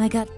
I got...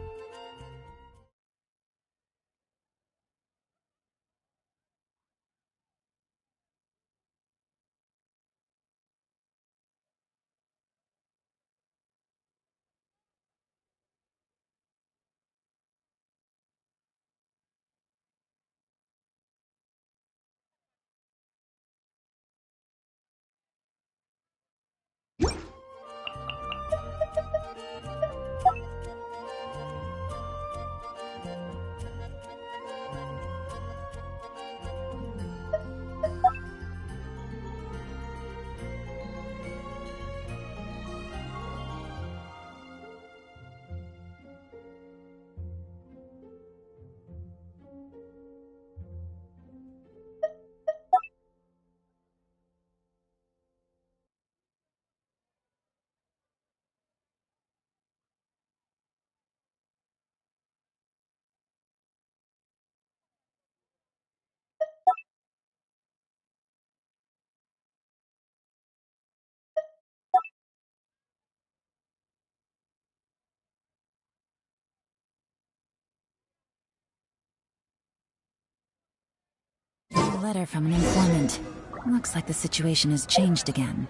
A letter from an informant. Looks like the situation has changed again.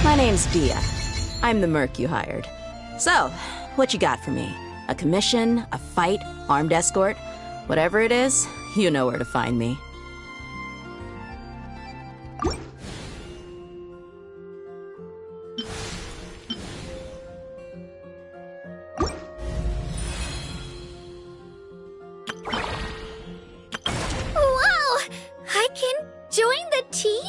My name's Dia. I'm the merc you hired. So, what you got for me? A commission, a fight, armed escort? Whatever it is, you know where to find me. Wow! I can join the team?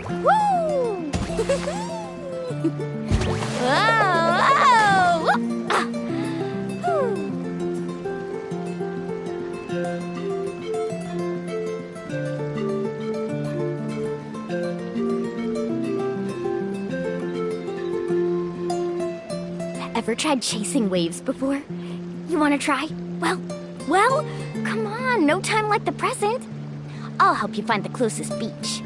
Woo! Whoa! Whoa! Ah. Whew. Ever tried chasing waves before? You want to try? Well, come on, no time like the present. I'll help you find the closest beach.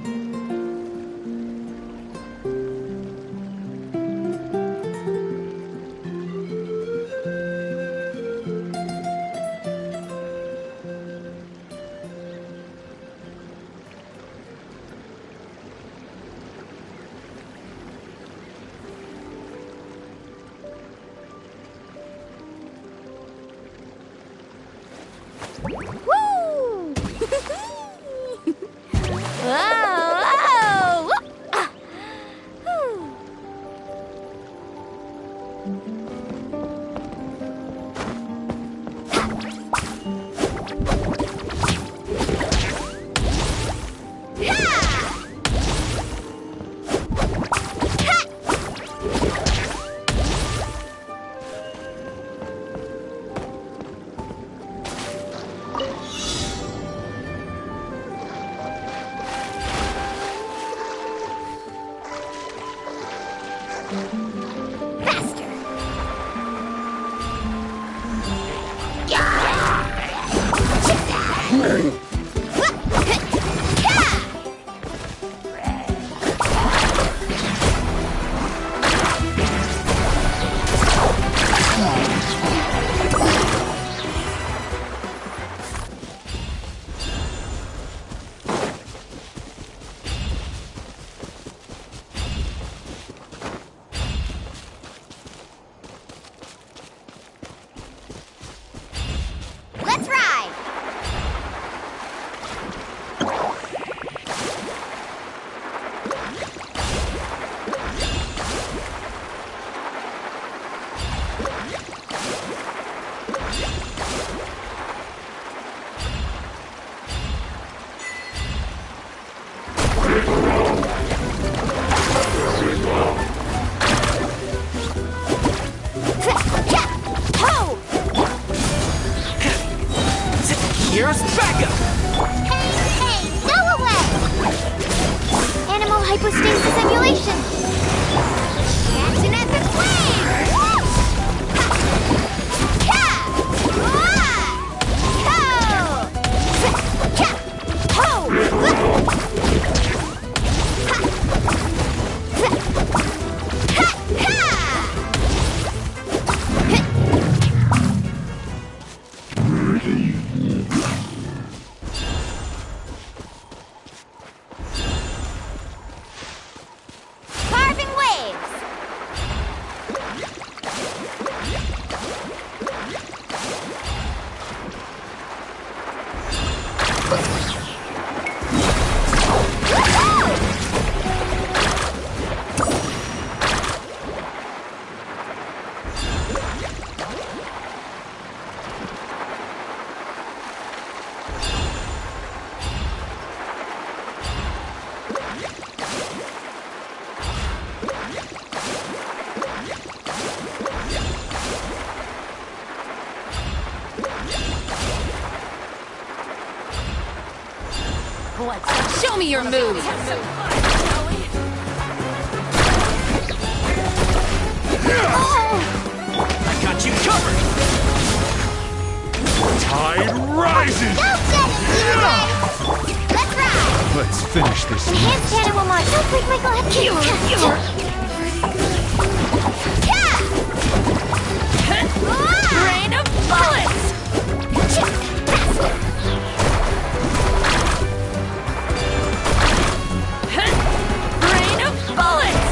Here's backup! Hey, go away! Animal hypostasis emulation! Genshin essence wave! Ha! Ho! Carving waves! Show me your moves! I got you covered! Tide rises! Go, Dennis! Let's ride! Let's finish this. Enhanced cannon will launch. Don't break my glass. Rain of bullets! Rain of bullets!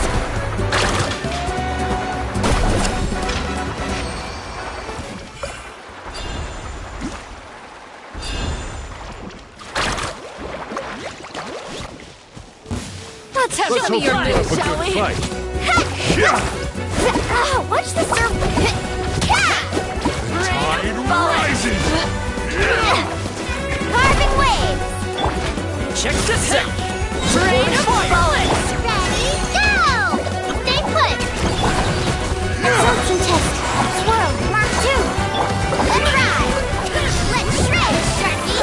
Let's have Let's show me hope your we moves, have a shall good we? fight. Oh, watch the surf. Tide rises! Carving waves. Check this out! Rain of bullets! Ready, go! Stay put. Absorption test. Swirl, Mark 2. Let's ride. Let's shred, Sharky.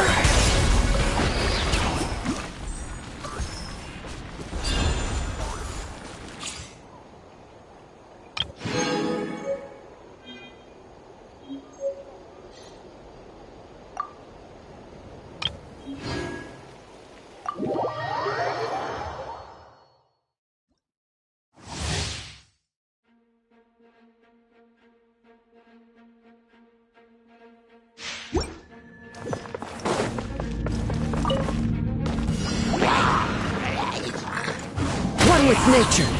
One with nature.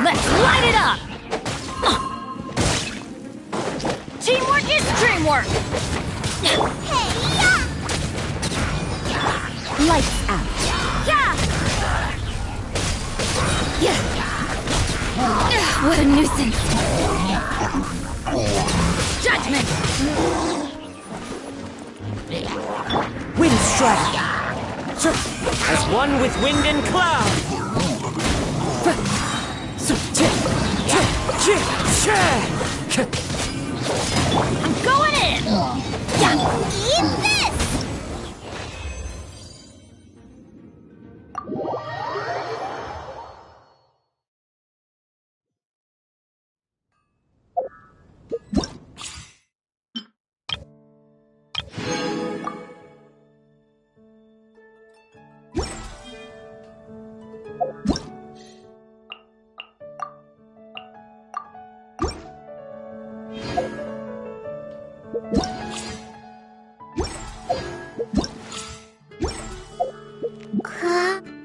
Let's light it up! Teamwork is dreamwork! Lights out. What a nuisance! Judgment! Wind strike! As one with wind and cloud! I'm going in! Eat this!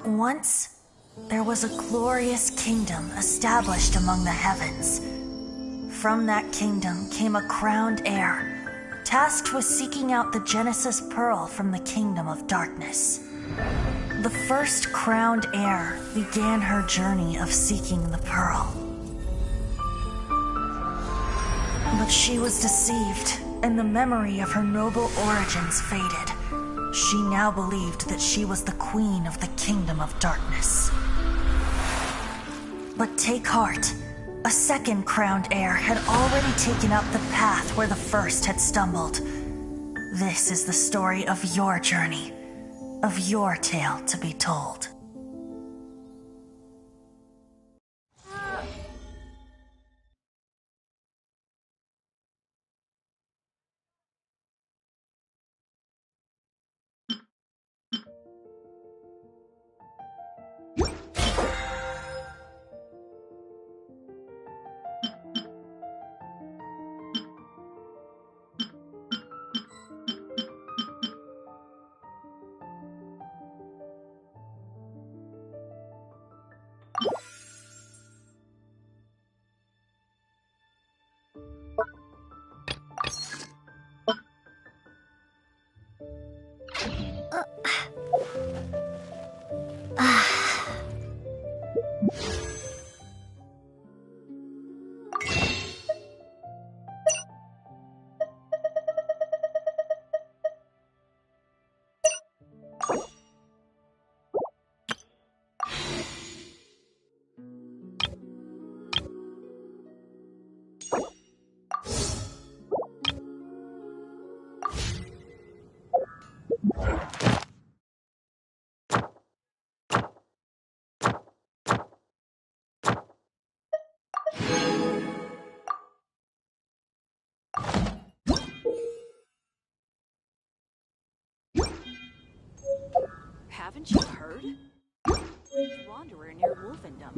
Once, there was a glorious kingdom established among the heavens. From that kingdom came a crowned heir, tasked with seeking out the Genesis Pearl from the kingdom of darkness. The first crowned heir began her journey of seeking the pearl. But she was deceived, and the memory of her noble origins faded. She now believed that she was the queen of the kingdom of darkness. But take heart. A second crowned heir had already taken up the path where the first had stumbled. This is the story of your journey, of your tale to be told. Haven't you heard? Wanderer near Wolfendom.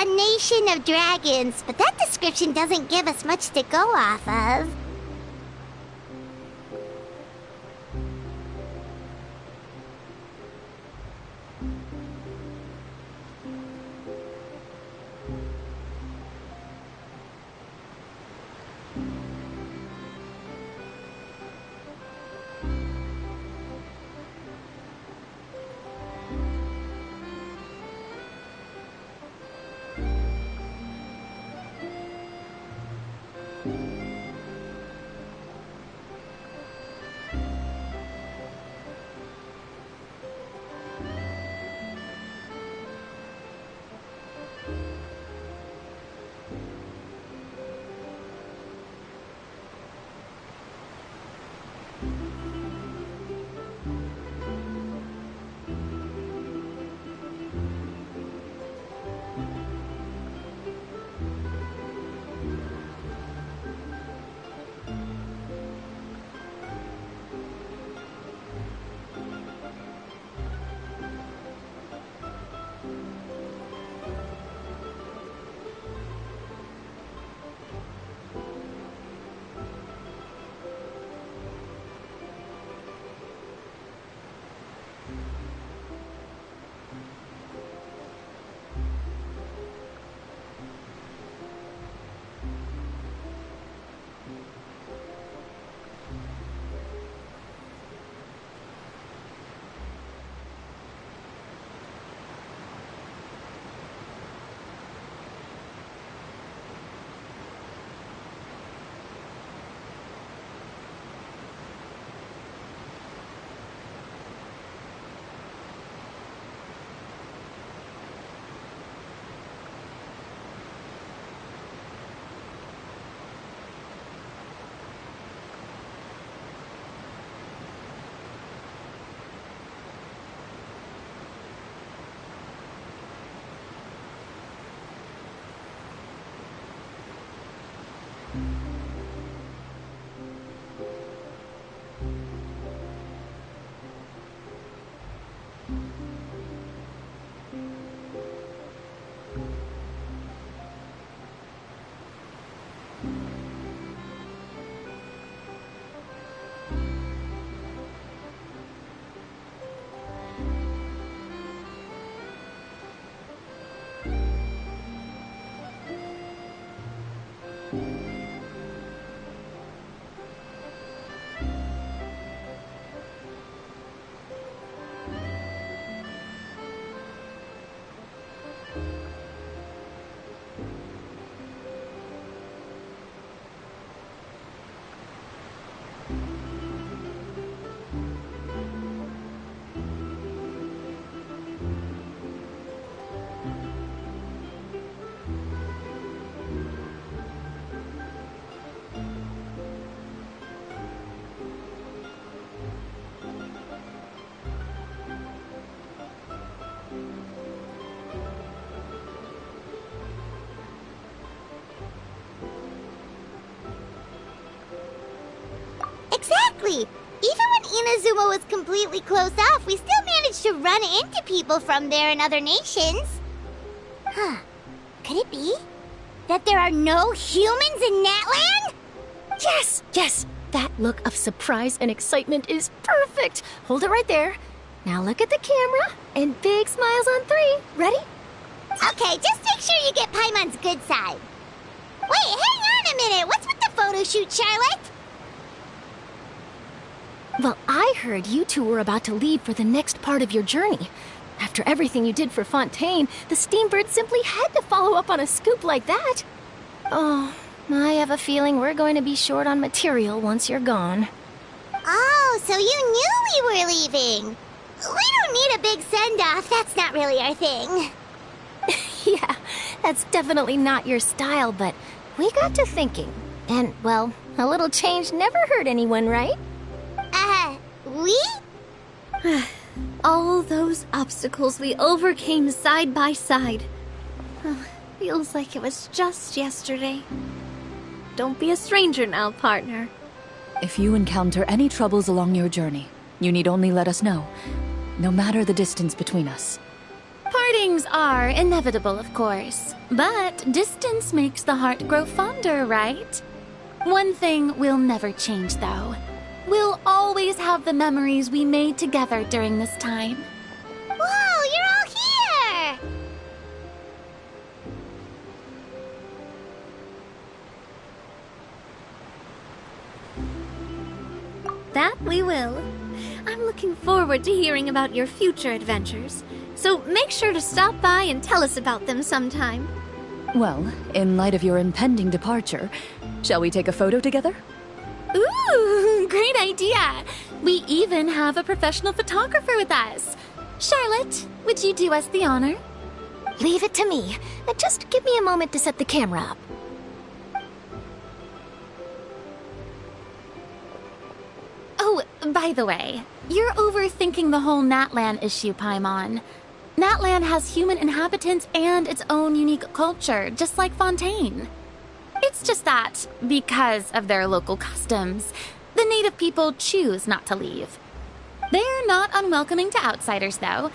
A nation of dragons, but that description doesn't give us much to go off of. Exactly! Even when Inazuma was completely closed off, we still managed to run into people from there in other nations. Huh. Could it be that there are no humans in Natlan? Yes, yes! That look of surprise and excitement is perfect! Hold it right there. Now look at the camera, and big smiles on 3. Ready? Okay, just make sure you get Paimon's good side. Wait, hang on a minute! What's with the photo shoot, Charlotte? Well, I heard you two were about to leave for the next part of your journey. After everything you did for Fontaine, the Steambird simply had to follow up on a scoop like that. Oh, I have a feeling we're going to be short on material once you're gone. Oh, so you knew we were leaving. We don't need a big send-off. That's not really our thing. Yeah, that's definitely not your style, but we got to thinking. And, well, a little change never hurt anyone, right? We? All those obstacles we overcame side by side. Oh, feels like it was just yesterday. Don't be a stranger now, partner. If you encounter any troubles along your journey, you need only let us know, no matter the distance between us. Partner! Partings are inevitable, of course, but distance makes the heart grow fonder, right? One thing will never change, though. We'll always have the memories we made together during this time. Whoa, you're all here! That we will. I'm looking forward to hearing about your future adventures. So make sure to stop by and tell us about them sometime. Well, in light of your impending departure, shall we take a photo together? Ooh, great idea! We even have a professional photographer with us. Charlotte, would you do us the honor? Leave it to me. Just give me a moment to set the camera up. Oh, by the way, you're overthinking the whole Natlan issue, Paimon. Natlan has human inhabitants and its own unique culture, just like Fontaine. It's just that, because of their local customs, the native people choose not to leave. They're not unwelcoming to outsiders, though.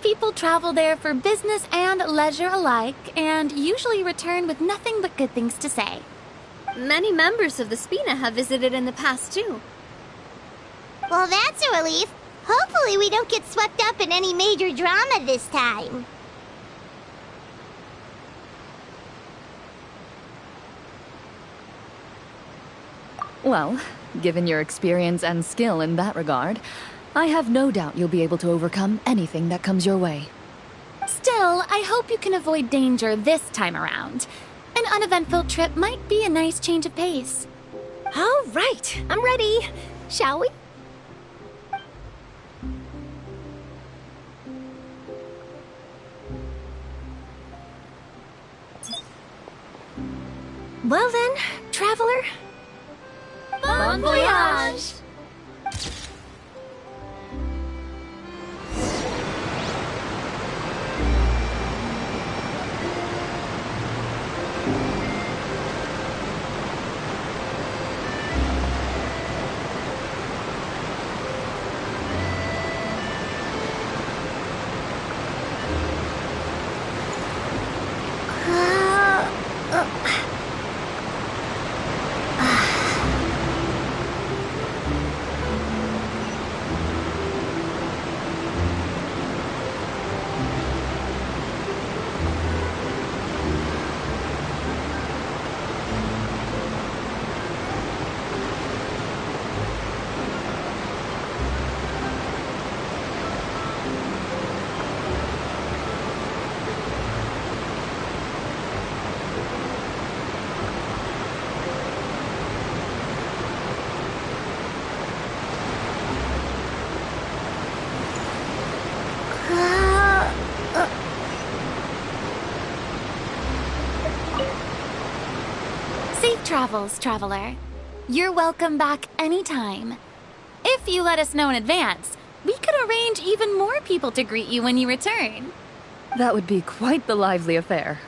People travel there for business and leisure alike, and usually return with nothing but good things to say. Many members of the Spina have visited in the past, too. Well, that's a relief. Hopefully we don't get swept up in any major drama this time. Well, given your experience and skill in that regard, I have no doubt you'll be able to overcome anything that comes your way. Still, I hope you can avoid danger this time around. An uneventful trip might be a nice change of pace. All right, I'm ready. Shall we? Well then, traveler. Bon voyage! Safe travels, traveler. You're welcome back anytime. If you let us know in advance, we could arrange even more people to greet you when you return. That would be quite the lively affair.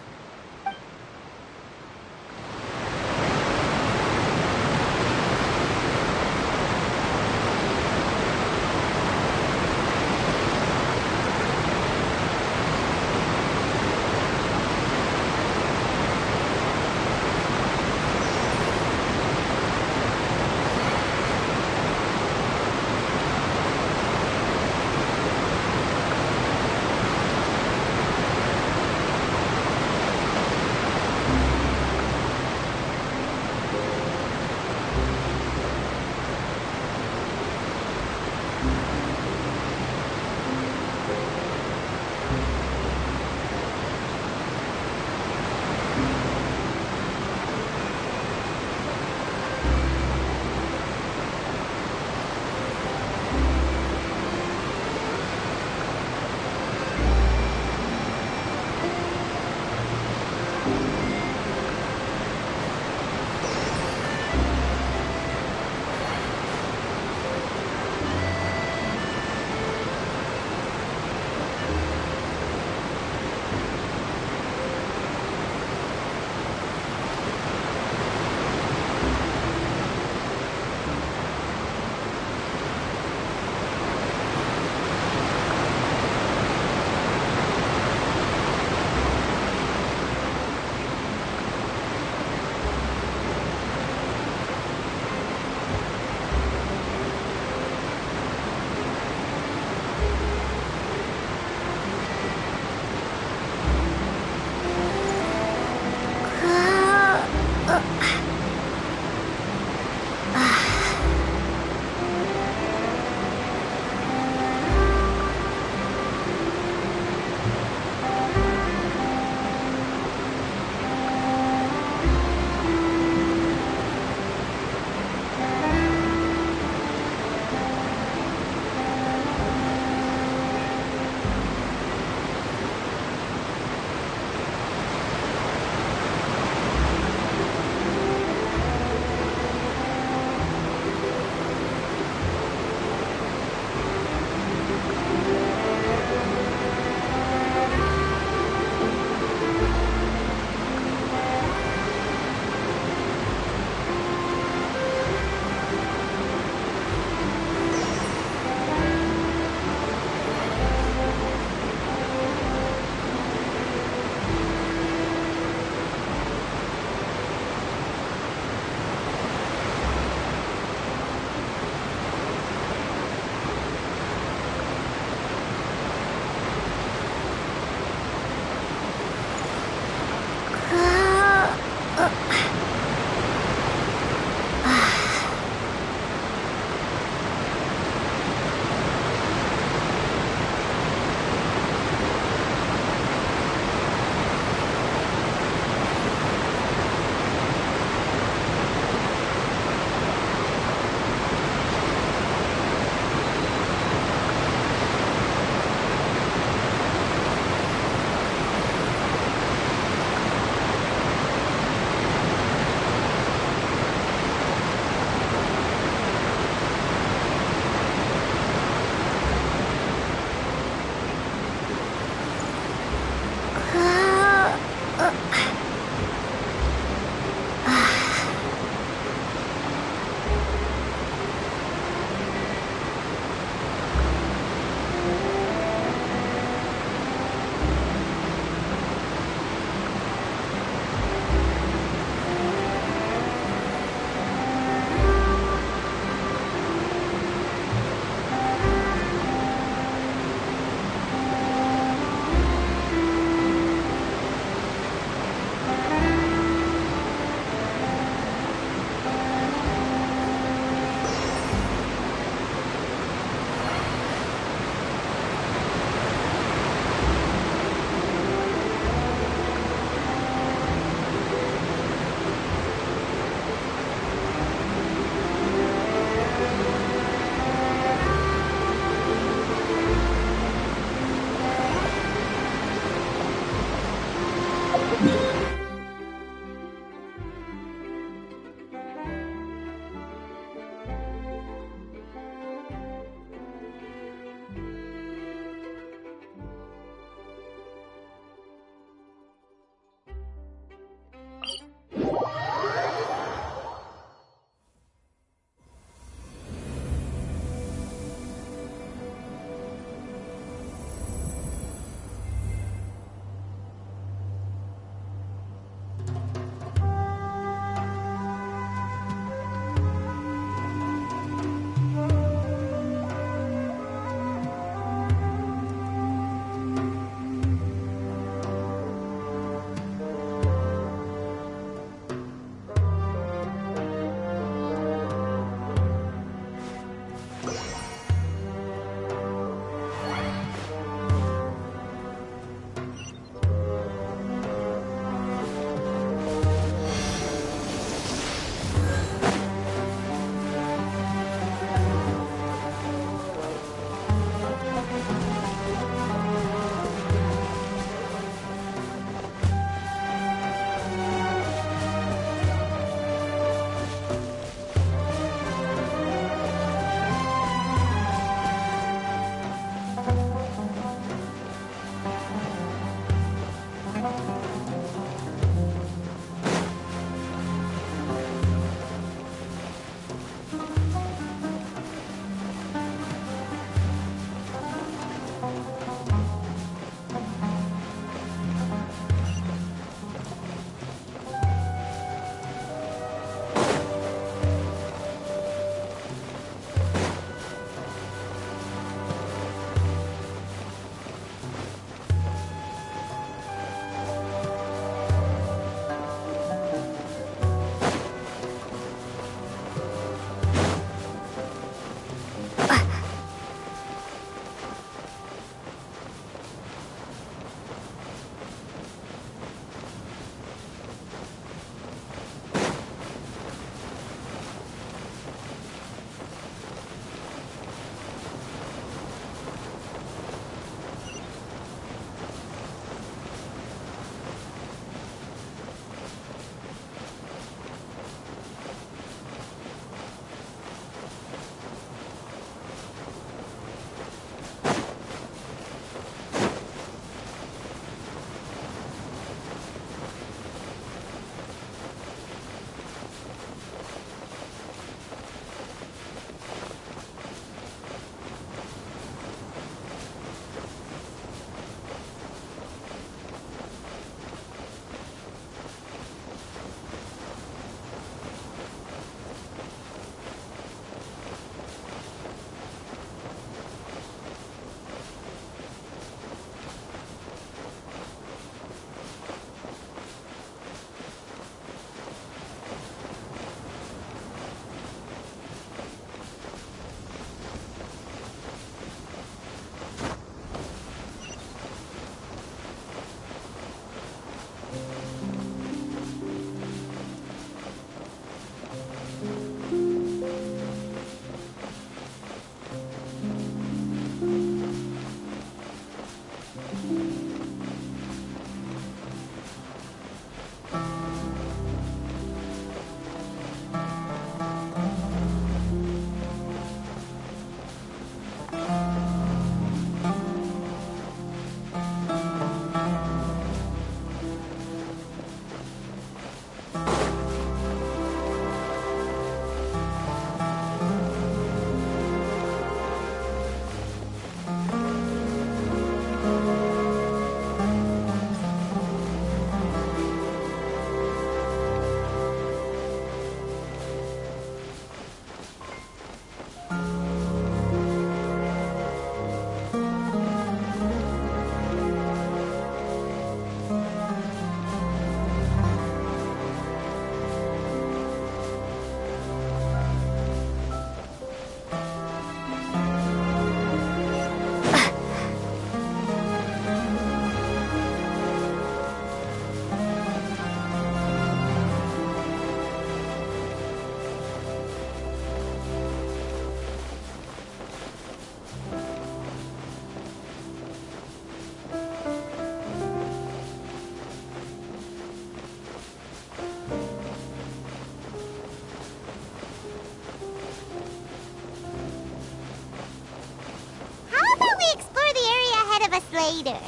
later.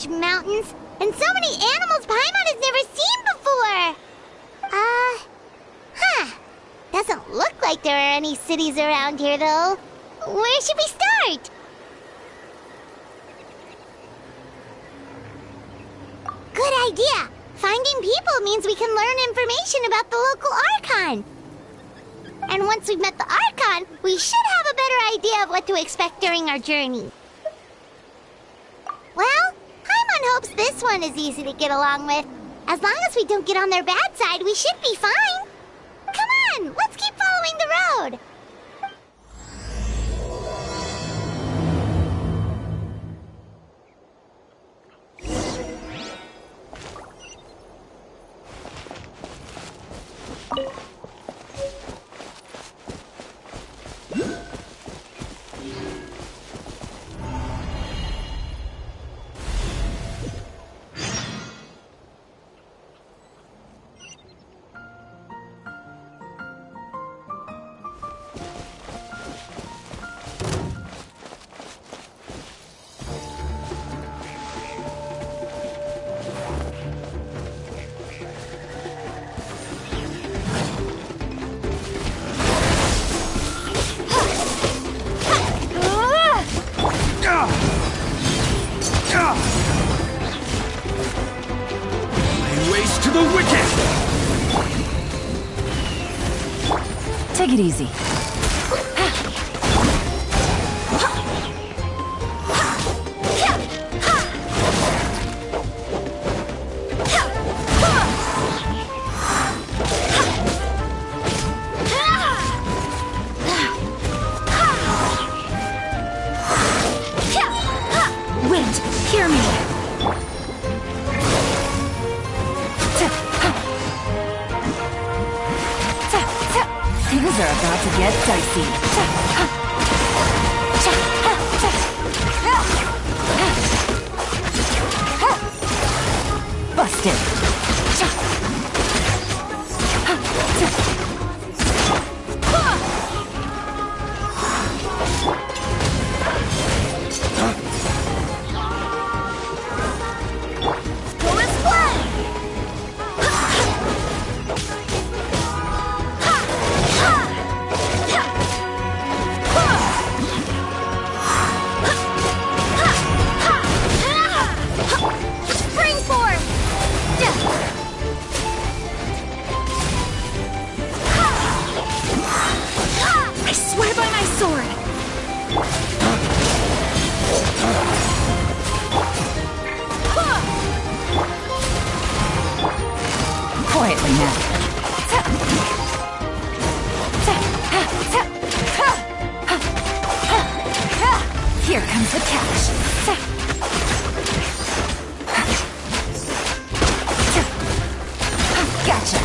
strange mountains, and so many animals Paimon has never seen before. Doesn't look like there are any cities around here, though. Where should we start? Good idea. Finding people means we can learn information about the local Archon. And once we've met the Archon, we should have a better idea of what to expect during our journey. Well, Paimon hopes this one is easy to get along with. As long as we don't get on their bad side, we should be fine. Come on, let's keep following the road. To the wicked! Take it easy. Wind, hear me. Things are about to get dicey. Busted. I swear by my sword. Quietly now. Here comes the cash. Gotcha.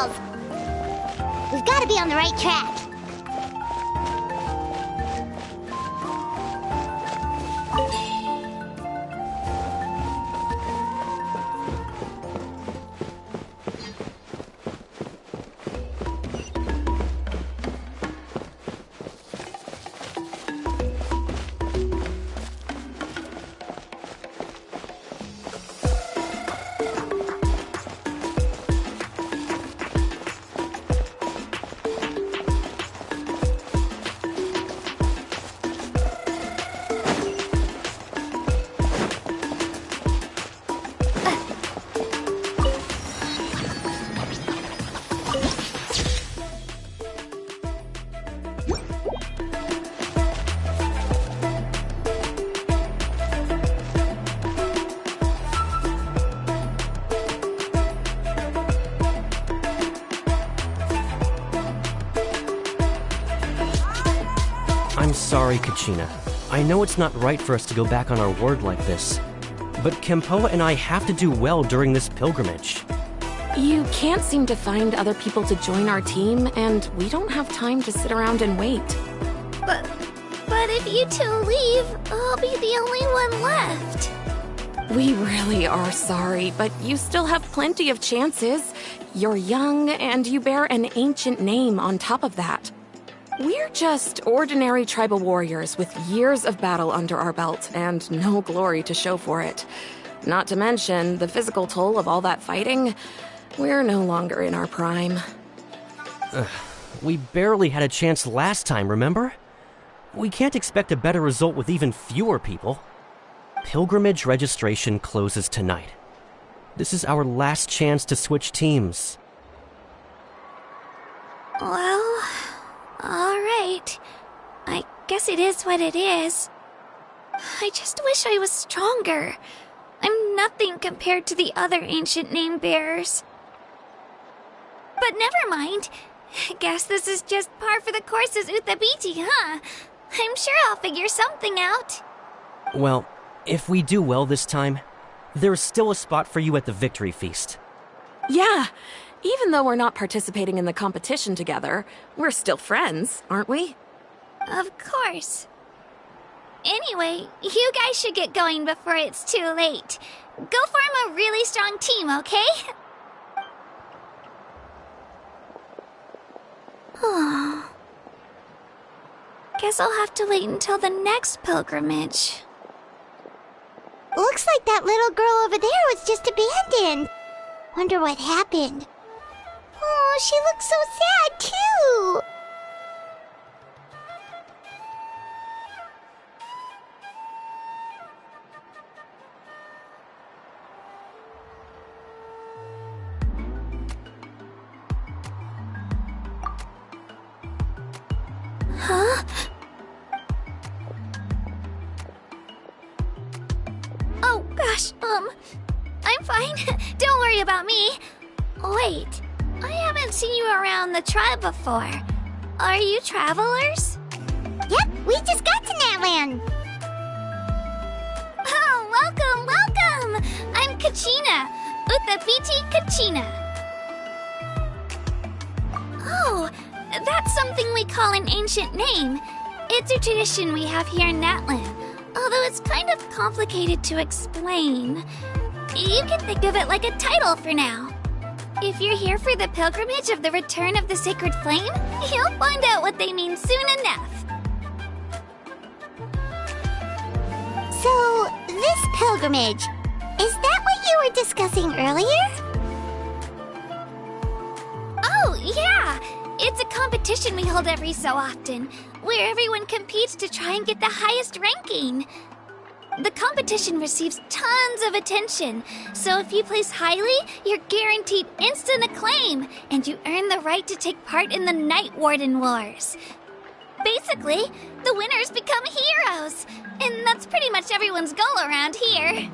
walls. We've got to be on the right track. I'm sorry, Kachina. I know it's not right for us to go back on our word like this, but Kempoa and I have to do well during this pilgrimage. You can't seem to find other people to join our team, and we don't have time to sit around and wait. But if you two leave, I'll be the only one left. We really are sorry, but you still have plenty of chances. You're young, and you bear an ancient name on top of that. We're just ordinary tribal warriors with years of battle under our belt and no glory to show for it. Not to mention the physical toll of all that fighting. We're no longer in our prime. We barely had a chance last time, remember? We can't expect a better result with even fewer people. Pilgrimage registration closes tonight. This is our last chance to switch teams. Well, alright. I guess it is what it is. I just wish I was stronger. I'm nothing compared to the other ancient name bearers. But never mind. Guess this is just par for the course as Uthabiti, huh? I'm sure I'll figure something out. Well, if we do well this time, there's still a spot for you at the victory feast. Yeah, even though we're not participating in the competition together, we're still friends, aren't we? Of course. Anyway, you guys should get going before it's too late. Go form a really strong team, okay? Guess I'll have to wait until the next pilgrimage. Looks like that little girl over there was just abandoned. Wonder what happened. Oh, she looks so sad, too. Huh? Oh, gosh, I'm fine. Don't worry about me. Wait, I haven't seen you around the tribe before. Are you travelers? Yep, we just got to Natland. Oh, welcome, welcome! I'm Kachina, Uthabiti Kachina. Oh, that's something we call an ancient name. It's a tradition we have here in Natland, although it's kind of complicated to explain. You can think of it like a title for now. If you're here for the pilgrimage of the return of the sacred flame, you'll find out what they mean soon enough. So, this pilgrimage, is that what you were discussing earlier? Oh, yeah! It's a competition we hold every so often, where everyone competes to try and get the highest ranking. The competition receives tons of attention, so if you place highly, you're guaranteed instant acclaim, and you earn the right to take part in the Night Warden Wars. Basically, the winners become heroes, and that's pretty much everyone's goal around here.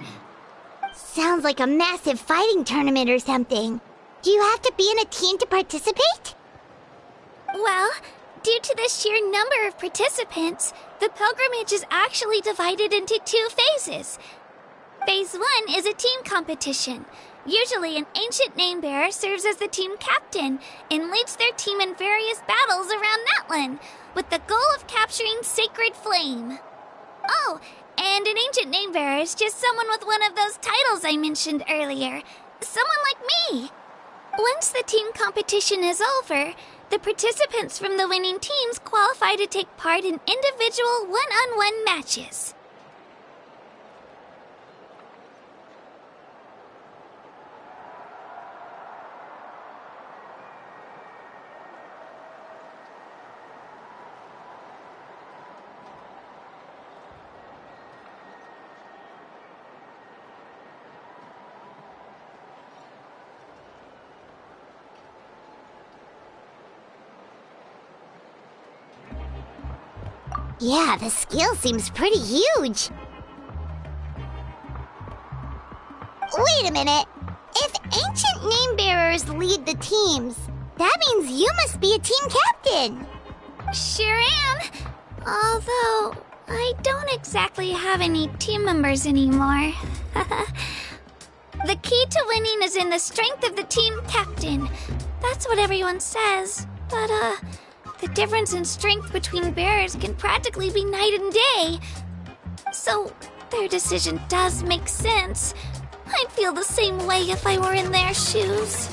Sounds like a massive fighting tournament or something. Do you have to be in a team to participate? Well, due to the sheer number of participants, the pilgrimage is actually divided into two phases. Phase 1 is a team competition, Usually, an ancient name bearer serves as the team captain and leads their team in various battles around Natlan, with the goal of capturing Sacred Flame. Oh, and an ancient name bearer is just someone with one of those titles I mentioned earlier. Someone like me. Once the team competition is over, the participants from the winning teams qualify to take part in individual one-on-one matches. Yeah, the scale seems pretty huge. Wait a minute. If ancient name bearers lead the teams, that means you must be a team captain. Sure am. Although, I don't exactly have any team members anymore. The key to winning is in the strength of the team captain. That's what everyone says. But, the difference in strength between bearers can practically be night and day. So, their decision does make sense. I'd feel the same way if I were in their shoes.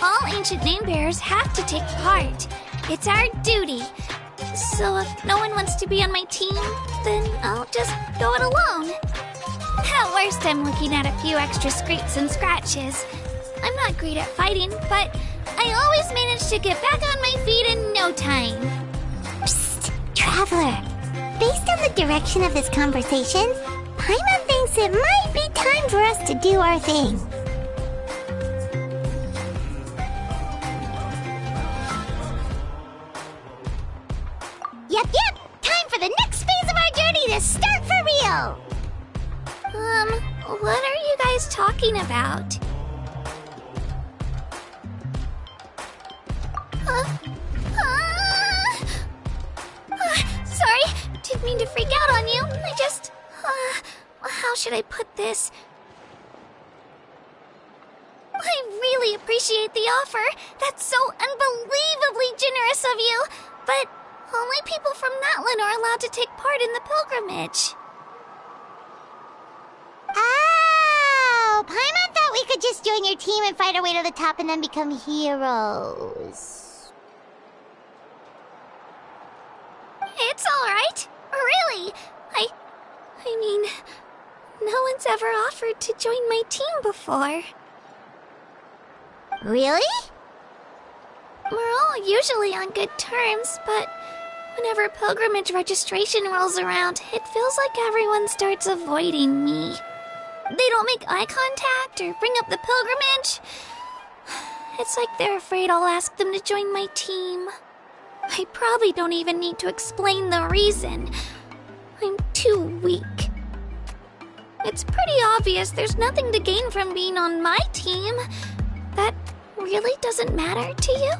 All ancient name bearers have to take part. It's our duty. So if no one wants to be on my team, then I'll just go it alone. At worst, I'm looking at a few extra scrapes and scratches. I'm not great at fighting, but I always manage to get back on my feet in no time. Psst, Traveler. Based on the direction of this conversation, Paimon thinks it might be time for us to do our thing. Yep. Time for the next phase of our journey to start for real. What are you guys talking about? Sorry, didn't mean to freak out on you. I just, how should I put this? I really appreciate the offer. That's so unbelievably generous of you. But only people from Natlan are allowed to take part in the pilgrimage. Oh, Paimon thought we could just join your team and fight our way to the top and then become heroes. It's alright. Really. I mean, no one's ever offered to join my team before. Really? We're all usually on good terms, but whenever pilgrimage registration rolls around, it feels like everyone starts avoiding me. They don't make eye contact or bring up the pilgrimage. It's like they're afraid I'll ask them to join my team. I probably don't even need to explain the reason. I'm too weak. It's pretty obvious there's nothing to gain from being on my team. That really doesn't matter to you?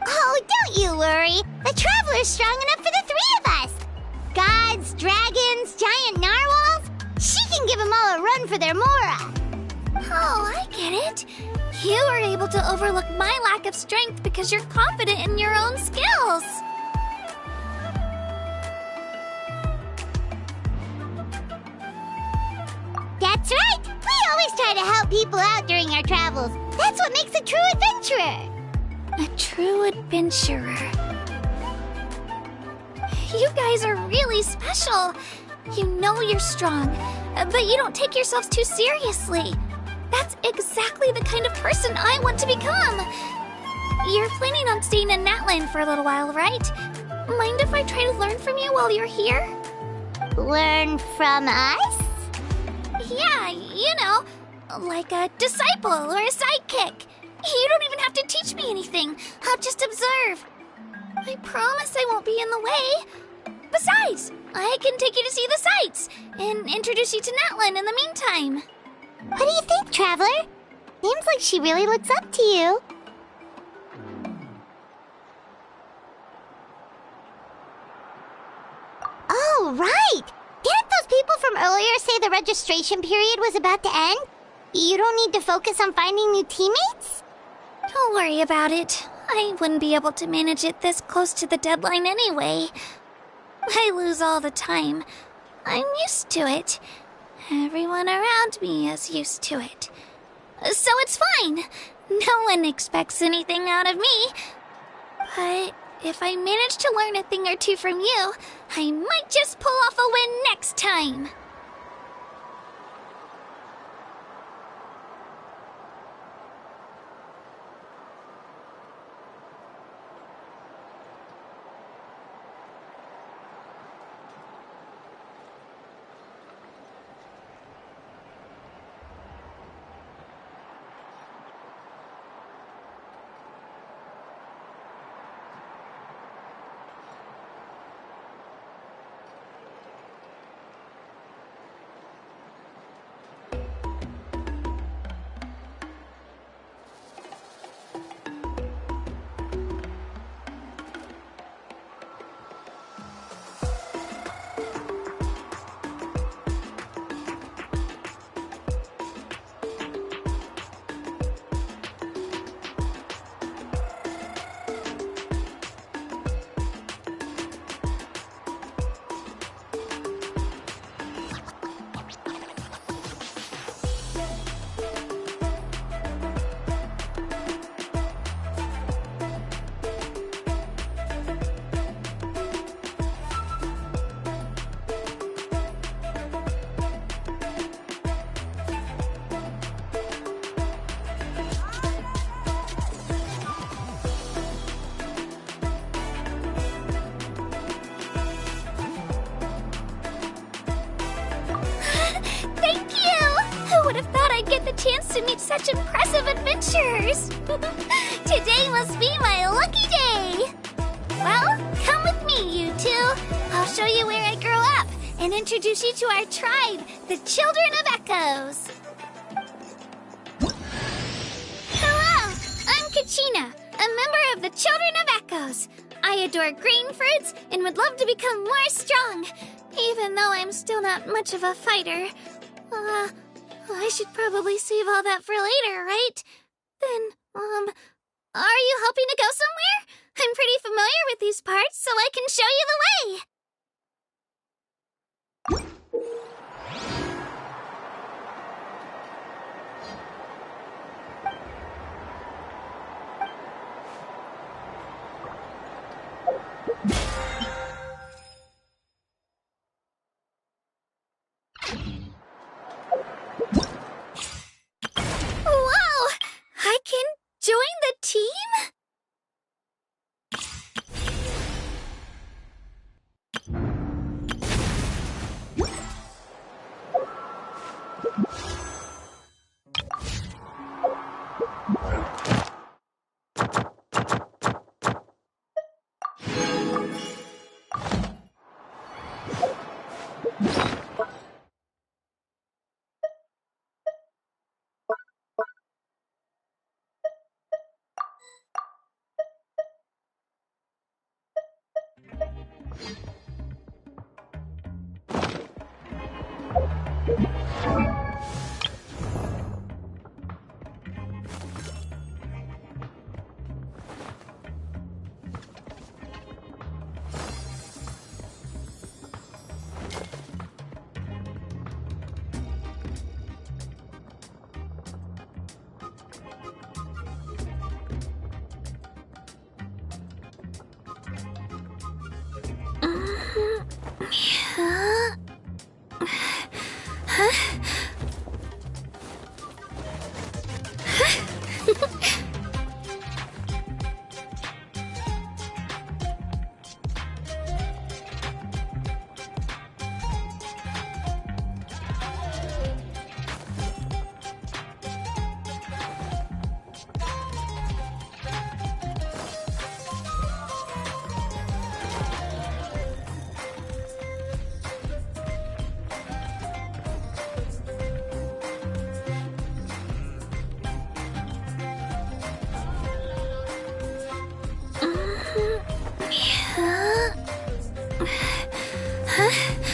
Oh, don't you worry. The Traveler's strong enough for the three of us. Gods, dragons, giant narwhals. She can give them all a run for their Mora. Oh, I get it. You were able to overlook my lack of strength because you're confident in your own skills. That's right. We always try to help people out during our travels. That's what makes a true adventurer. A true adventurer. You guys are really special. You know you're strong, but you don't take yourselves too seriously. That's exactly the kind of person I want to become. You're planning on staying in Natlan for a little while, right? Mind if I try to learn from you while you're here? Learn from us? Yeah, you know, like a disciple or a sidekick. You don't even have to teach me anything. I'll just observe. I promise I won't be in the way. Besides, I can take you to see the sights and introduce you to Natlan in the meantime. What do you think, Traveler? Seems like she really looks up to you. Oh, right! Didn't those people from earlier say the registration period was about to end? You don't need to focus on finding new teammates? Don't worry about it. I wouldn't be able to manage it this close to the deadline anyway. I lose all the time. I'm used to it. Everyone around me is used to it. So it's fine. No one expects anything out of me. But if I manage to learn a thing or two from you, I might just pull off a win next time. Chance to meet such impressive adventurers! Today must be my lucky day! Well, come with me, you two. I'll show you where I grew up and introduce you to our tribe, the Children of Echoes. Hello, I'm Kachina, a member of the Children of Echoes. I adore green fruits and would love to become more strong, even though I'm still not much of a fighter. I should probably save all that for later, right? Then, are you hoping to go somewhere? I'm pretty familiar with these parts, so I can show you the way! Whoa! I can join the team? Huh?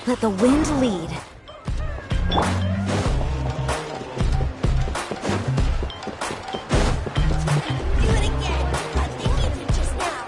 Let the wind lead. Do it again. I think you did just now.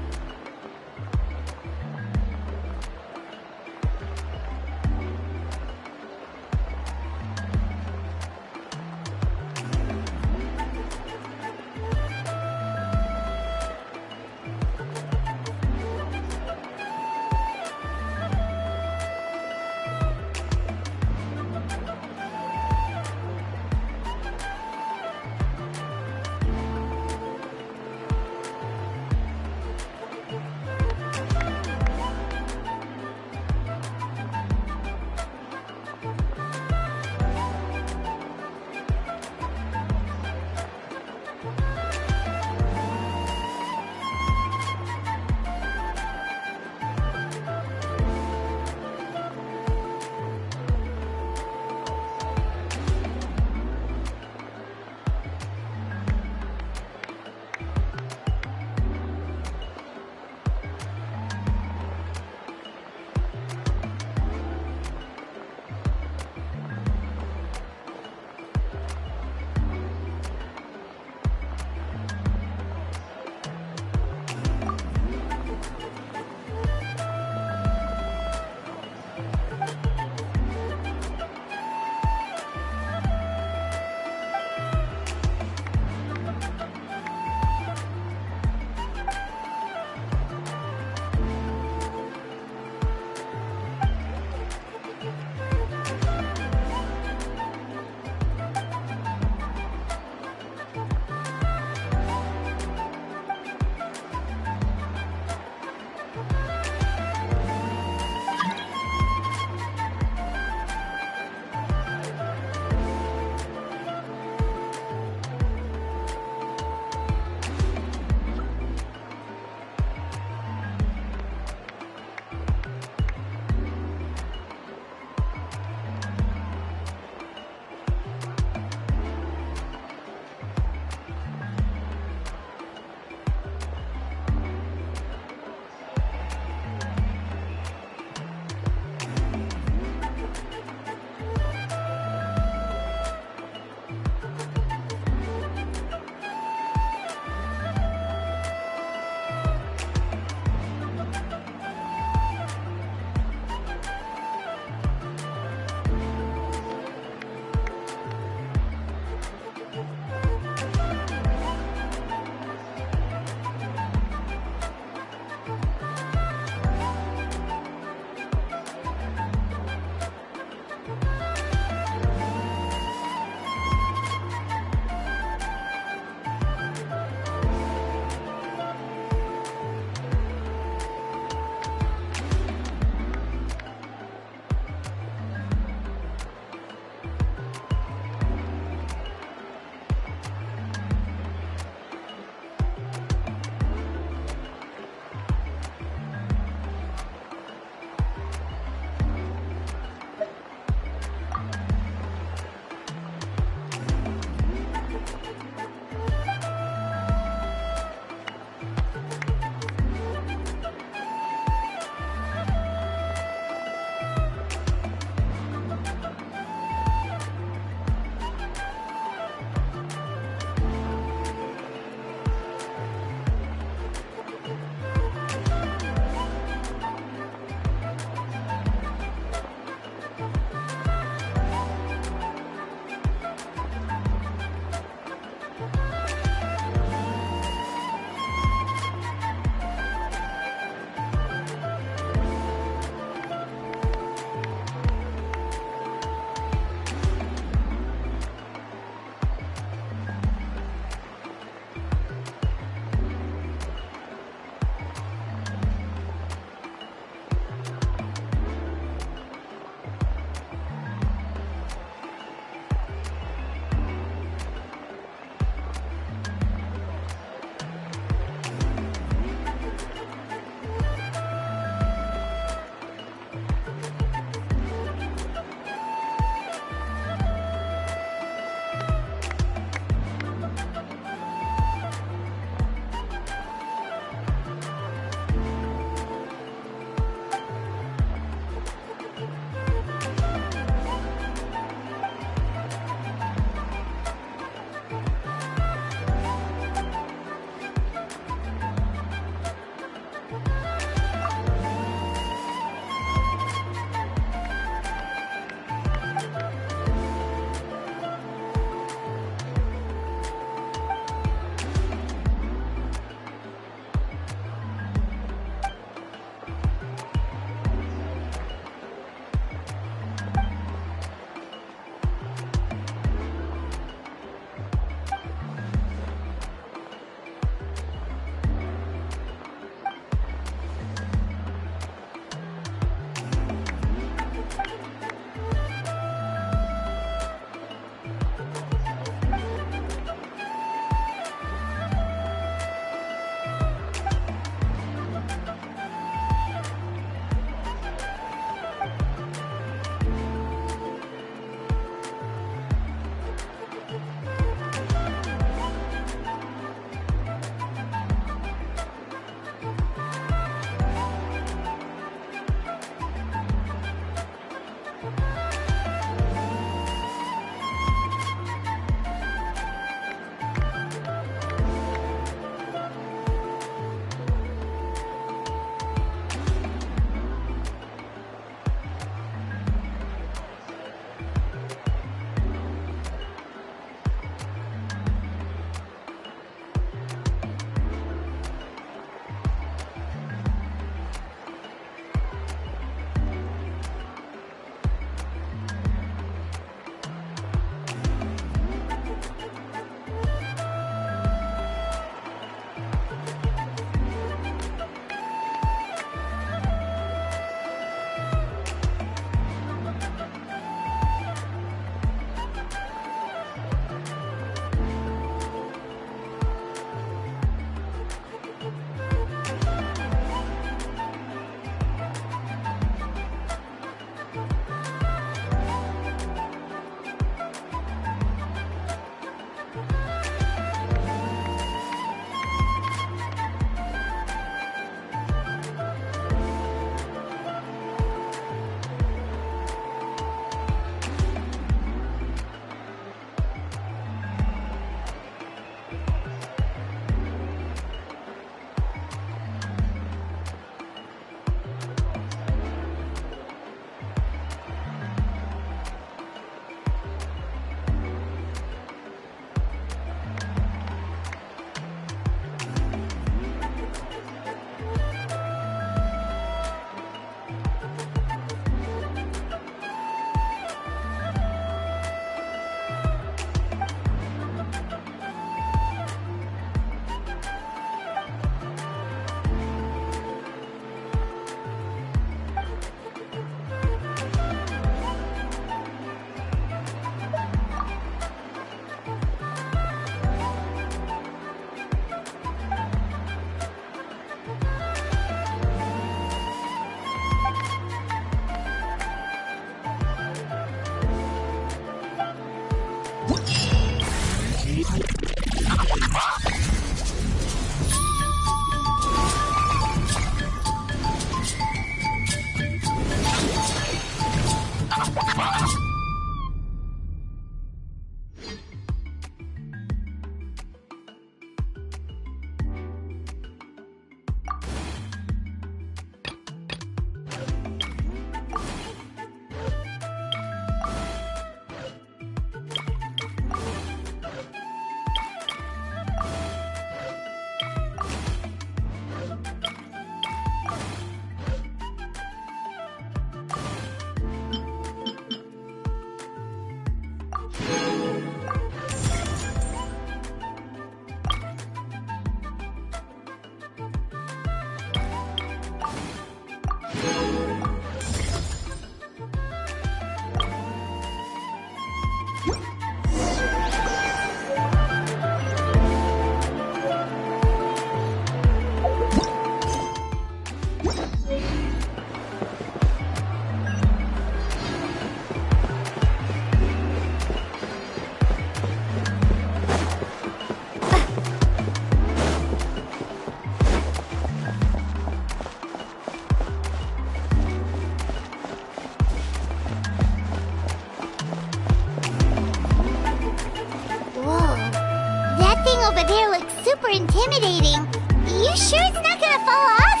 Over there looks super intimidating. You sure it's not gonna fall off?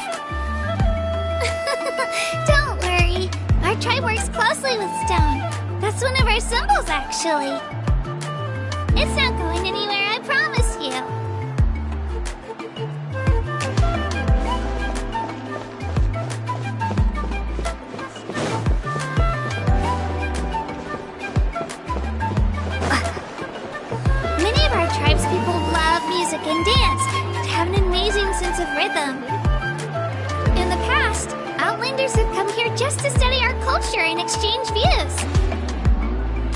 Don't worry. Our tribe works closely with stone. That's one of our symbols, actually. It's not going anywhere, I promise you. Many of our tribespeople love music and dance and have an amazing sense of rhythm. In the past, Outlanders have come here just to study our culture and exchange views.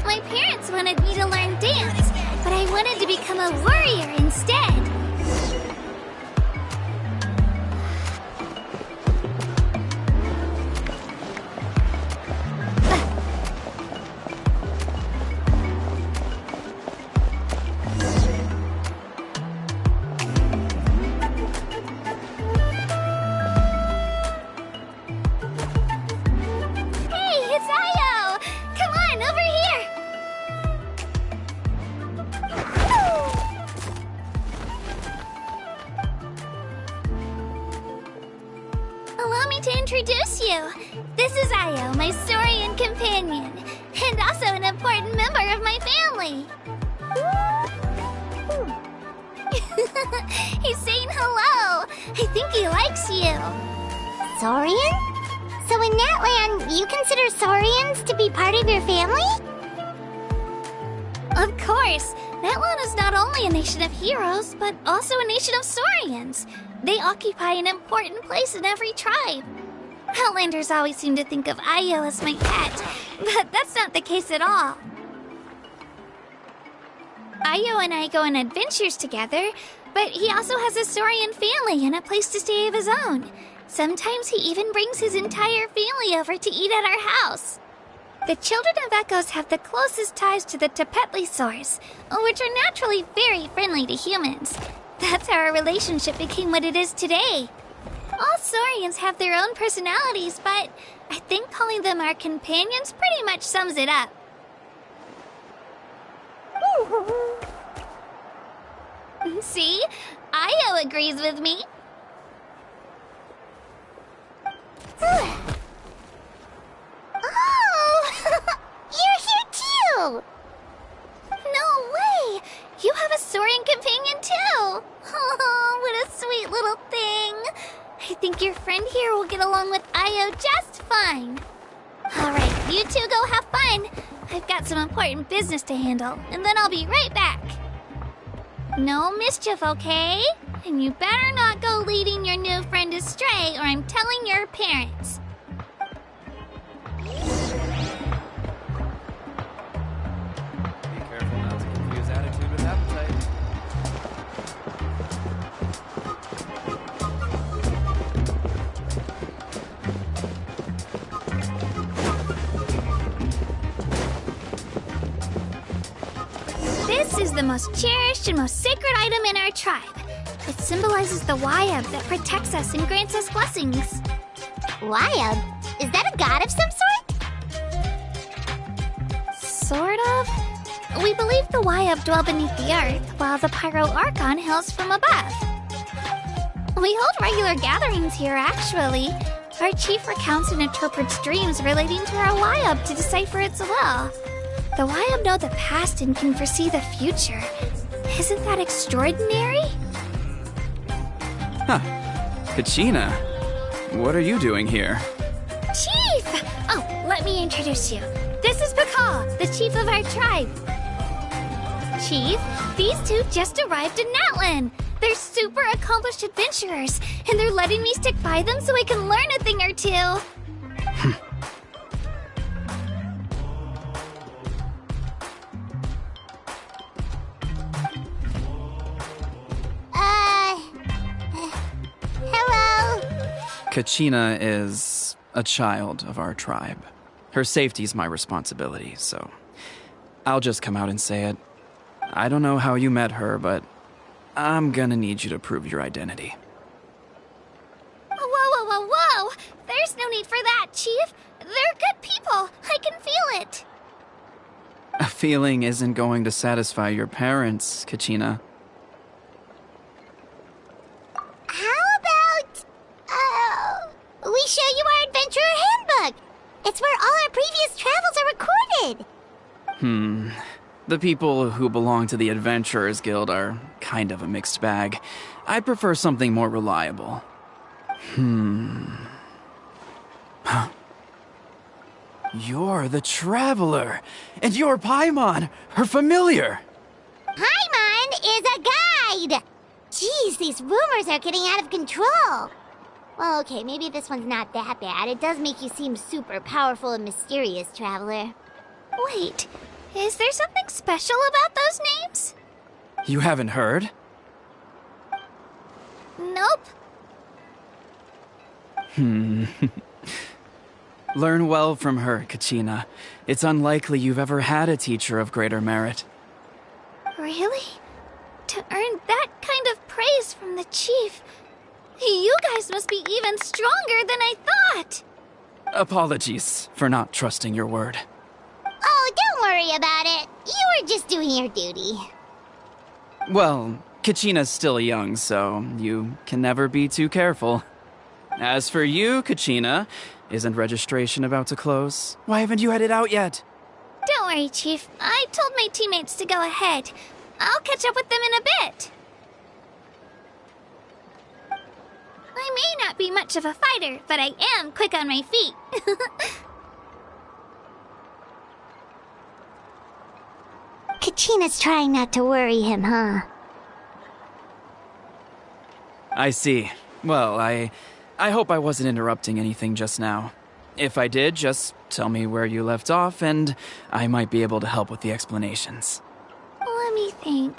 My parents wanted me to learn dance, but I wanted to become a warrior instead. To introduce you. This is Io, my Saurian companion, and also an important member of my family. He's saying hello. I think he likes you. Saurian? So in that land, you consider Saurians to be part of your family? Of course. That land is not only a nation of heroes, but also a nation of Saurians. They occupy an important place in every tribe. Outlanders always seem to think of Io as my pet, but that's not the case at all. Io and I go on adventures together, but he also has a Saurian family and a place to stay of his own. Sometimes he even brings his entire family over to eat at our house. The children of Echoes have the closest ties to the Tepetlisaurs, which are naturally very friendly to humans. That's how our relationship became what it is today. All Saurians have their own personalities, but I think calling them our companions pretty much sums it up. See? Io agrees with me. Oh! You're here too! No way! You have a Saurian companion too! Oh, what a sweet little thing! I think your friend here will get along with Io just fine. Alright, you two go have fun. I've got some important business to handle, and then I'll be right back. No mischief, okay? And you better not go leading your new friend astray, or I'm telling your parents. Be careful not to confuse attitude with appetite. This is the most cherished and most sacred item in our tribe. It symbolizes the Wayab that protects us and grants us blessings. Wayab? Is that a god of some sort? Sort of. We believe the Wayab dwell beneath the earth, while the Pyro Archon hails from above. We hold regular gatherings here, actually. Our chief recounts and interprets dreams relating to our Wayab to decipher its will. The Wayab know the past and can foresee the future. Isn't that extraordinary? Huh. Kachina, what are you doing here? Chief! Oh, let me introduce you. This is Pakal, the chief of our tribe. Chief, these two just arrived in Natlan. They're super accomplished adventurers, and they're letting me stick by them so I can learn a thing or two. Hello? Kachina is a child of our tribe. Her safety's my responsibility, so I'll just come out and say it. I don't know how you met her, but I'm gonna need you to prove your identity. Whoa! There's no need for that, Chief. They're good people. I can feel it. A feeling isn't going to satisfy your parents, Kachina. How about, we show you our adventurer handbook? It's where all our previous travels are recorded. The people who belong to the Adventurers Guild are kind of a mixed bag. I prefer something more reliable. You're the Traveler, and you're Paimon, her familiar. Paimon is a guide! Jeez, these rumors are getting out of control. Well, okay, maybe this one's not that bad. It does make you seem super powerful and mysterious, Traveler. Wait, is there something special about those names? You haven't heard? Nope. Learn well from her, Kachina. It's unlikely you've ever had a teacher of greater merit. Really? To earn that kind of praise from the Chief, you guys must be even stronger than I thought. Apologies for not trusting your word. Oh, don't worry about it. You were just doing your duty. Well, Kachina's still young, so you can never be too careful. As for you, Kachina, isn't registration about to close? Why haven't you headed out yet? Don't worry, Chief. I told my teammates to go ahead. I'll catch up with them in a bit. I may not be much of a fighter, but I am quick on my feet. Kachina's trying not to worry him, huh? I see. Well, I hope I wasn't interrupting anything just now. If I did, just tell me where you left off, and I might be able to help with the explanations. Let me think.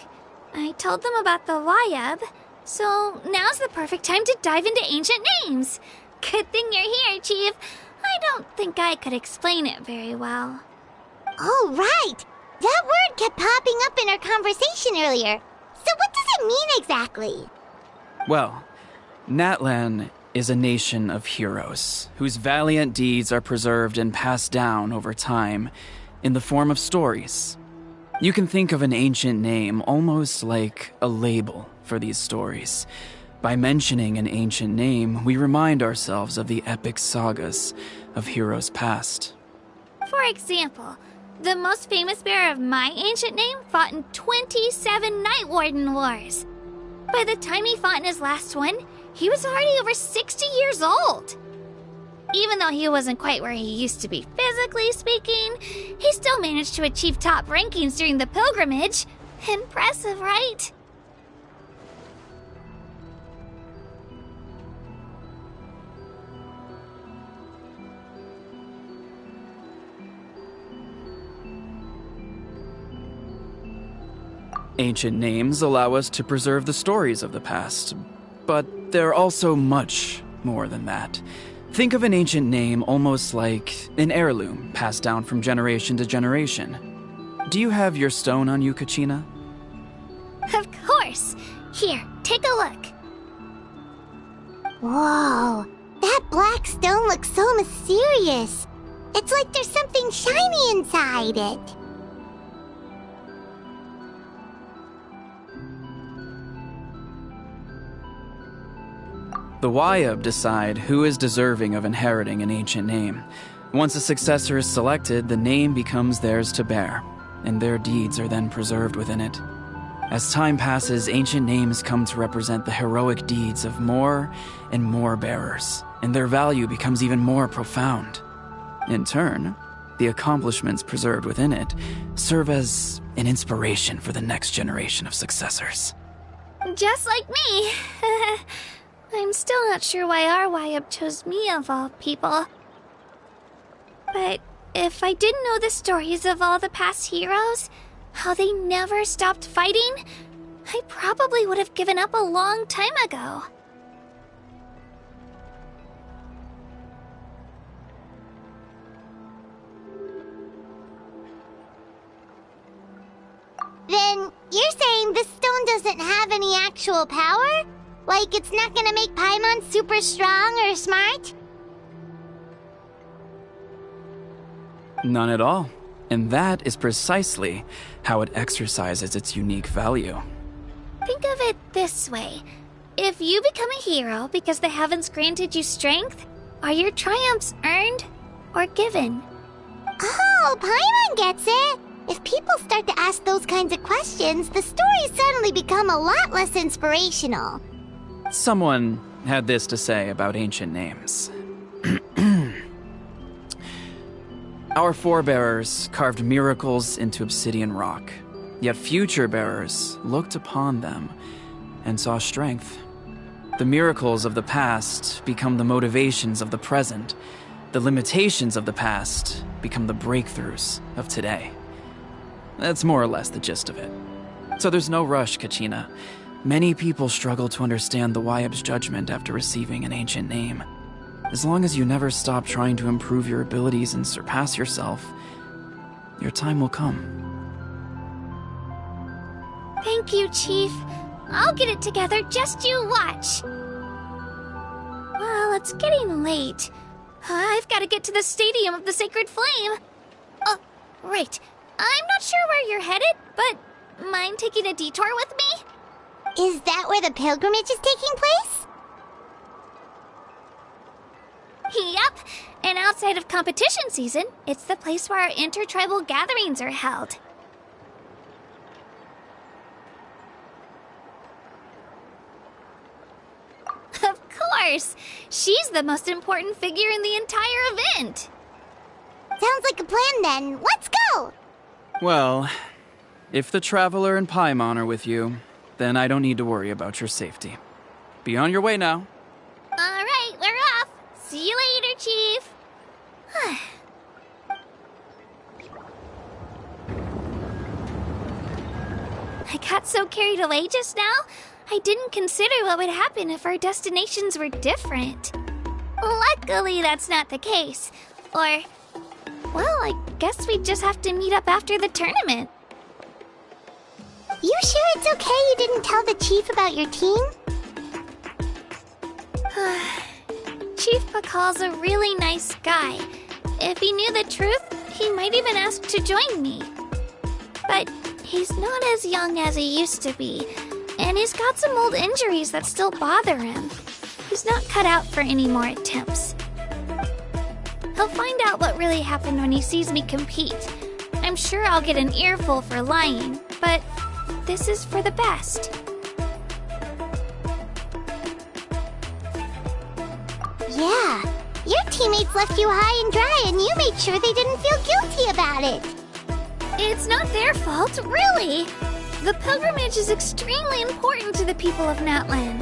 I told them about the Wayab, so now's the perfect time to dive into ancient names. Good thing you're here, Chief. I don't think I could explain it very well. Oh, right! That word kept popping up in our conversation earlier. So what does it mean exactly? Well, Natlan is a nation of heroes whose valiant deeds are preserved and passed down over time in the form of stories. You can think of an ancient name almost like a label for these stories. By mentioning an ancient name, we remind ourselves of the epic sagas of heroes past. For example, the most famous bearer of my ancient name fought in 27 Night Warden Wars. By the time he fought in his last one, he was already over 60 years old. Even though he wasn't quite where he used to be physically speaking, he still managed to achieve top rankings during the pilgrimage. Impressive, right? Ancient names allow us to preserve the stories of the past, but they're also much more than that. Think of an ancient name almost like an heirloom passed down from generation to generation. Do you have your stone on you, Kachina? Of course. Here, take a look. Whoa, that black stone looks so mysterious. It's like there's something shiny inside it. The Wayab decide who is deserving of inheriting an ancient name. Once a successor is selected, the name becomes theirs to bear, and their deeds are then preserved within it. As time passes, ancient names come to represent the heroic deeds of more and more bearers, and their value becomes even more profound. In turn, the accomplishments preserved within it serve as an inspiration for the next generation of successors. Just like me. I'm still not sure why our YUB chose me of all people. But if I didn't know the stories of all the past heroes, how they never stopped fighting, I probably would have given up a long time ago. Then you're saying this stone doesn't have any actual power? Like it's not gonna make Paimon super strong or smart? None at all. And that is precisely how it exercises its unique value. Think of it this way. If you become a hero because the heavens granted you strength, are your triumphs earned or given? Oh, Paimon gets it! If people start to ask those kinds of questions, the stories suddenly become a lot less inspirational. Someone had this to say about ancient names. Our forebears carved miracles into obsidian rock, yet future bearers looked upon them and saw strength. The miracles of the past become the motivations of the present. The limitations of the past become the breakthroughs of today. That's more or less the gist of it. So there's no rush, Kachina. Many people struggle to understand the YUB's judgment after receiving an ancient name. As long as you never stop trying to improve your abilities and surpass yourself, your time will come. Thank you, Chief. I'll get it together, just you watch. Well, it's getting late. I've got to get to the Stadium of the Sacred Flame. Oh, right. I'm not sure where you're headed, but mind taking a detour with me? Is that where the pilgrimage is taking place? Yep, and outside of competition season, it's the place where our intertribal gatherings are held. Of course! She's the most important figure in the entire event! Sounds like a plan then. Let's go! Well, if the Traveler and Paimon are with you, then I don't need to worry about your safety. Be on your way now. Alright, we're off! See you later, Chief! I got so carried away just now, I didn't consider what would happen if our destinations were different. Luckily, that's not the case. Or, well, I guess we just have to meet up after the tournament. You sure it's okay you didn't tell the chief about your team? Chief Pakal's a really nice guy. If he knew the truth, he might even ask to join me. But he's not as young as he used to be, and he's got some old injuries that still bother him. He's not cut out for any more attempts. He'll find out what really happened when he sees me compete. I'm sure I'll get an earful for lying, but this is for the best. Yeah, your teammates left you high and dry and you made sure they didn't feel guilty about it. It's not their fault, really. The pilgrimage is extremely important to the people of Natlan.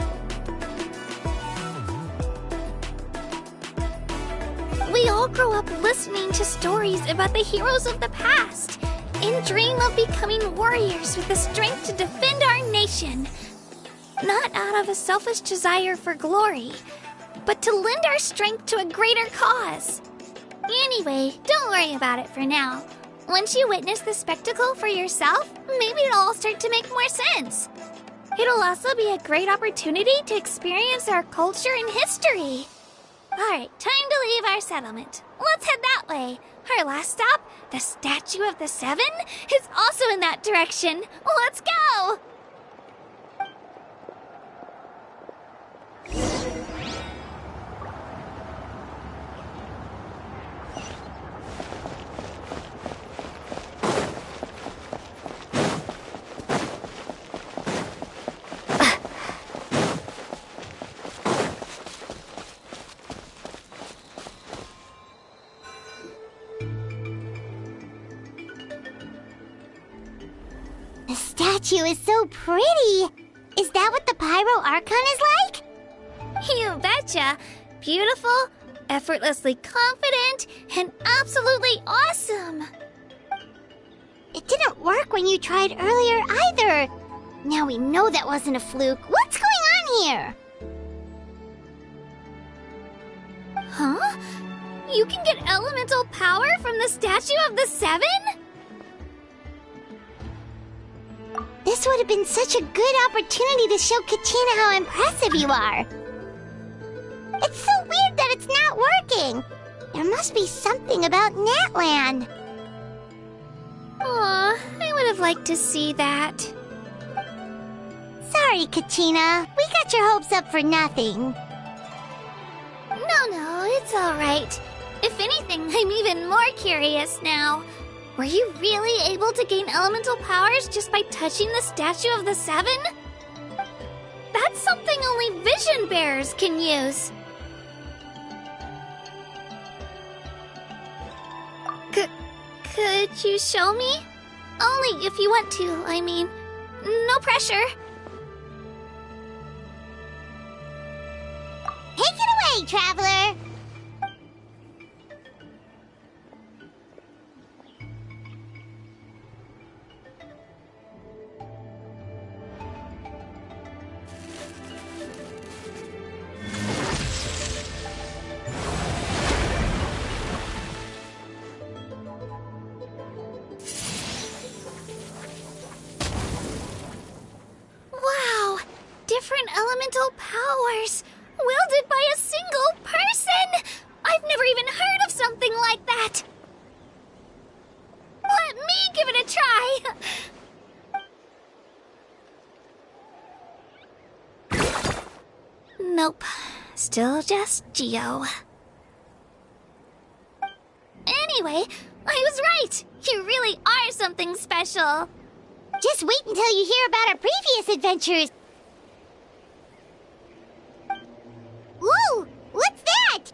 We all grow up listening to stories about the heroes of the past and dream of becoming warriors with the strength to defend our nation. Not out of a selfish desire for glory, but to lend our strength to a greater cause. Anyway, don't worry about it for now. Once you witness the spectacle for yourself, maybe it'll all start to make more sense. It'll also be a great opportunity to experience our culture and history. Alright, time to leave our settlement. Let's head that way. Our last stop, the Statue of the Seven, is also in that direction. Let's go! The statue is so pretty. Is that what the Pyro Archon is like? You betcha. Beautiful, effortlessly confident, and absolutely awesome. It didn't work when you tried earlier either. Now we know that wasn't a fluke. What's going on here? Huh? You can get elemental power from the Statue of the Seven? This would have been such a good opportunity to show Katina how impressive you are. It's so weird that it's not working. There must be something about Natlan. Aw, I would have liked to see that. Sorry, Katina. We got your hopes up for nothing. No, it's alright. If anything, I'm even more curious now. Were you really able to gain elemental powers just by touching the Statue of the Seven? That's something only vision bearers can use. Could you show me? Only if you want to, I mean. No pressure. Take it away, Traveler! Wow! Different elemental powers! Wielded by a single person! I've never even heard of something like that! Let me give it a try! Nope. Still just Geo. Anyway, I was right! You really are something special! Just wait until you hear about our previous adventures! Whoa! What's that?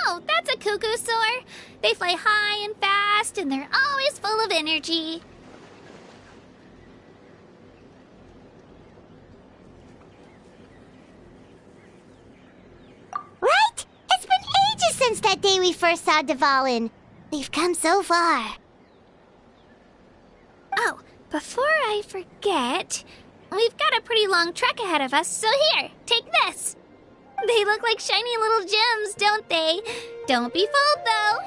Oh, that's a cuckoo soar. They fly high and fast, and they're always full of energy. Right? It's been ages since that day we first saw Dvalin. We've come so far. Oh, before I forget, we've got a pretty long trek ahead of us, so here, take this. They look like shiny little gems, don't they? Don't be fooled, though.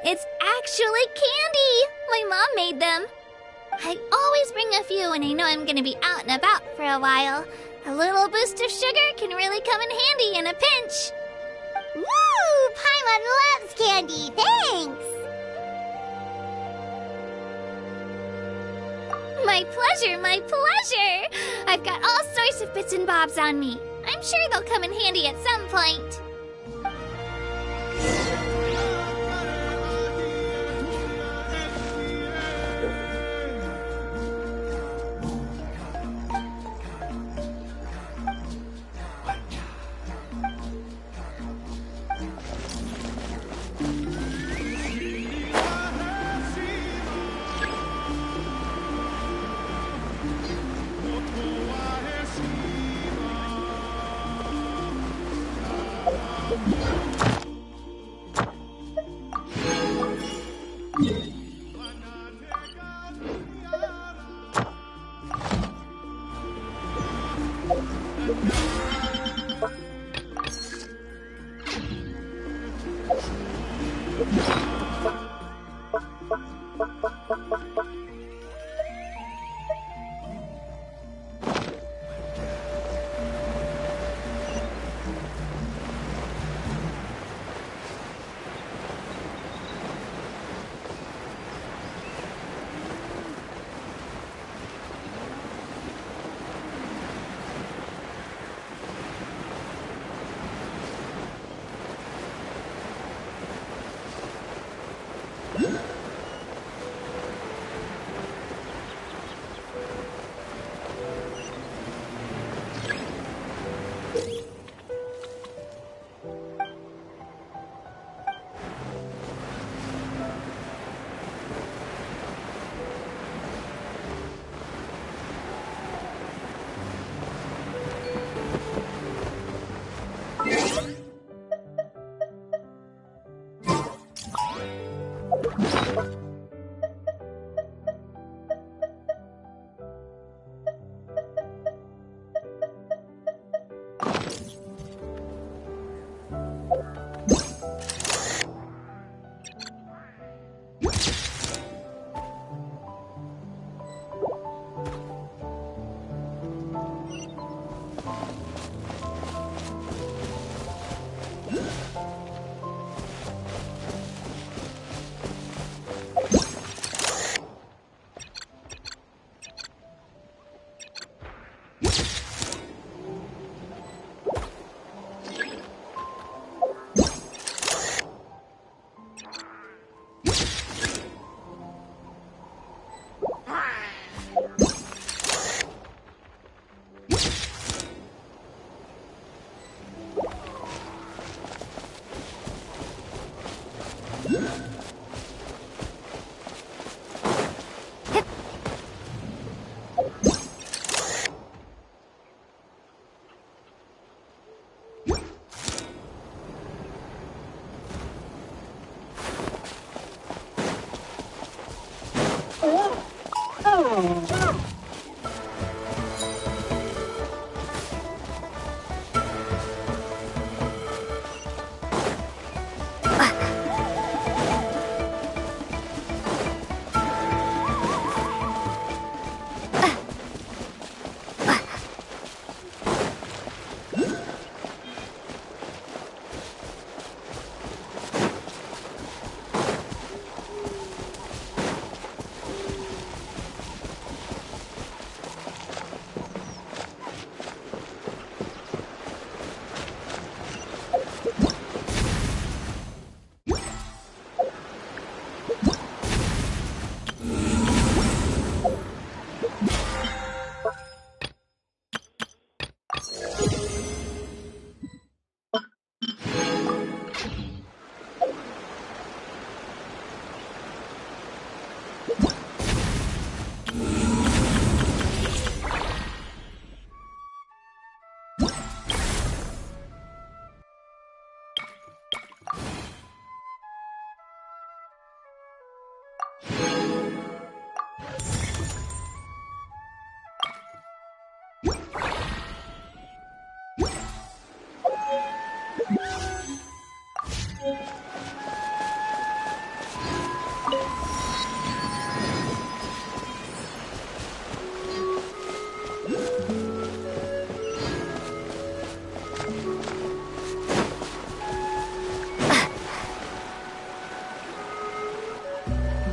It's actually candy. My mom made them. I always bring a few when I know I'm going to be out and about for a while. A little boost of sugar can really come in handy in a pinch. Woo! Paimon loves candy. Thanks! My pleasure, my pleasure! I've got all sorts of bits and bobs on me. I'm sure they'll come in handy at some point.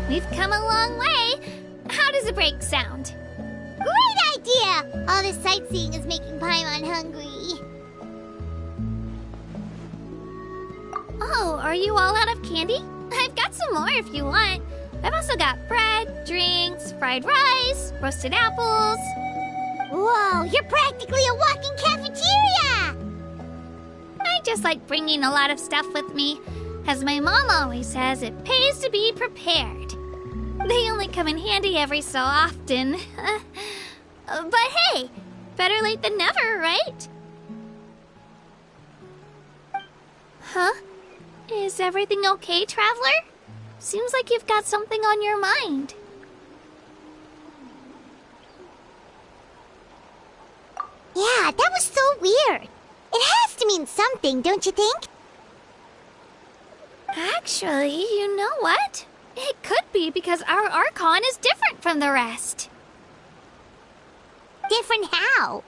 We've come a long way. How does a break sound? Great idea! All this sightseeing is making Paimon hungry. Oh, are you all out of candy? I've got some more if you want. I've also got bread, drinks, fried rice, roasted apples. Whoa, you're practically a walking cafeteria! I just like bringing a lot of stuff with me. As my mom always says, it pays to be prepared. They only come in handy every so often. But hey, better late than never, right? Huh? Is everything okay, Traveler? Seems like you've got something on your mind. Yeah, that was so weird. It has to mean something, don't you think? Actually, you know what? It could be because our Archon is different from the rest. Different how?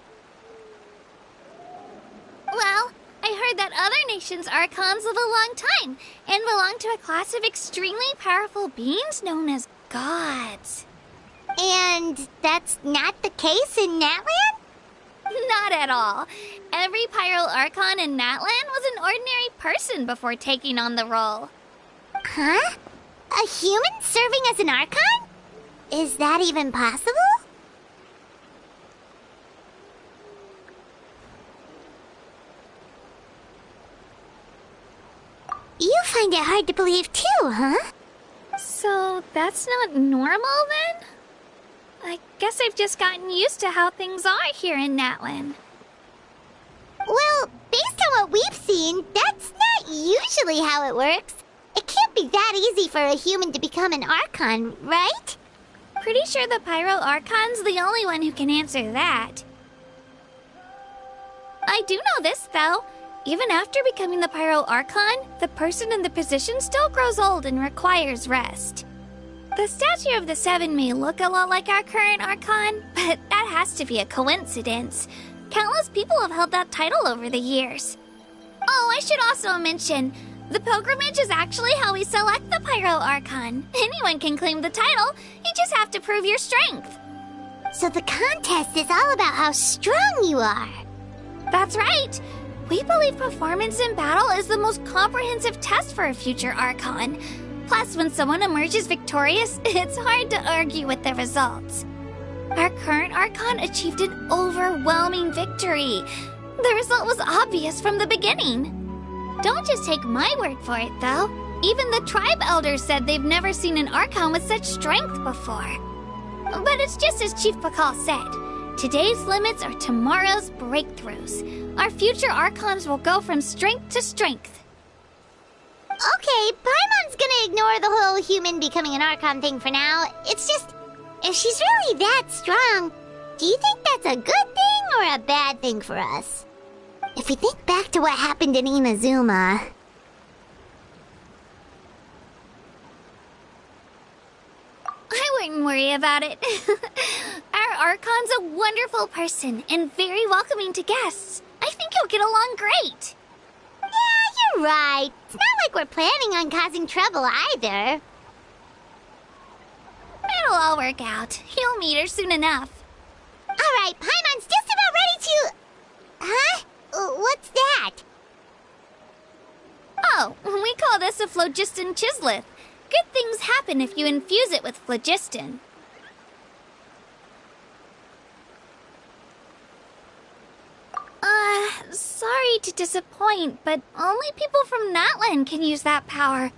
Well, I heard that other nations' Archons live a long time and belong to a class of extremely powerful beings known as gods. And that's not the case in Natlan? Not at all. Every Pyral Archon in Natlan was an ordinary person before taking on the role. Huh? A human serving as an Archon? Is that even possible? You find it hard to believe too, huh? So that's not normal then? I guess I've just gotten used to how things are here in Natlan. Well, based on what we've seen, that's not usually how it works. It can't be that easy for a human to become an Archon, right? Pretty sure the Pyro Archon's the only one who can answer that. I do know this, though. Even after becoming the Pyro Archon, the person in the position still grows old and requires rest. The statue of the Seven may look a lot like our current Archon, but that has to be a coincidence. Countless people have held that title over the years. Oh, I should also mention, the pilgrimage is actually how we select the Pyro Archon. Anyone can claim the title, you just have to prove your strength. So the contest is all about how strong you are. That's right. We believe performance in battle is the most comprehensive test for a future Archon. Plus, when someone emerges victorious, it's hard to argue with the results. Our current Archon achieved an overwhelming victory. The result was obvious from the beginning. Don't just take my word for it, though. Even the tribe elders said they've never seen an Archon with such strength before. But it's just as Chief Pakal said. Today's limits are tomorrow's breakthroughs. Our future Archons will go from strength to strength. Okay, Paimon's gonna ignore the whole human becoming an Archon thing for now. It's just, if she's really that strong, do you think that's a good thing or a bad thing for us? If we think back to what happened in Inazuma... I wouldn't worry about it. Our Archon's a wonderful person and very welcoming to guests. I think he'll get along great. Yeah, you're right. It's not like we're planning on causing trouble either. It'll all work out. He'll meet her soon enough. Alright, Paimon's just about ready to... Huh? What's that? Oh, we call this a phlogiston chisleth. Good things happen if you infuse it with phlogiston. Sorry to disappoint, but only people from Natlan can use that power.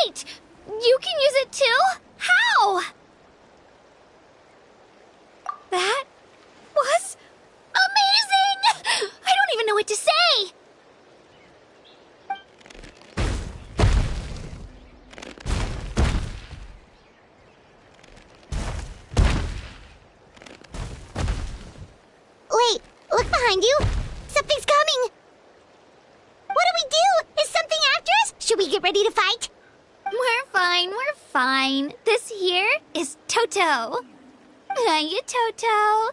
Wait! You can use it too? How? That was amazing! I don't even know what to say! Wait, look behind you! Something's coming! What do we do? Is something after us? Should we get ready to fight? We're fine. This here is Toto. Hiya, Toto.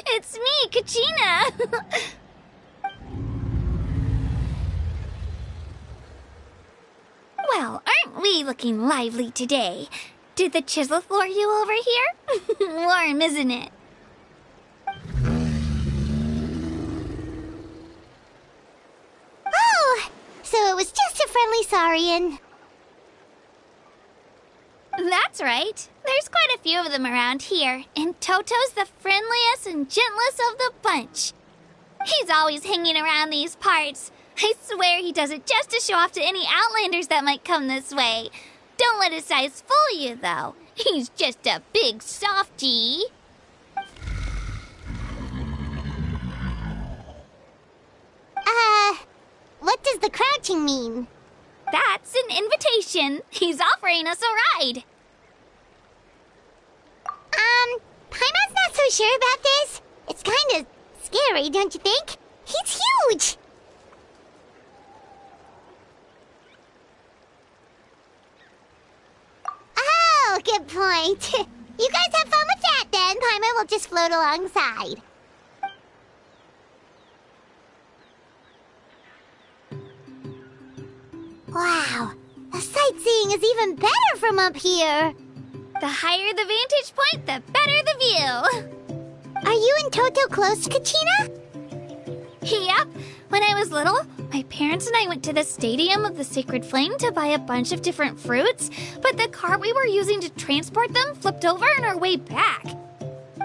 It's me, Kachina. Well, aren't we looking lively today? Did the Chisleth lure you over here? Warm, isn't it? Oh, so it was just a friendly Saurian. That's right. There's quite a few of them around here, and Toto's the friendliest and gentlest of the bunch. He's always hanging around these parts. I swear he does it just to show off to any Outlanders that might come this way. Don't let his size fool you, though. He's just a big softie. What does the crouching mean? That's an invitation. He's offering us a ride. Paimon's not so sure about this. It's kind of scary, don't you think? He's huge! Oh, good point. You guys have fun with that then. Paimon will just float alongside. Wow, the sightseeing is even better from up here. The higher the vantage point, the better the view. Are you and Toto close, Kachina? Yep. When I was little, my parents and I went to the Stadium of the Sacred Flame to buy a bunch of different fruits, but the cart we were using to transport them flipped over on our way back.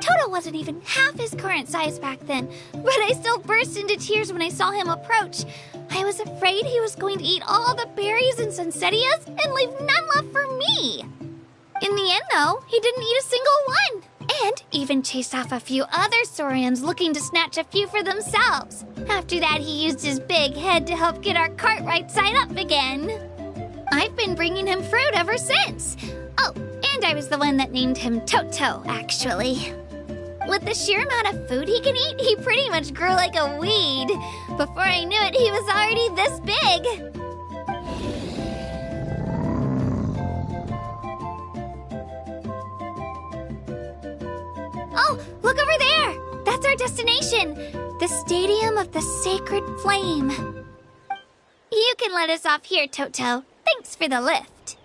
Toto wasn't even half his current size back then, but I still burst into tears when I saw him approach. I was afraid he was going to eat all the berries and sunsettias and leave none left for me. In the end, though, he didn't eat a single one, and even chased off a few other Saurians looking to snatch a few for themselves. After that, he used his big head to help get our cart right side up again. I've been bringing him fruit ever since. Oh, and I was the one that named him Toto, actually. With the sheer amount of food he can eat, he pretty much grew like a weed. Before I knew it, he was already this big. Oh, look over there! That's our destination! The Stadium of the Sacred Flame. You can let us off here, Toto. Thanks for the lift.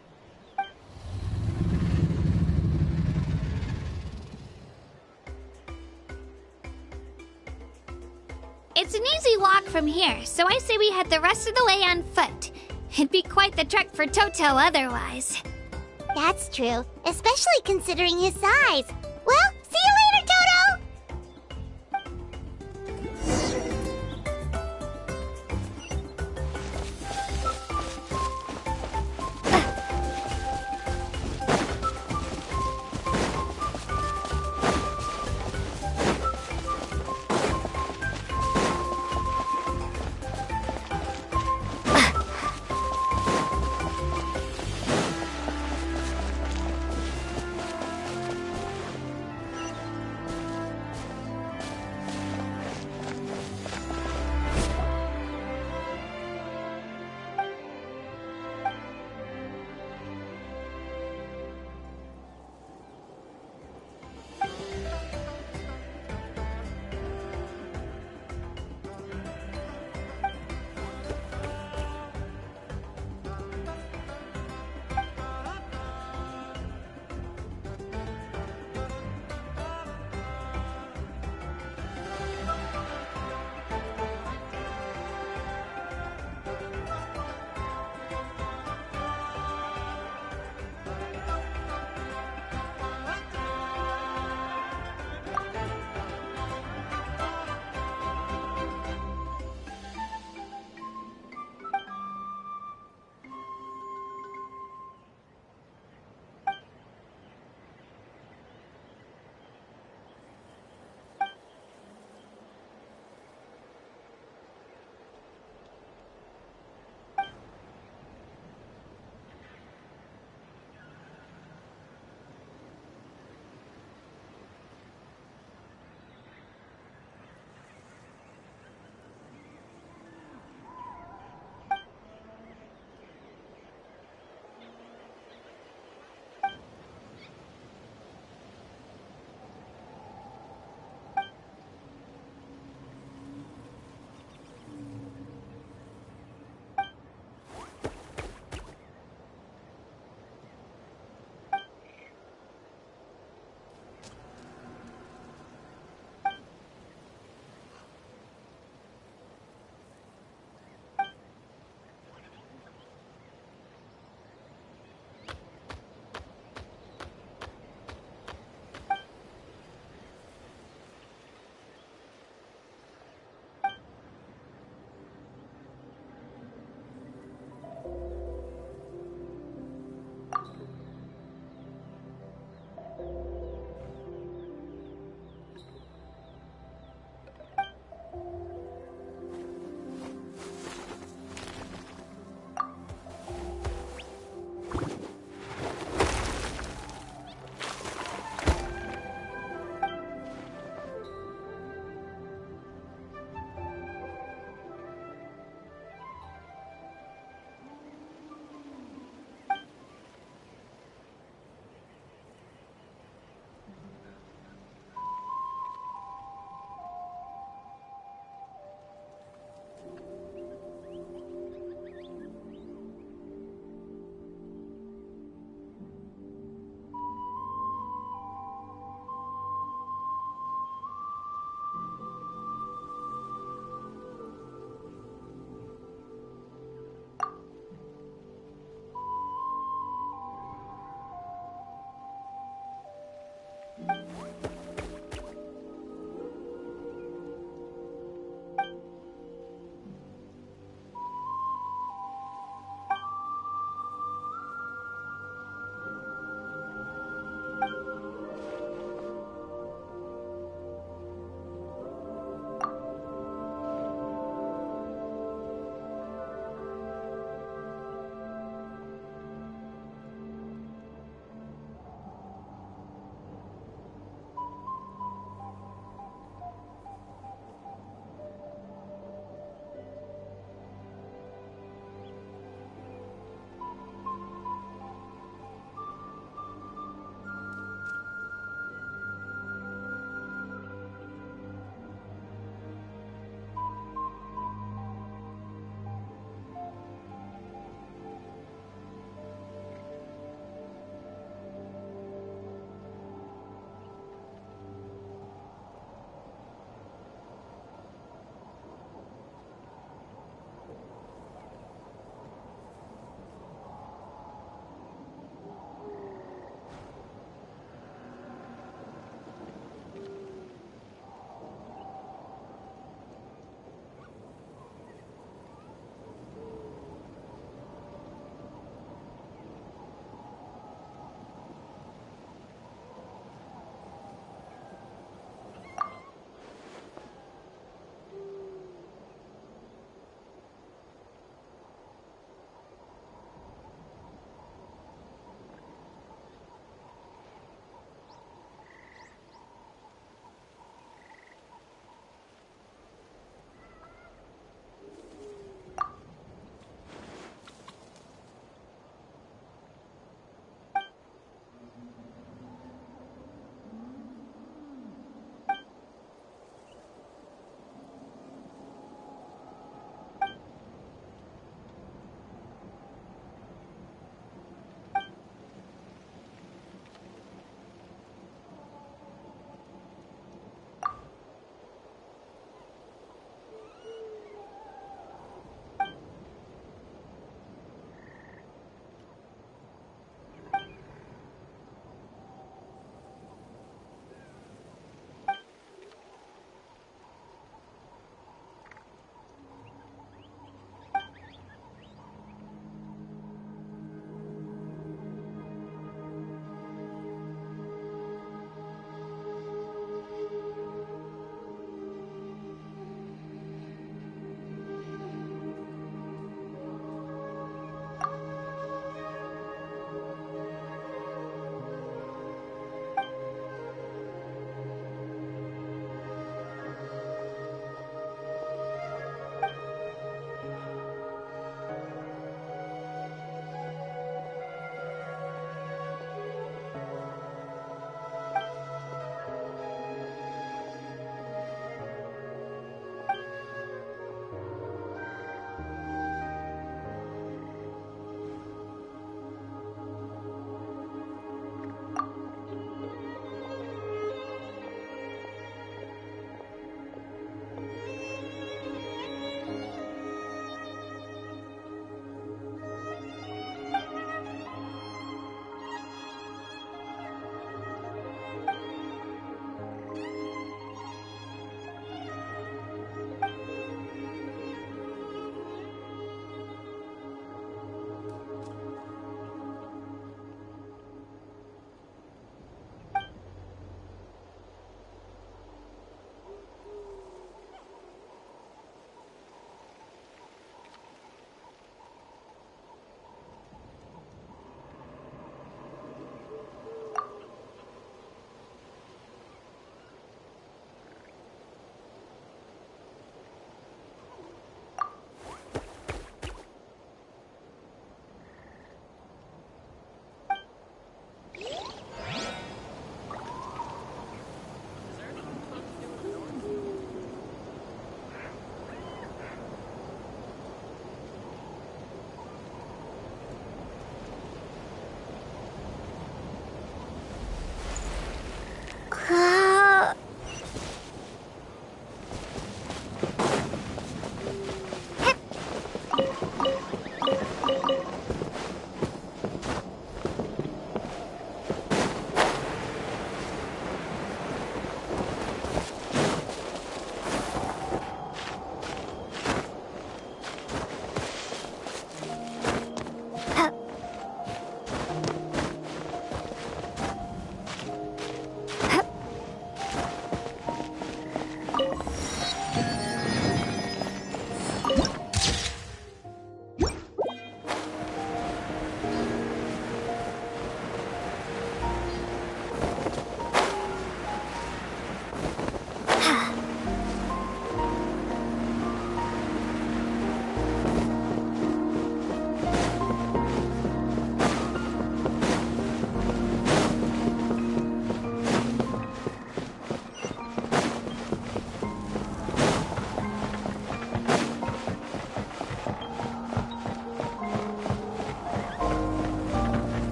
It's an easy walk from here, so I say we head the rest of the way on foot. It'd be quite the trek for Toto otherwise. That's true, especially considering his size. Well, see you later, Toto!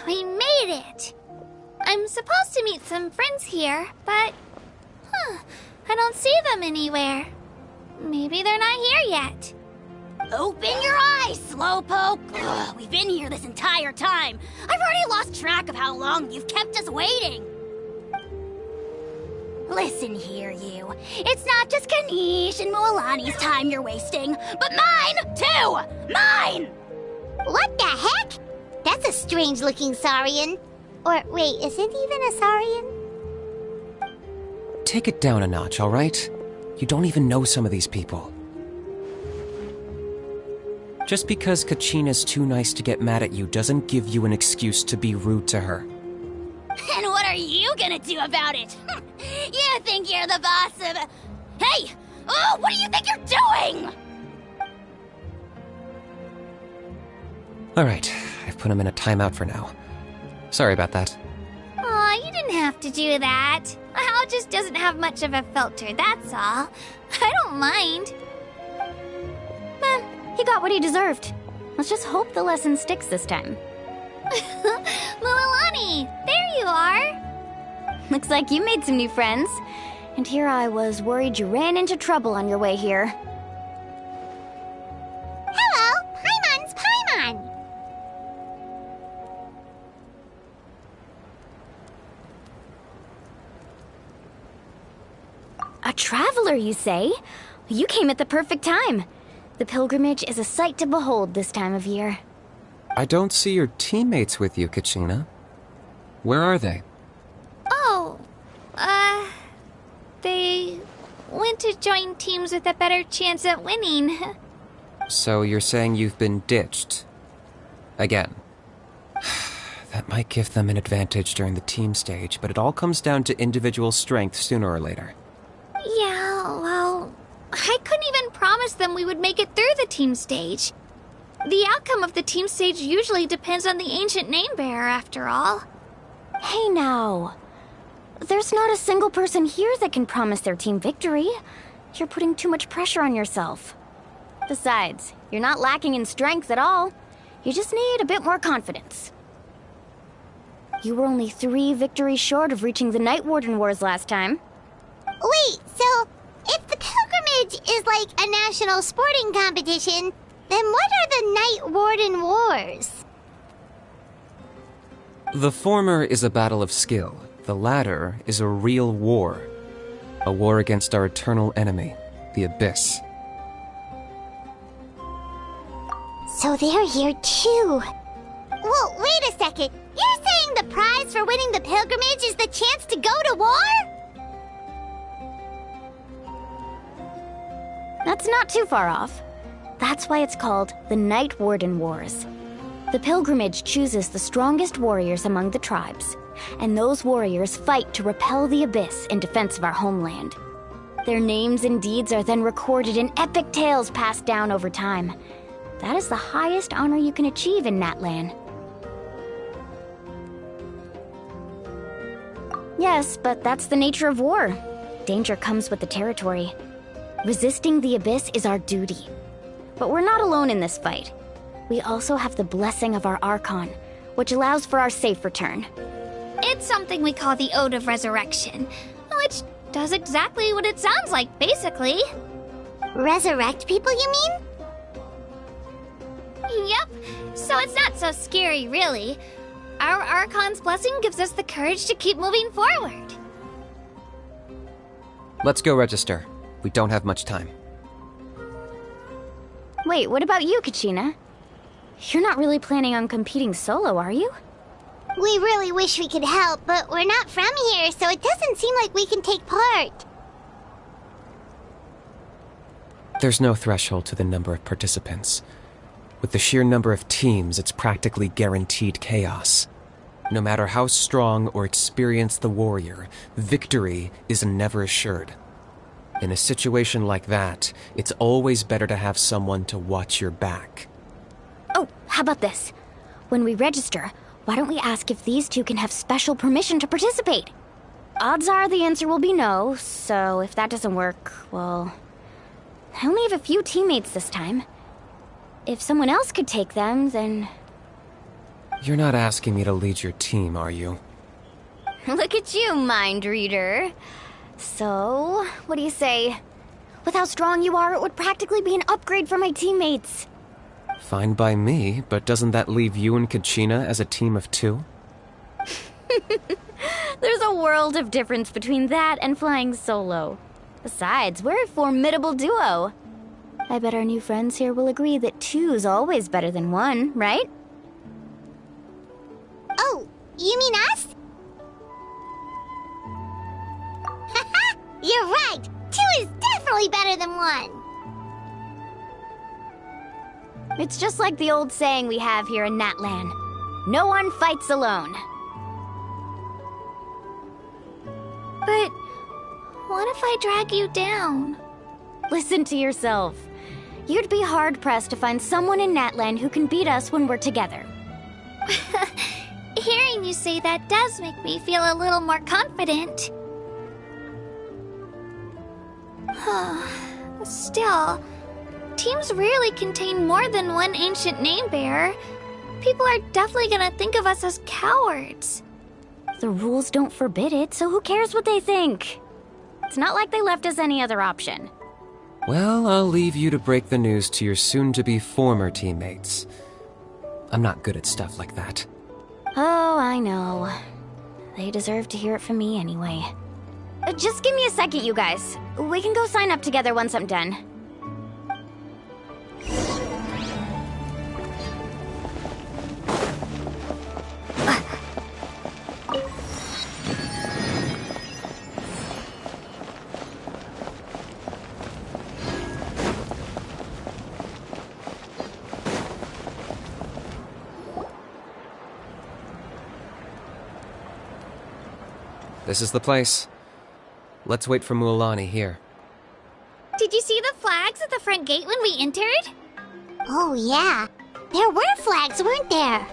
We made it! I'm supposed to meet some friends here, but... I don't see them anywhere. Maybe they're not here yet. Open your eyes, Slowpoke! Ugh, we've been here this entire time. I've already lost track of how long you've kept us waiting. Listen here, you. It's not just Kanish and Mualani's time you're wasting, but mine, too! Mine! What the heck? That's a strange-looking Saurian. Or, wait, is it even a Saurian? Take it down a notch, all right? You don't even know some of these people. Just because Kachina's too nice to get mad at you doesn't give you an excuse to be rude to her. And what are you gonna do about it? You think you're the boss of... Hey! Oh, what do you think you're doing? Alright, I've put him in a timeout for now. Sorry about that. Aw, you didn't have to do that. Hal just doesn't have much of a filter, that's all. I don't mind. He got what he deserved. Let's just hope the lesson sticks this time. Mualani, there you are. Looks like you made some new friends. And here I was worried you ran into trouble on your way here. Hello, Paimon's Paimon. A traveler, you say? You came at the perfect time. The pilgrimage is a sight to behold this time of year. I don't see your teammates with you, Kachina. Where are they? Oh, they went to join teams with a better chance at winning. So you're saying you've been ditched? Again. That might give them an advantage during the team stage, but it all comes down to individual strength sooner or later. Yeah, well, I couldn't even promise them we would make it through the team stage. The outcome of the team stage usually depends on the ancient name bearer, after all. Hey now. There's not a single person here that can promise their team victory. You're putting too much pressure on yourself. Besides, you're not lacking in strength at all. You just need a bit more confidence. You were only 3 victories short of reaching the Night Warden Wars last time. Wait, so if the pilgrimage is like a national sporting competition, then what are the Night Warden Wars? The former is a battle of skill. The latter is a real war. A war against our eternal enemy, the Abyss. So they're here too. Well, wait a second. You're saying the prize for winning the pilgrimage is the chance to go to war? That's not too far off. That's why it's called the Night Warden Wars. The pilgrimage chooses the strongest warriors among the tribes, and those warriors fight to repel the Abyss in defense of our homeland. Their names and deeds are then recorded in epic tales passed down over time. That is the highest honor you can achieve in Natlan. Yes, but that's the nature of war. Danger comes with the territory. Resisting the Abyss is our duty. But we're not alone in this fight. We also have the blessing of our Archon, which allows for our safe return. It's something we call the Ode of Resurrection, which does exactly what it sounds like, basically. Resurrect people, you mean? Yep, so it's not so scary, really. Our Archon's blessing gives us the courage to keep moving forward. Let's go register. We don't have much time. Wait, what about you, Kachina? You're not really planning on competing solo, are you? We really wish we could help, but we're not from here, so it doesn't seem like we can take part. There's no threshold to the number of participants. With the sheer number of teams, it's practically guaranteed chaos. No matter how strong or experienced the warrior, victory is never assured. In a situation like that, it's always better to have someone to watch your back. How about this? When we register, why don't we ask if these two can have special permission to participate? Odds are the answer will be no, so if that doesn't work, well... I only have a few teammates this time. If someone else could take them, then... You're not asking me to lead your team, are you? Look at you, mind reader. So, what do you say? With how strong you are, it would practically be an upgrade for my teammates. Fine by me, but doesn't that leave you and Kachina as a team of 2? There's a world of difference between that and flying solo. Besides, we're a formidable duo. I bet our new friends here will agree that 2's always better than 1, right? Oh, you mean us? Haha, you're right! 2 is definitely better than 1! It's just like the old saying we have here in Natlan. No one fights alone. But what if I drag you down? Listen to yourself. You'd be hard-pressed to find someone in Natlan who can beat us when we're together. Hearing you say that does make me feel a little more confident. Still, teams rarely contain more than one ancient name bearer. People are definitely gonna think of us as cowards. The rules don't forbid it, so who cares what they think? It's not like they left us any other option. Well, I'll leave you to break the news to your soon-to-be former teammates. I'm not good at stuff like that. Oh, I know. They deserve to hear it from me anyway. Just give me a second, you guys. We can go sign up together once I'm done. This is the place. Let's wait for Mualani here. Did you see the flags at the front gate when we entered? Oh yeah, there were flags, weren't there?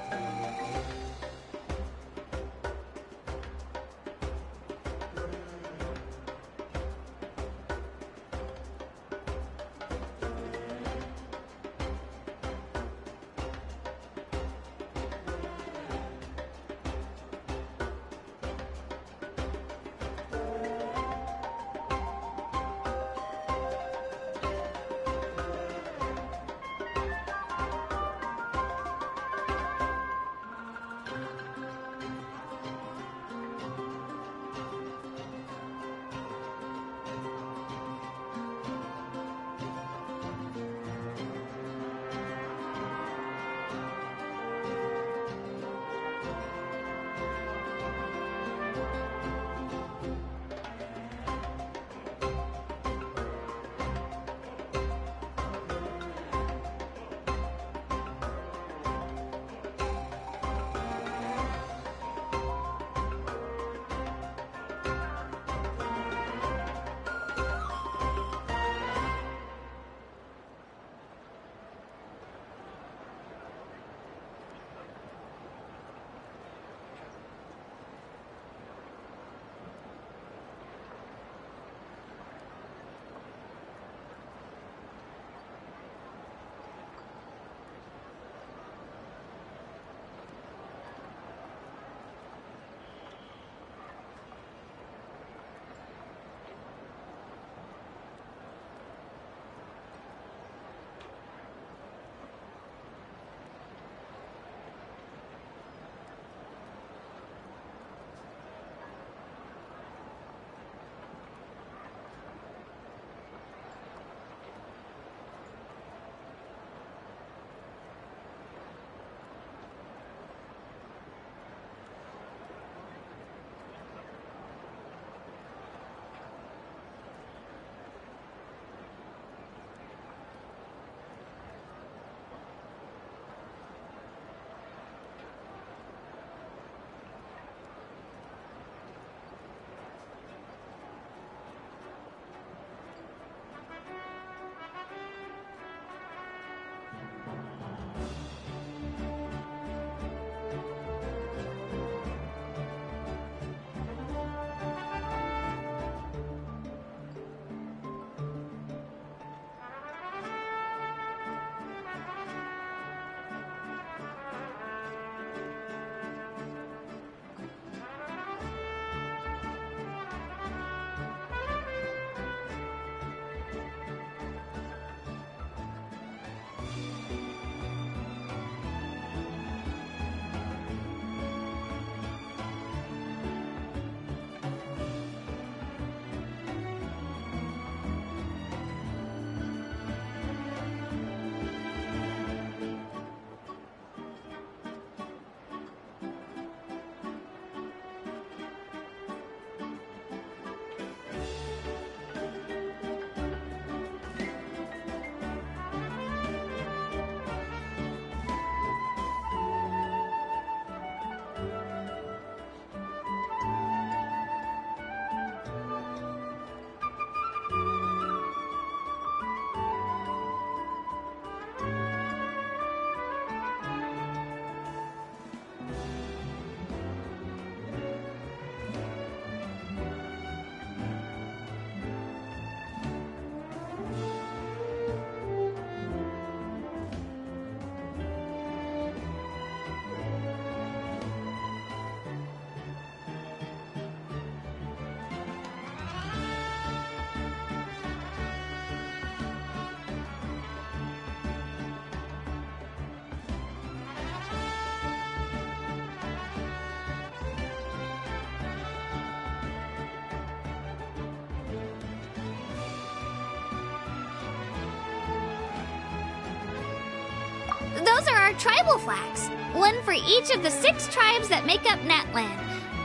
Those are our tribal flags. One for each of the 6 tribes that make up Natlan,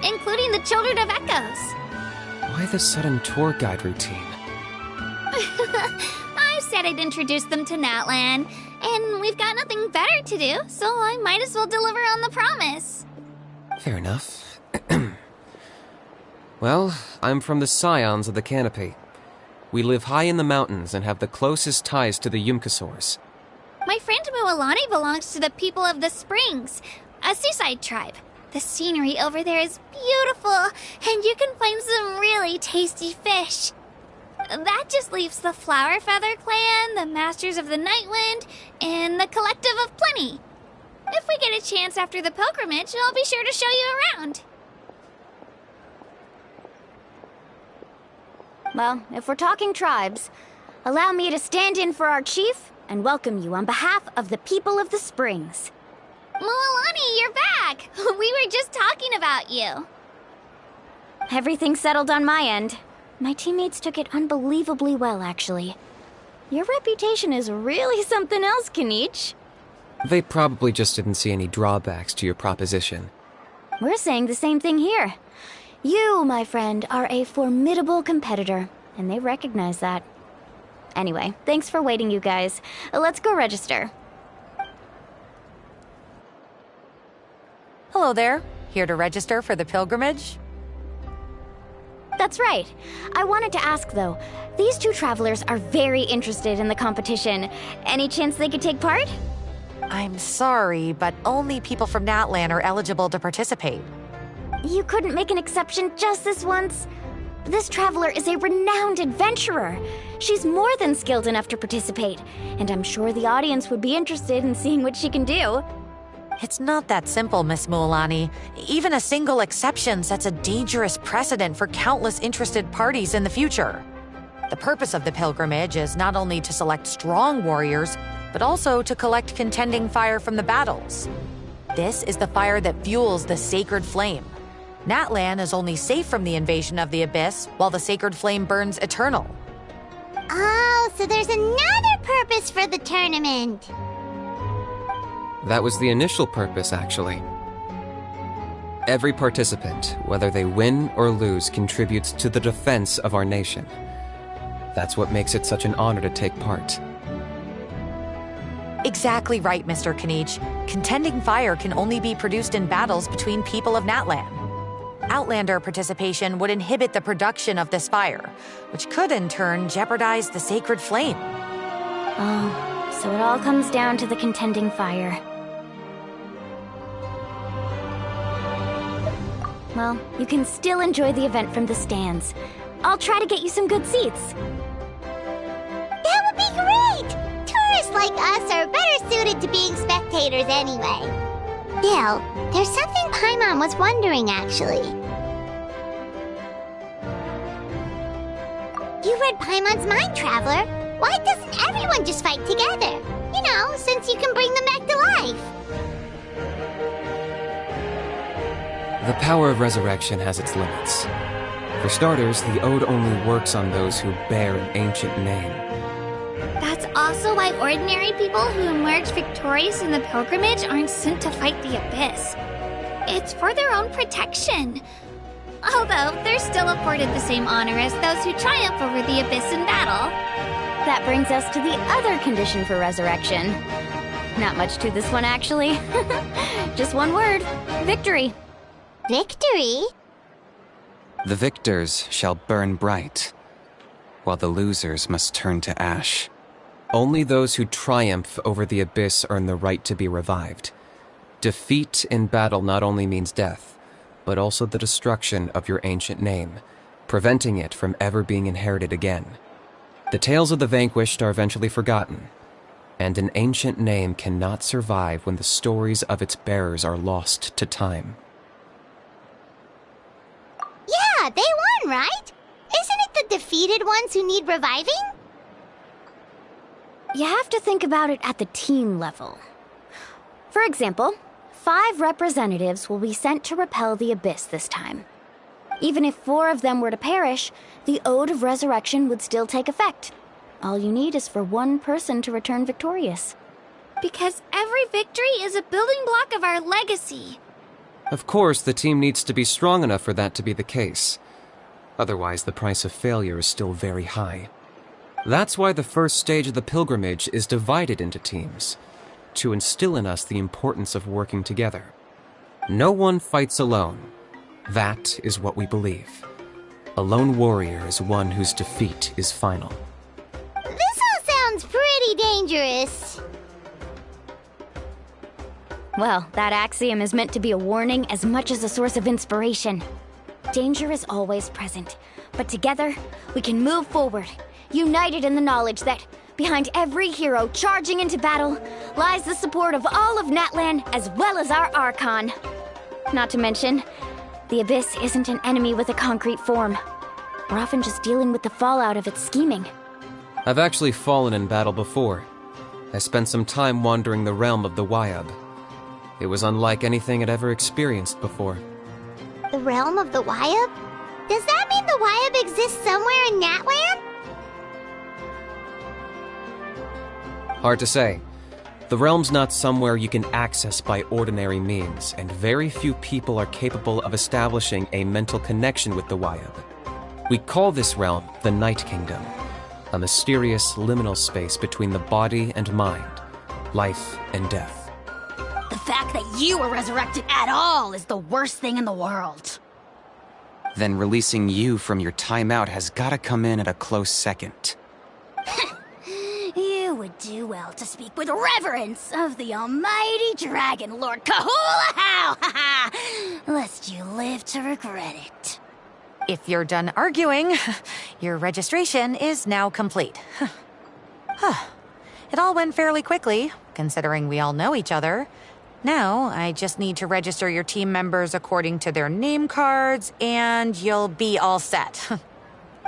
including the Children of Echoes. Why the sudden tour guide routine? I said I'd introduce them to Natlan, and we've got nothing better to do, so I might as well deliver on the promise. Fair enough. Well, I'm from the Scions of the Canopy. We live high in the mountains and have the closest ties to the Yumkasaurs. My friend Mualani belongs to the people of the Springs, a seaside tribe. The scenery over there is beautiful, and you can find some really tasty fish. That just leaves the Flower Feather Clan, the Masters of the Nightwind, and the Collective of Plenty. If we get a chance after the pilgrimage, I'll be sure to show you around. Well, if we're talking tribes, allow me to stand in for our chief and welcome you on behalf of the people of the Springs. Mualani, you're back! We were just talking about you. Everything's settled on my end. My teammates took it unbelievably well, actually. Your reputation is really something else, Kanich. They probably just didn't see any drawbacks to your proposition. We're saying the same thing here. You, my friend, are a formidable competitor, and they recognize that. Anyway, thanks for waiting, you guys. Let's go register. Hello there. Here to register for the pilgrimage? That's right. I wanted to ask, though. These 2 travelers are very interested in the competition. Any chance they could take part? I'm sorry, but only people from Natlan are eligible to participate. You couldn't make an exception just this once? This traveler is a renowned adventurer. She's more than skilled enough to participate, and I'm sure the audience would be interested in seeing what she can do. It's not that simple, Miss Mualani. Even a single exception sets a dangerous precedent for countless interested parties in the future. The purpose of the pilgrimage is not only to select strong warriors, but also to collect contending fire from the battles. This is the fire that fuels the sacred flame. Natlan is only safe from the invasion of the Abyss, while the sacred flame burns eternal. Oh, so there's another purpose for the tournament. That was the initial purpose, actually. Every participant, whether they win or lose, contributes to the defense of our nation. That's what makes it such an honor to take part. Exactly right, Mr. Kanich. Contending fire can only be produced in battles between people of Natlan. Outlander participation would inhibit the production of this fire, which could in turn jeopardize the sacred flame. Oh, so it all comes down to the contending fire. Well, you can still enjoy the event from the stands. I'll try to get you some good seats. That would be great! Tourists like us are better suited to being spectators anyway. Still, there's something Paimon was wondering, actually. You read Paimon's mind, Traveler. Why doesn't everyone just fight together? You know, since you can bring them back to life. The power of resurrection has its limits. For starters, the Ode only works on those who bear an ancient name. That's also why ordinary people who emerge victorious in the pilgrimage aren't sent to fight the Abyss. It's for their own protection. Although, they're still afforded the same honor as those who triumph over the Abyss in battle. That brings us to the other condition for resurrection. Not much to this one, actually. Just one word: victory. Victory? The victors shall burn bright, while the losers must turn to ash. Only those who triumph over the Abyss earn the right to be revived. Defeat in battle not only means death, but also the destruction of your ancient name, preventing it from ever being inherited again. The tales of the vanquished are eventually forgotten, and an ancient name cannot survive when the stories of its bearers are lost to time. Yeah, they won, right? Isn't it the defeated ones who need reviving? You have to think about it at the team level. For example, 5 representatives will be sent to repel the Abyss this time. Even if 4 of them were to perish, the Ode of Resurrection would still take effect. All you need is for one person to return victorious. Because every victory is a building block of our legacy. Of course, the team needs to be strong enough for that to be the case. Otherwise, the price of failure is still very high. That's why the first stage of the pilgrimage is divided into teams, to instill in us the importance of working together. No one fights alone. That is what we believe. A lone warrior is one whose defeat is final. This all sounds pretty dangerous. Well, that axiom is meant to be a warning as much as a source of inspiration. Danger is always present, but together we can move forward, united in the knowledge that behind every hero charging into battle lies the support of all of Natlan as well as our Archon. Not to mention, the Abyss isn't an enemy with a concrete form. We're often just dealing with the fallout of its scheming. I've actually fallen in battle before. I spent some time wandering the realm of the Wyab. It was unlike anything I'd ever experienced before. The realm of the Wyab? Does that mean the Wyab exists somewhere in Natlan? Hard to say. The realm's not somewhere you can access by ordinary means, and very few people are capable of establishing a mental connection with the Wyab. We call this realm the Night Kingdom, a mysterious liminal space between the body and mind, life and death. The fact that you were resurrected at all is the worst thing in the world. Then releasing you from your timeout has gotta come in at a close second. You would do well to speak with reverence of the almighty Dragon Lord Kahula-How, lest you live to regret it. If you're done arguing, your registration is now complete. It all went fairly quickly, considering we all know each other. Now, I just need to register your team members according to their name cards, and you'll be all set.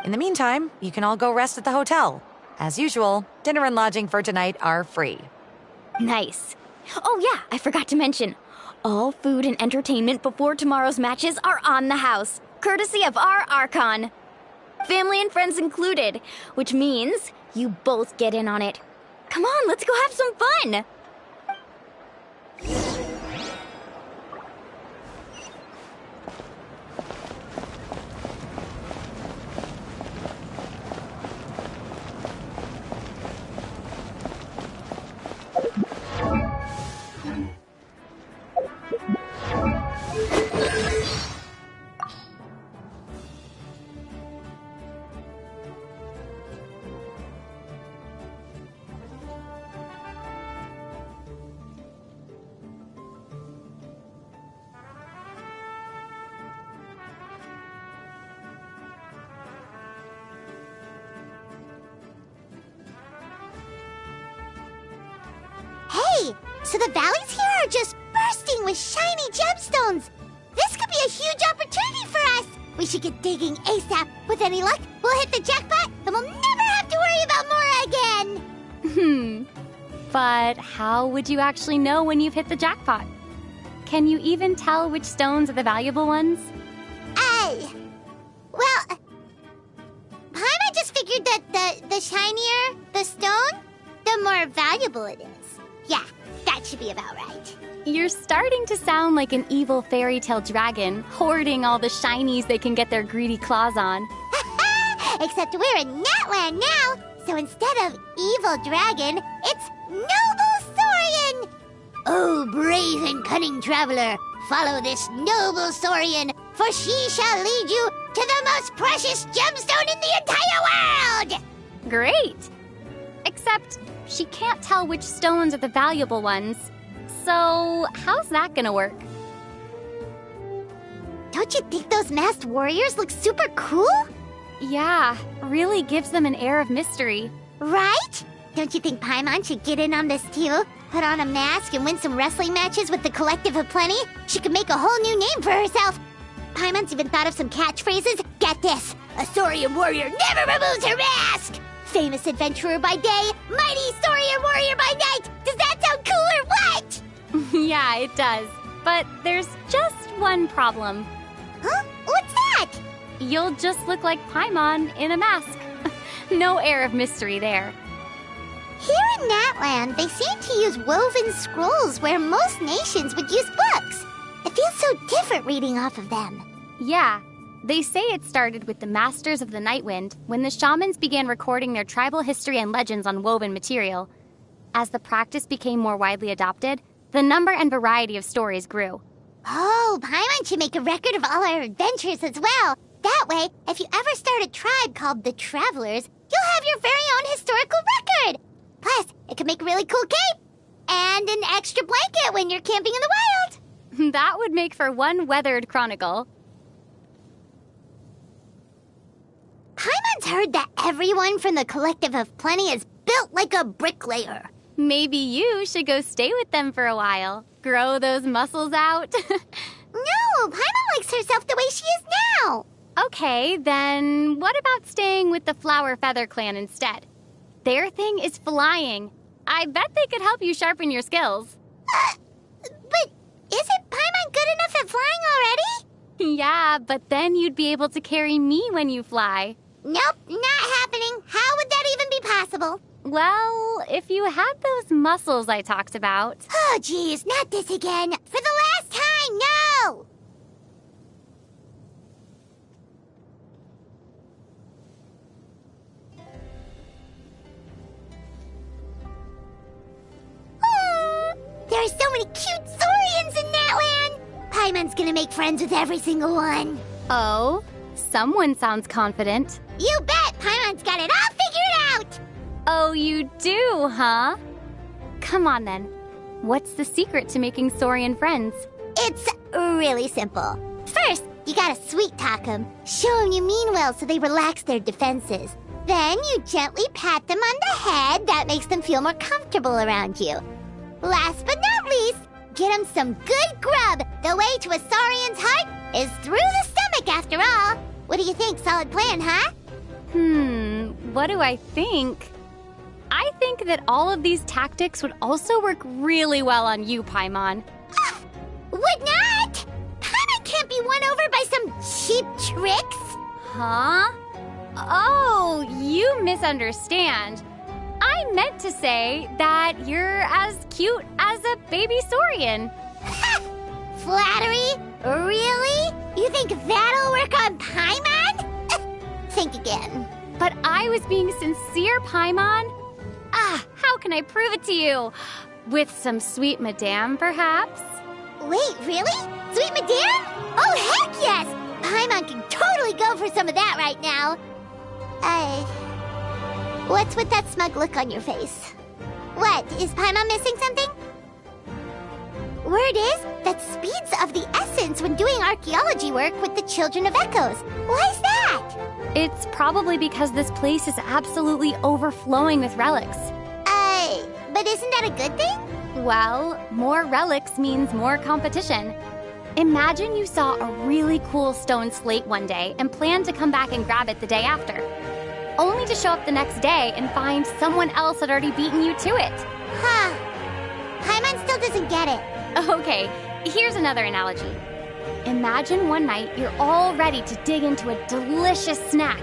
In the meantime, you can all go rest at the hotel. As usual, dinner and lodging for tonight are free. Nice. Oh yeah, I forgot to mention. All food and entertainment before tomorrow's matches are on the house, courtesy of our Archon. Family and friends included, which means you both get in on it. Come on, let's go have some fun! Hey, so the valleys here are just bursting with shiny gemstones. This could be a huge opportunity for us. We should get digging ASAP. With any luck, we'll hit the jackpot and we'll never have to worry about Mora again. But how would you actually know when you've hit the jackpot? Can you even tell which stones are the valuable ones? Well, Paimon just figured that the shinier the stone, the more valuable it is. Yeah, that should be about right. You're starting to sound like an evil fairy tale dragon, hoarding all the shinies they can get their greedy claws on. Except we're in Natlan now, so instead of evil dragon, it's noble saurian! Oh, brave and cunning traveler, follow this noble saurian, for she shall lead you to the most precious gemstone in the entire world! Great! Except she can't tell which stones are the valuable ones. So, how's that gonna work? Don't you think those masked warriors look super cool? Yeah, really gives them an air of mystery. Right? Don't you think Paimon should get in on this too? Put on a mask and win some wrestling matches with the Collective of Plenty? She could make a whole new name for herself. Paimon's even thought of some catchphrases. Get this! A Saurian warrior never removes her mask! Famous adventurer by day, mighty Saurian warrior by night! Does that sound cool or what? Yeah, it does. But there's just one problem. Huh? What's that? You'll just look like Paimon in a mask. No air of mystery there. Here in Natland, they seem to use woven scrolls where most nations would use books. It feels so different reading off of them. Yeah, they say it started with the Masters of the Nightwind when the shamans began recording their tribal history and legends on woven material. As the practice became more widely adopted, the number and variety of stories grew. Oh, Paimon should make a record of all our adventures as well. That way, if you ever start a tribe called the Travelers, you'll have your very own historical record. Plus, it could make a really cool cape and an extra blanket when you're camping in the wild. That would make for one weathered chronicle. Paimon's heard that everyone from the Collective of Plenty is built like a bricklayer. Maybe you should go stay with them for a while. Grow those muscles out. No, Paimon likes herself the way she is now. Okay, then what about staying with the Flower Feather Clan instead? Their thing is flying. I bet they could help you sharpen your skills. But isn't Paimon good enough at flying already? Yeah, but then you'd be able to carry me when you fly. Nope, not happening. How would that even be possible? Well, if you had those muscles I talked about. Oh, geez, not this again. For the last time, no! There are so many cute Saurians in Natland! Paimon's gonna make friends with every single one. Oh, someone sounds confident. You bet! Paimon's got it all figured out! Oh, you do, huh? Come on, then. What's the secret to making Saurian friends? It's really simple. First, you gotta sweet-talk them. Show them you mean well so they relax their defenses. Then you gently pat them on the head. That makes them feel more comfortable around you. Last but not least, get them some good grub. The way to a Saurian's heart is through the stomach, after all. What do you think? Solid plan, huh? What do I think? I think that all of these tactics would also work really well on you, Paimon. Would not! Paimon can't be won over by some cheap tricks. Huh? Oh, you misunderstand. I meant to say that you're as cute as a baby Saurian. Flattery? Really? You think that'll work on Paimon? Think again. But I was being sincere, Paimon. How can I prove it to you? With some sweet madame, perhaps? Wait, really? Sweet madame? Oh, heck yes! Paimon can totally go for some of that right now. What's with that smug look on your face? What, is Paimon missing something? Word is that speed's of the essence when doing archaeology work with the Children of Echoes. Why's that? It's probably because this place is absolutely overflowing with relics. But isn't that a good thing? Well, more relics means more competition. Imagine you saw a really cool stone slate one day and planned to come back and grab it the day after. Only to show up the next day and find someone else had already beaten you to it. Huh. Paimon still doesn't get it. Okay, here's another analogy. Imagine one night you're all ready to dig into a delicious snack,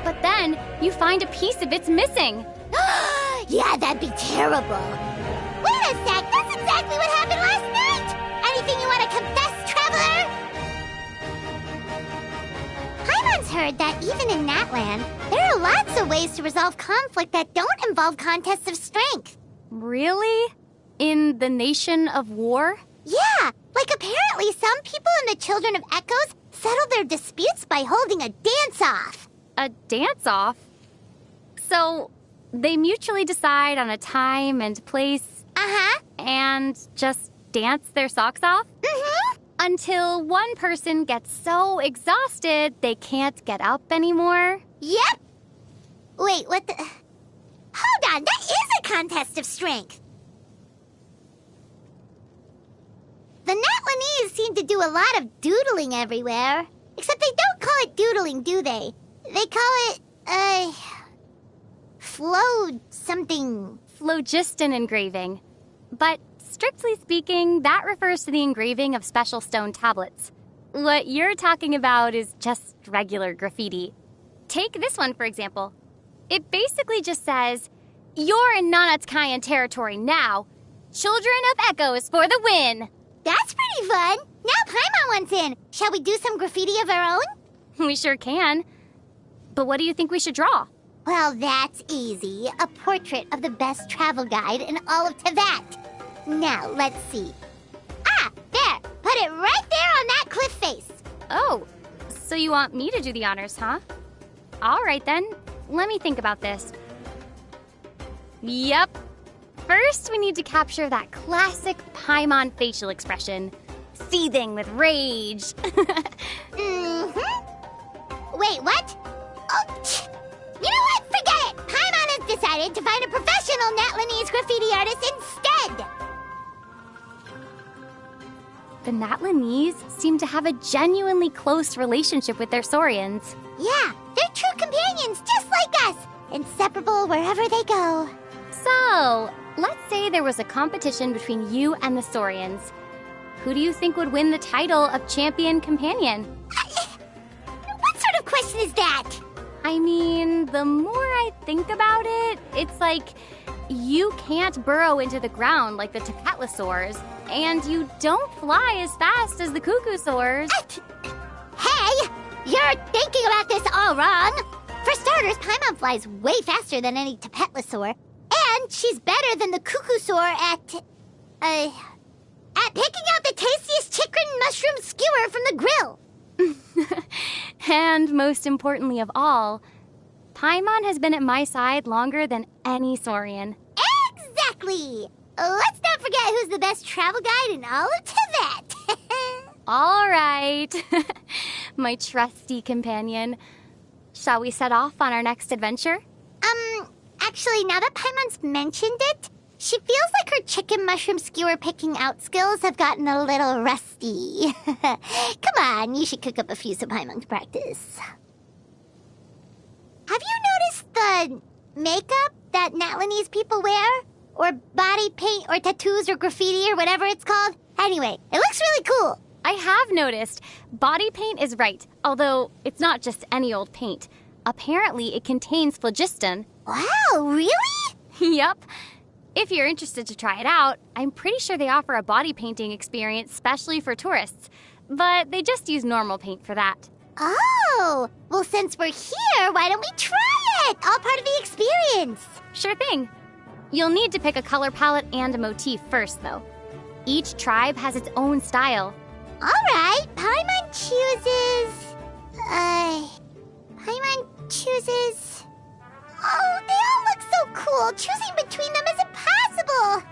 but then you find a piece of it's missing. Yeah, that'd be terrible. Wait a sec, that's exactly what happened last night! Anything you want to confess, traveler? Paimon's heard that even in Natland, there are lots of ways to resolve conflict that don't involve contests of strength. Really? In the Nation of War? Yeah, like apparently some people in the Children of Echoes settle their disputes by holding a dance-off. A dance-off? So, they mutually decide on a time and place. And just dance their socks off? Until one person gets so exhausted they can't get up anymore? Yep. Wait, what the... Hold on, that is a contest of strength. The Natlanese seem to do a lot of doodling everywhere. Except they don't call it doodling, do they? They call it, flow something. Phlogiston engraving. But strictly speaking, that refers to the engraving of special stone tablets. What you're talking about is just regular graffiti. Take this one, for example. It basically just says, You're in Nanatskayan territory now. Children of Echoes for the win! That's pretty fun! Now Paimon wants in! Shall we do some graffiti of our own? We sure can. But what do you think we should draw? Well, that's easy. A portrait of the best travel guide in all of Teyvat. Now, let's see. Ah, there! Put it right there on that cliff face! Oh, so you want me to do the honors, huh? All right then, let me think about this. Yep. First, we need to capture that classic Paimon facial expression. Seething with rage. Mm-hmm. Wait, what? Oh, you know what? Forget it! Paimon has decided to find a professional Natlanese graffiti artist instead! The Natlanese seem to have a genuinely close relationship with their Saurians. Yeah, they're true companions just like us! Inseparable wherever they go. So, let's say there was a competition between you and the Saurians. Who do you think would win the title of Champion Companion? What sort of question is that? I mean, the more I think about it, it's like you can't burrow into the ground like the Tepatlosaurs, and you don't fly as fast as the Cuckoosaurs. Hey! You're thinking about this all wrong! For starters, Paimon flies way faster than any Tepatlosaur, and she's better than the Cuckoosaur at picking out the tastiest chicken mushroom skewer from the grill. And most importantly of all, Paimon has been at my side longer than any Saurian. Exactly! Let's not forget who's the best travel guide in all of Teyvat. All right. My trusty companion. Shall we set off on our next adventure? Actually, now that Paimon's mentioned it, she feels like her chicken mushroom skewer picking out skills have gotten a little rusty. Come on, you should cook up a few so Paimon can practice. Have you noticed the makeup that Natlanese people wear? Or body paint or tattoos or graffiti or whatever it's called? Anyway, it looks really cool. I have noticed. Body paint is right, although it's not just any old paint. Apparently, it contains phlogiston. Wow, really? Yup. If you're interested to try it out, I'm pretty sure they offer a body painting experience specially for tourists. But they just use normal paint for that. Oh, well, since we're here, why don't we try it? All part of the experience. Sure thing. You'll need to pick a color palette and a motif first, though. Each tribe has its own style. All right, Paimon chooses... Paimon chooses... Oh, they all look so cool. Choosing between them is impossible.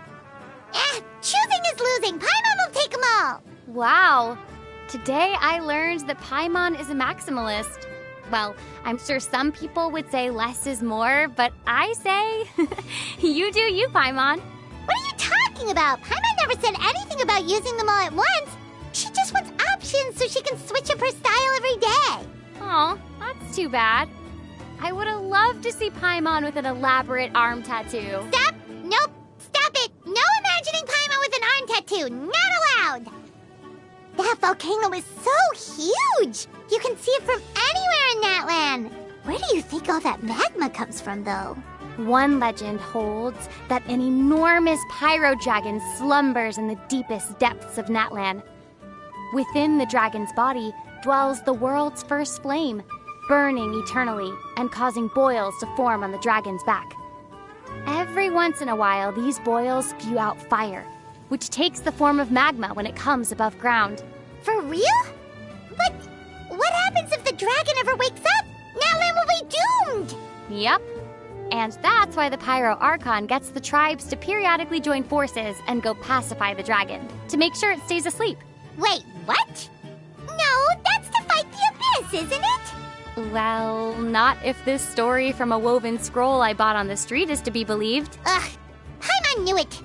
Choosing is losing. Paimon will take them all. Wow. Today I learned that Paimon is a maximalist. Well, I'm sure some people would say less is more, but I say, you do you, Paimon. What are you talking about? Paimon never said anything about using them all at once. She just wants options so she can switch up her style every day. Oh, that's too bad. I would have loved to see Paimon with an elaborate arm tattoo. Stop! Nope! Stop it! No imagining Paimon with an arm tattoo! Not allowed! That volcano is so huge! You can see it from anywhere in Natlan! Where do you think all that magma comes from, though? One legend holds that an enormous pyro dragon slumbers in the deepest depths of Natlan. Within the dragon's body dwells the world's first flame, burning eternally and causing boils to form on the dragon's back. Every once in a while, these boils spew out fire, which takes the form of magma when it comes above ground. For real? But what happens if the dragon ever wakes up? Natlan will be doomed! Yep. And that's why the Pyro Archon gets the tribes to periodically join forces and go pacify the dragon, to make sure it stays asleep. Wait, what? No, that's to fight the abyss, isn't it? Well, not if this story from a woven scroll I bought on the street is to be believed. Ugh, Paimon knew it.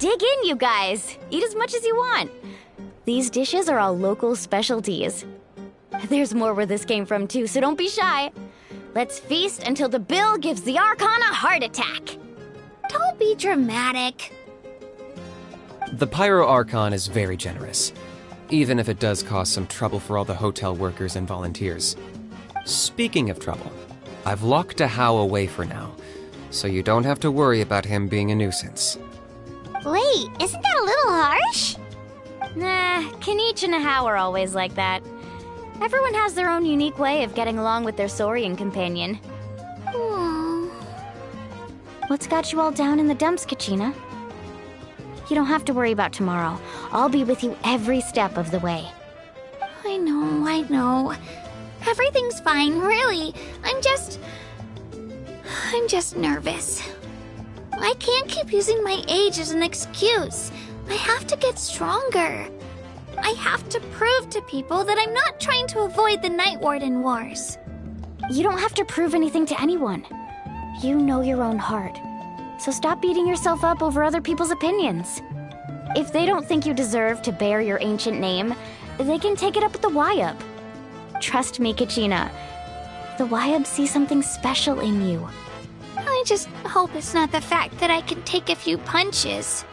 dig in, you guys. Eat as much as you want. These dishes are all local specialties. There's more where this came from, too, so don't be shy. Let's feast until the bill gives the Archon a heart attack. Don't be dramatic. The Pyro Archon is very generous, even if it does cause some trouble for all the hotel workers and volunteers. Speaking of trouble, I've locked a How away for now, so you don't have to worry about him being a nuisance. Wait, isn't that a little harsh? Nah, Kanich and How are always like that. Everyone has their own unique way of getting along with their Saurian companion. What's got you all down in the dumps, Kachina? You don't have to worry about tomorrow. I'll be with you every step of the way. I know. Everything's fine, really. I'm just nervous. I can't keep using my age as an excuse. I have to get stronger. I have to prove to people that I'm not trying to avoid the Night Warden Wars. You don't have to prove anything to anyone. You know your own heart. So stop beating yourself up over other people's opinions. If they don't think you deserve to bear your ancient name, they can take it up with the Wyub. Trust me, Kachina. The Wyub see something special in you. I just hope it's not the fact that I can take a few punches.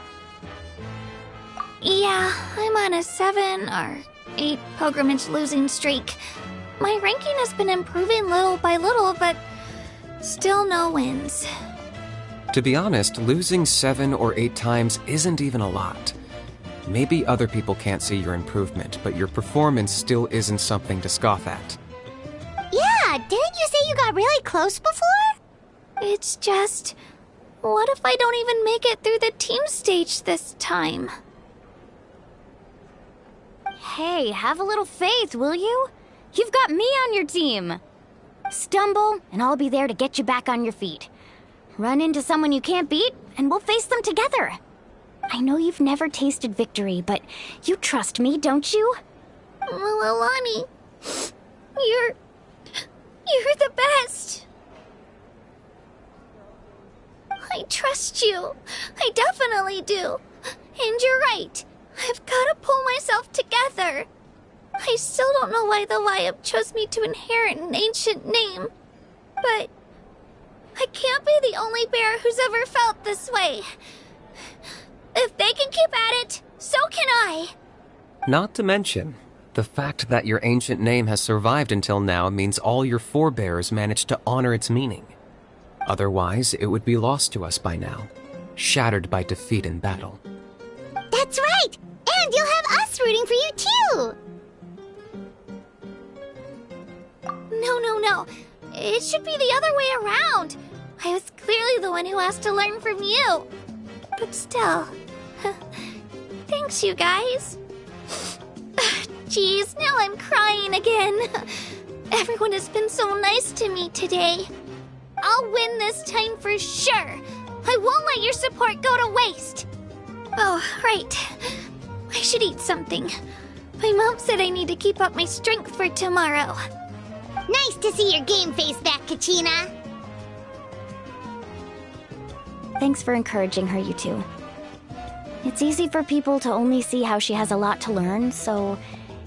Yeah, I'm on a 7 or 8 pilgrimage losing streak. My ranking has been improving little by little, but still no wins. To be honest, losing 7 or 8 times isn't even a lot. Maybe other people can't see your improvement, but your performance still isn't something to scoff at. Yeah, didn't you say you got really close before? It's just, what if I don't even make it through the team stage this time? Hey, have a little faith, will you? You've got me on your team. Stumble, and I'll be there to get you back on your feet. Run into someone you can't beat, and we'll face them together. I know you've never tasted victory, but you trust me, don't you? Alani, you're the best. I trust you. I definitely do. And you're right. I've got to pull myself together. I still don't know why the Wyub chose me to inherit an ancient name. But I can't be the only bear who's ever felt this way. If they can keep at it, so can I. Not to mention, the fact that your ancient name has survived until now means all your forebears managed to honor its meaning. Otherwise, it would be lost to us by now, shattered by defeat in battle. That's right! And you'll have us rooting for you too! No. It should be the other way around. I was clearly the one who asked to learn from you. But still, thanks you guys. Geez, now I'm crying again. Everyone has been so nice to me today. I'll win this time for sure. I won't let your support go to waste. Oh, right. I should eat something. My mom said I need to keep up my strength for tomorrow. Nice to see your game face back, Kachina. Thanks for encouraging her, you two. It's easy for people to only see how she has a lot to learn, so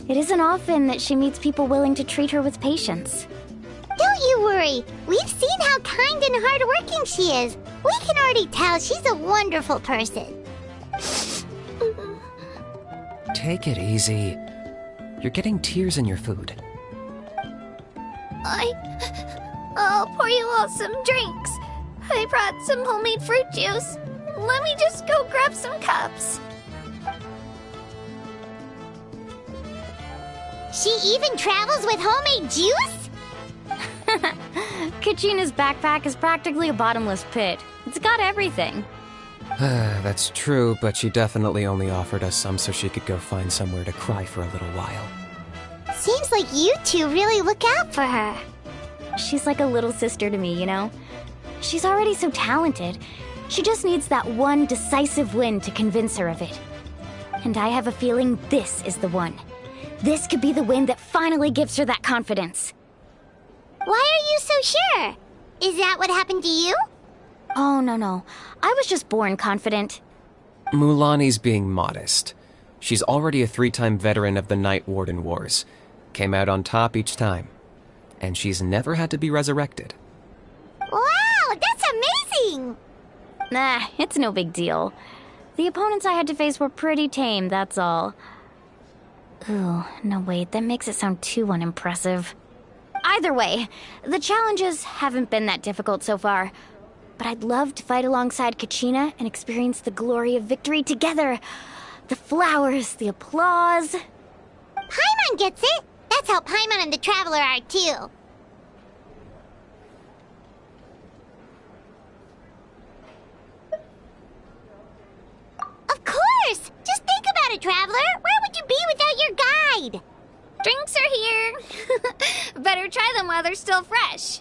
it isn't often that she meets people willing to treat her with patience. Don't you worry. We've seen how kind and hardworking she is. We can already tell she's a wonderful person. Take it easy. You're getting tears in your food. I'll pour you all some drinks. I brought some homemade fruit juice. Let me just go grab some cups. She even travels with homemade juice? Kachina's backpack is practically a bottomless pit. It's got everything. That's true, but she definitely only offered us some so she could go find somewhere to cry for a little while. Seems like you two really look out for her. She's like a little sister to me, you know? She's already so talented. She just needs that one decisive win to convince her of it. And I have a feeling this is the one. This could be the win that finally gives her that confidence. Why are you so sure? Is that what happened to you? Oh, no. I was just born confident. Mulani's being modest. She's already a 3-time veteran of the Night Warden Wars. Came out on top each time. And she's never had to be resurrected. Wow, that's amazing! Nah, it's no big deal. The opponents I had to face were pretty tame, that's all. Ooh, no wait, that makes it sound too unimpressive. Either way, the challenges haven't been that difficult so far. But I'd love to fight alongside Kachina and experience the glory of victory together. The flowers, the applause. Paimon gets it! That's how Paimon and the Traveler are, too. Of course! Just think about it, Traveler! Where would you be without your guide? Drinks are here. Better try them while they're still fresh.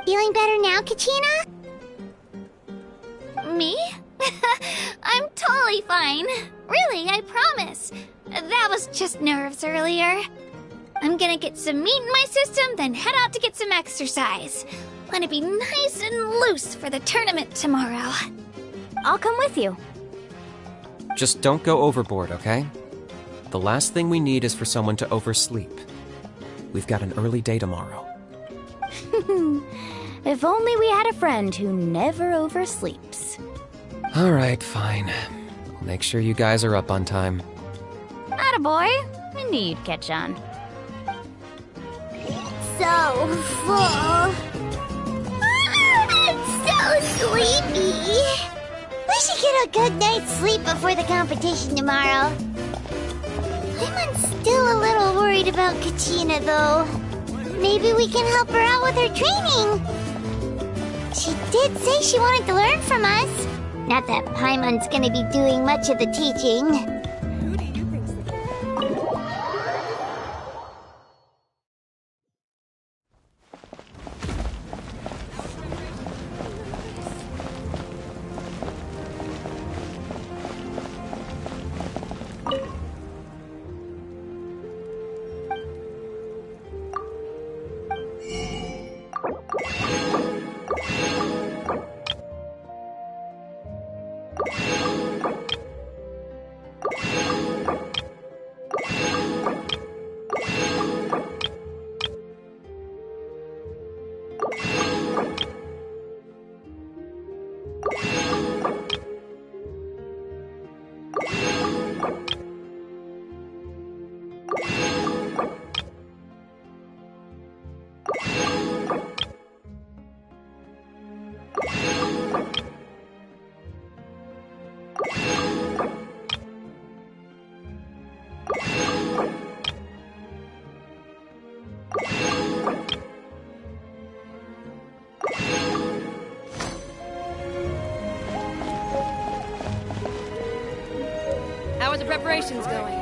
Feeling better now, Kachina? Me? I'm totally fine. Really, I promise. That was just nerves earlier. I'm gonna get some meat in my system, then head out to get some exercise. Wanna be nice and loose for the tournament tomorrow. I'll come with you. Just don't go overboard, okay? The last thing we need is for someone to oversleep. We've got an early day tomorrow. If only we had a friend who never oversleeps. Alright, fine. I'll make sure you guys are up on time. Attaboy. I knew you'd catch on. So full. I'm so sleepy. We should get a good night's sleep before the competition tomorrow. I'm still a little worried about Kachina, though. Maybe we can help her out with her training. She did say she wanted to learn from us. Not that Paimon's gonna be doing much of the teaching. How are the preparations going?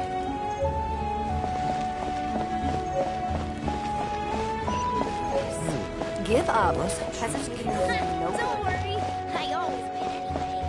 Give up. Hasn't been Don't worry, I always win anyway.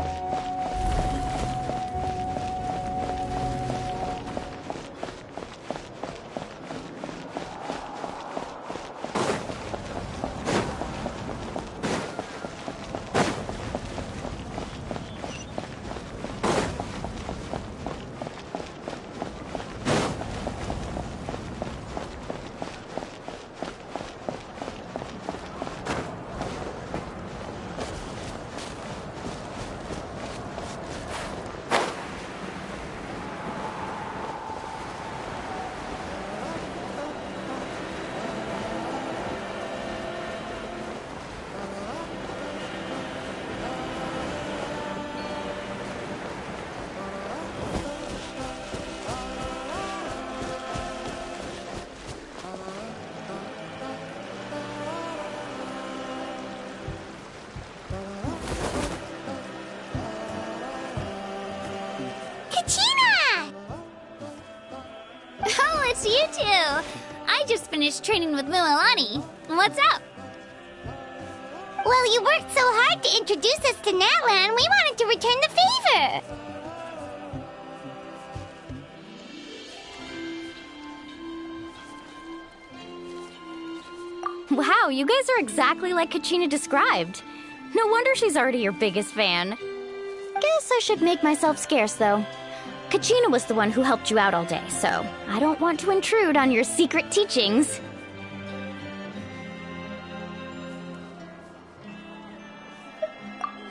Oh, it's you two! I just finished training with Mualani. What's up? Well, you worked so hard to introduce us to Natlan, we wanted to return the favor. Wow, you guys are exactly like Kachina described. No wonder she's already your biggest fan. Guess I should make myself scarce, though. Kachina was the one who helped you out all day, so I don't want to intrude on your secret teachings.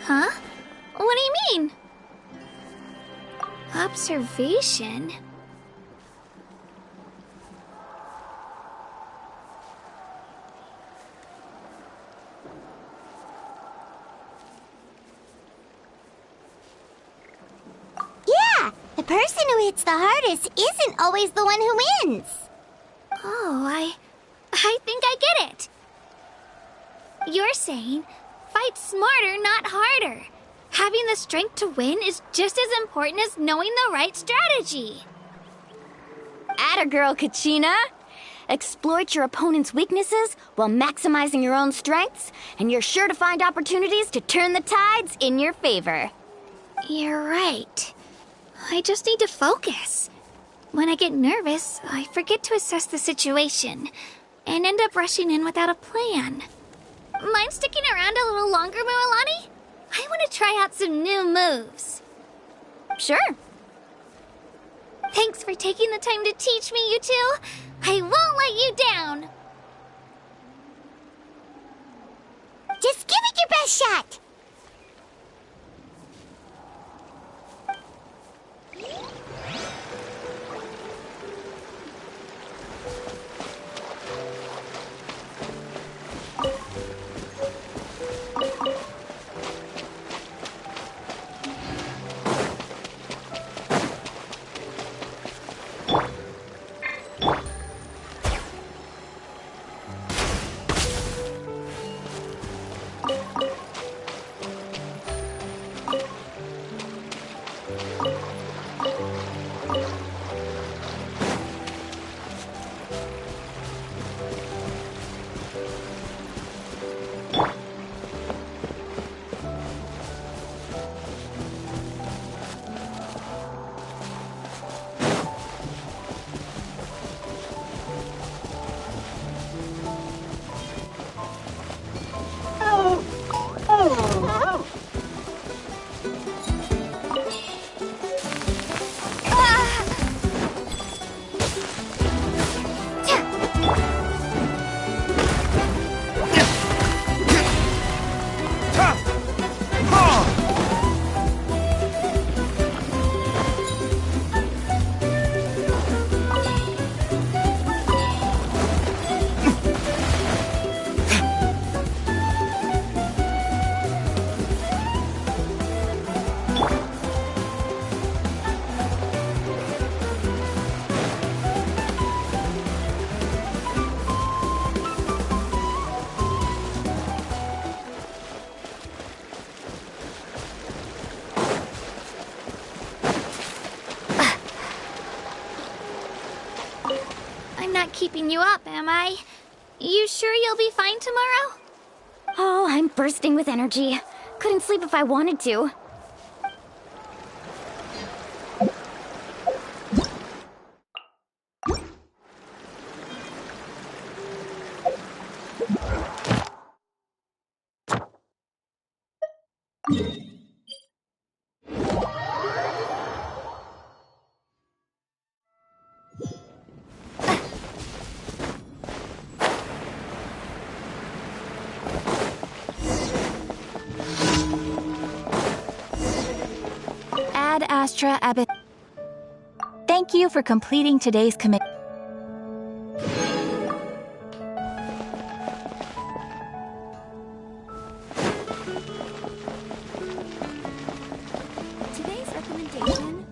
Huh? What do you mean? Observation? Yeah, the person who hits the hardest isn't always the one who wins. Oh, I think I get it. You're saying fight smarter, not harder. Having the strength to win is just as important as knowing the right strategy. Atta girl, Kachina! Exploit your opponent's weaknesses while maximizing your own strengths, and you're sure to find opportunities to turn the tides in your favor. You're right. I just need to focus. When I get nervous, I forget to assess the situation and end up rushing in without a plan. Mind sticking around a little longer, Mualani? I want to try out some new moves. Sure. Thanks for taking the time to teach me, you two. I won't let you down. Just give it your best shot. Keeping you up, am I? You sure you'll be fine tomorrow? Oh, I'm bursting with energy. Couldn't sleep if I wanted to. Ad Astra Abbot. Thank you for completing today's commitment. Today's recommendation.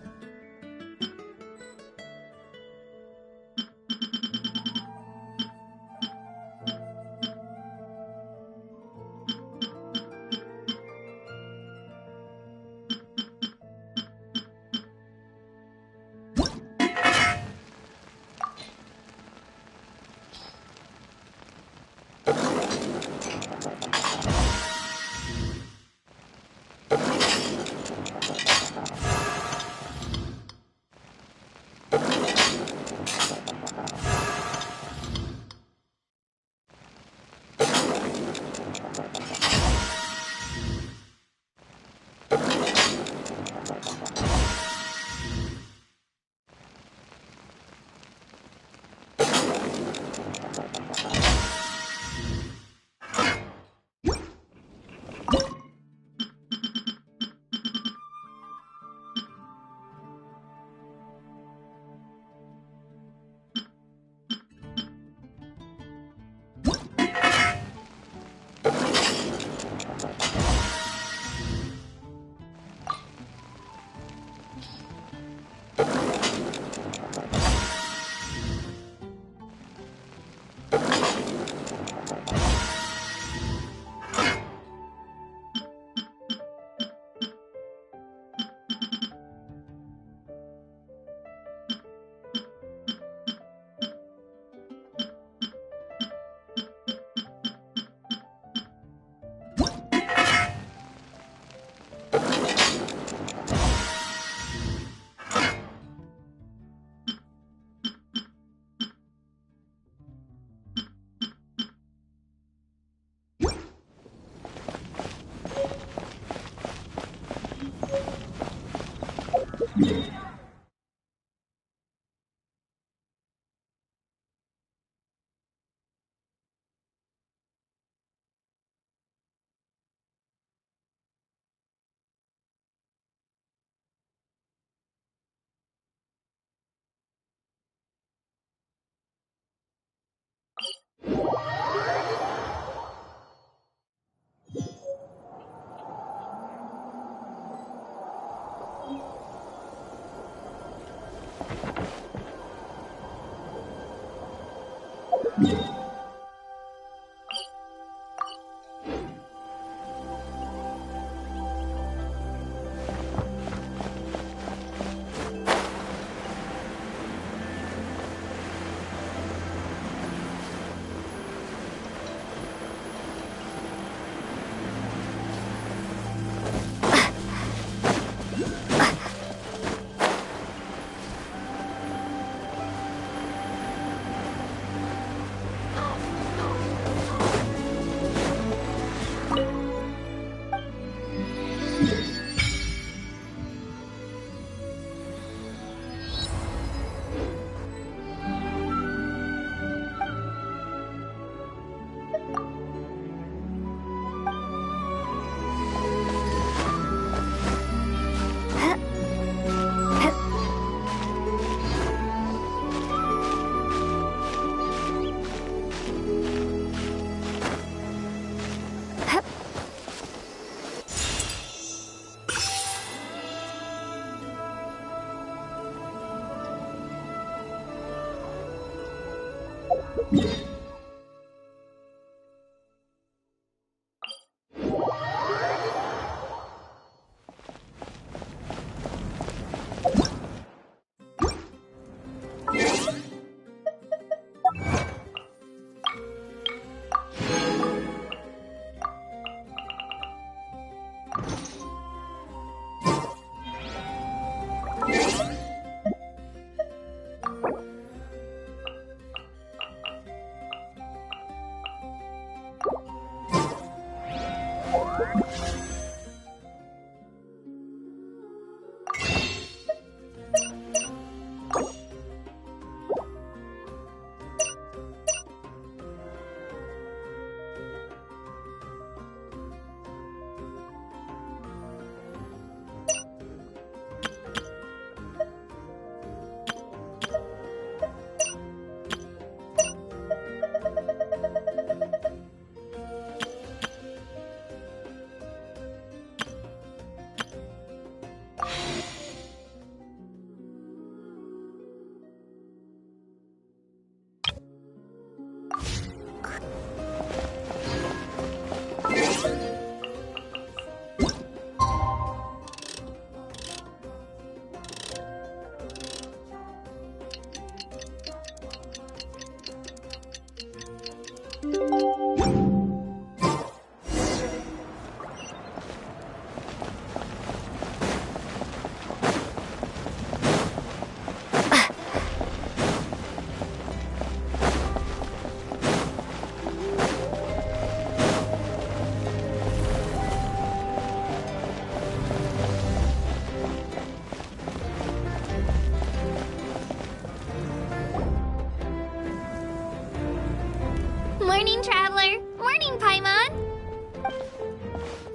Morning, Traveler. Morning, Paimon.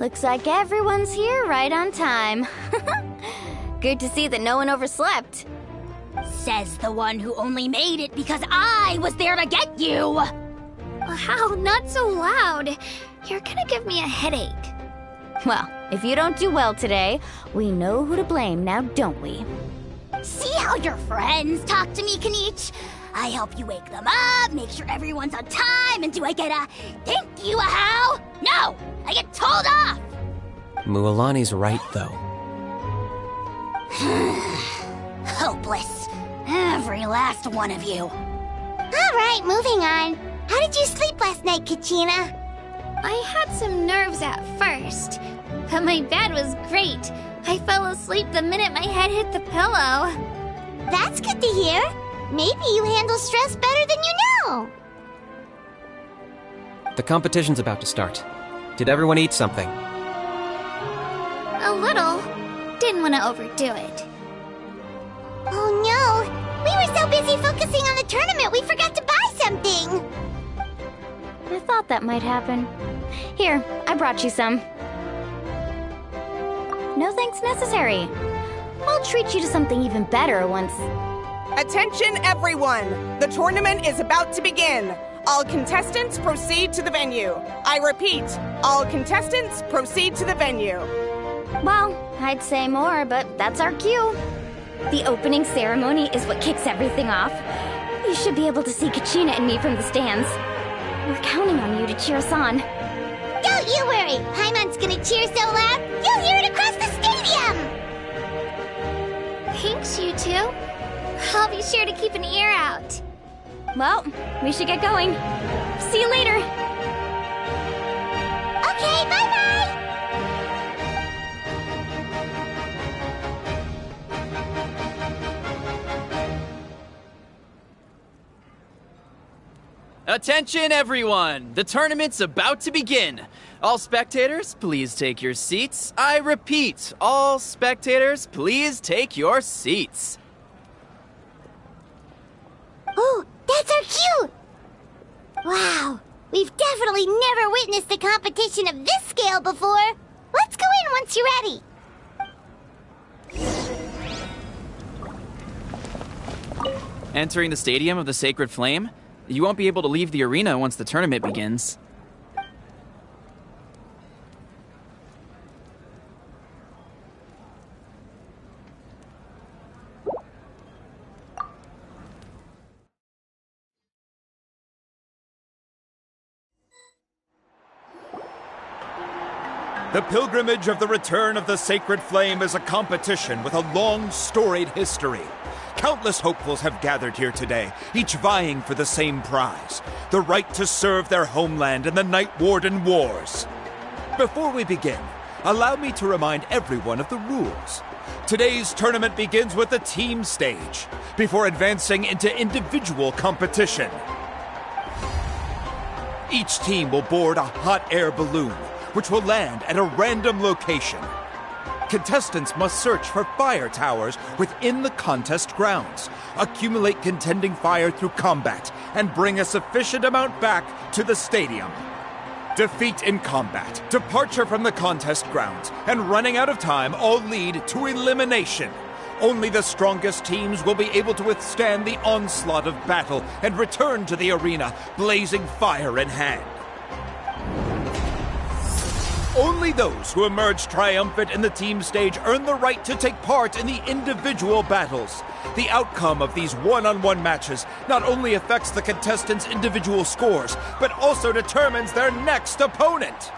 Looks like everyone's here right on time. Good to see that no one overslept. Says the one who only made it because I was there to get you! Wow, not so loud. You're gonna give me a headache. Well, if you don't do well today, we know who to blame now, don't we? See how your friends talk to me, Kanich? I help you wake them up, make sure everyone's on time, and do I get a thank you, a how? No! I get told off! Mualani's right, though. Hopeless. Every last one of you. Alright, moving on. How did you sleep last night, Kachina? I had some nerves at first, but my bed was great. I fell asleep the minute my head hit the pillow. That's good to hear. Maybe you handle stress better than you know. The competition's about to start. Did everyone eat something? A little. Didn't want to overdo it. Oh no! We were so busy focusing on the tournament we forgot to buy something! I thought that might happen. Here, I brought you some. No thanks necessary. I'll treat you to something even better once... Attention everyone! The tournament is about to begin. All contestants proceed to the venue. I repeat, all contestants proceed to the venue. Well, I'd say more, but that's our cue. The opening ceremony is what kicks everything off. You should be able to see Kachina and me from the stands. We're counting on you to cheer us on. Don't you worry! Paimon's gonna cheer so loud, you'll hear it across the stadium! Thanks, you two. I'll be sure to keep an ear out. Well, we should get going. See you later. Okay, bye-bye! Attention everyone! The tournament's about to begin. All spectators, please take your seats. I repeat, all spectators, please take your seats. Oh, that's our cue! Wow, we've definitely never witnessed a competition of this scale before. Let's go in once you're ready. Entering the Stadium of the Sacred Flame, you won't be able to leave the arena once the tournament begins. The pilgrimage of the return of the Sacred Flame is a competition with a long, storied history. Countless hopefuls have gathered here today, each vying for the same prize, the right to serve their homeland in the Night Warden Wars. Before we begin, allow me to remind everyone of the rules. Today's tournament begins with the team stage, before advancing into individual competition. Each team will board a hot air balloon, which will land at a random location. Contestants must search for fire towers within the contest grounds, accumulate contending fire through combat, and bring a sufficient amount back to the stadium. Defeat in combat, departure from the contest grounds, and running out of time all lead to elimination. Only the strongest teams will be able to withstand the onslaught of battle and return to the arena, blazing fire in hand. Only those who emerge triumphant in the team stage earn the right to take part in the individual battles. The outcome of these one-on-one matches not only affects the contestants' individual scores, but also determines their next opponent.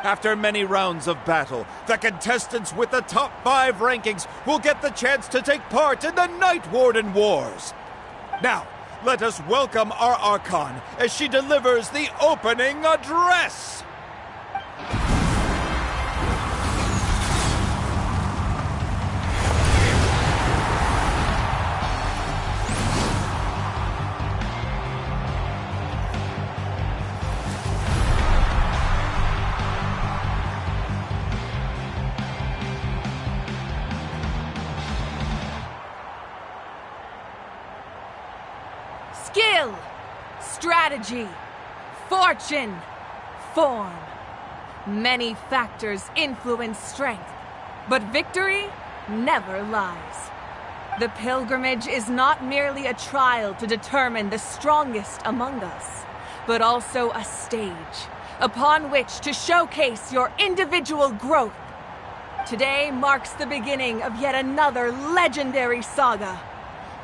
After many rounds of battle, the contestants with the top 5 rankings will get the chance to take part in the Night Warden Wars. Now, let us welcome our Archon as she delivers the opening address. Skill, strategy, fortune, form. Many factors influence strength, but victory never lies. The pilgrimage is not merely a trial to determine the strongest among us, but also a stage upon which to showcase your individual growth. Today marks the beginning of yet another legendary saga.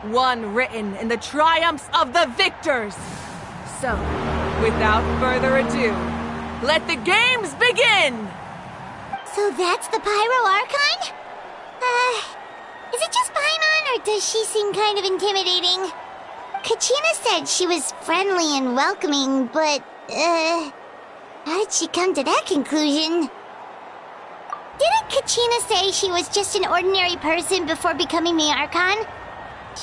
One written in the triumphs of the victors. So, without further ado, let the games begin! So that's the Pyro Archon? Is it just Paimon, or does she seem kind of intimidating? Kachina said she was friendly and welcoming, but, how did she come to that conclusion? Didn't Kachina say she was just an ordinary person before becoming the Archon?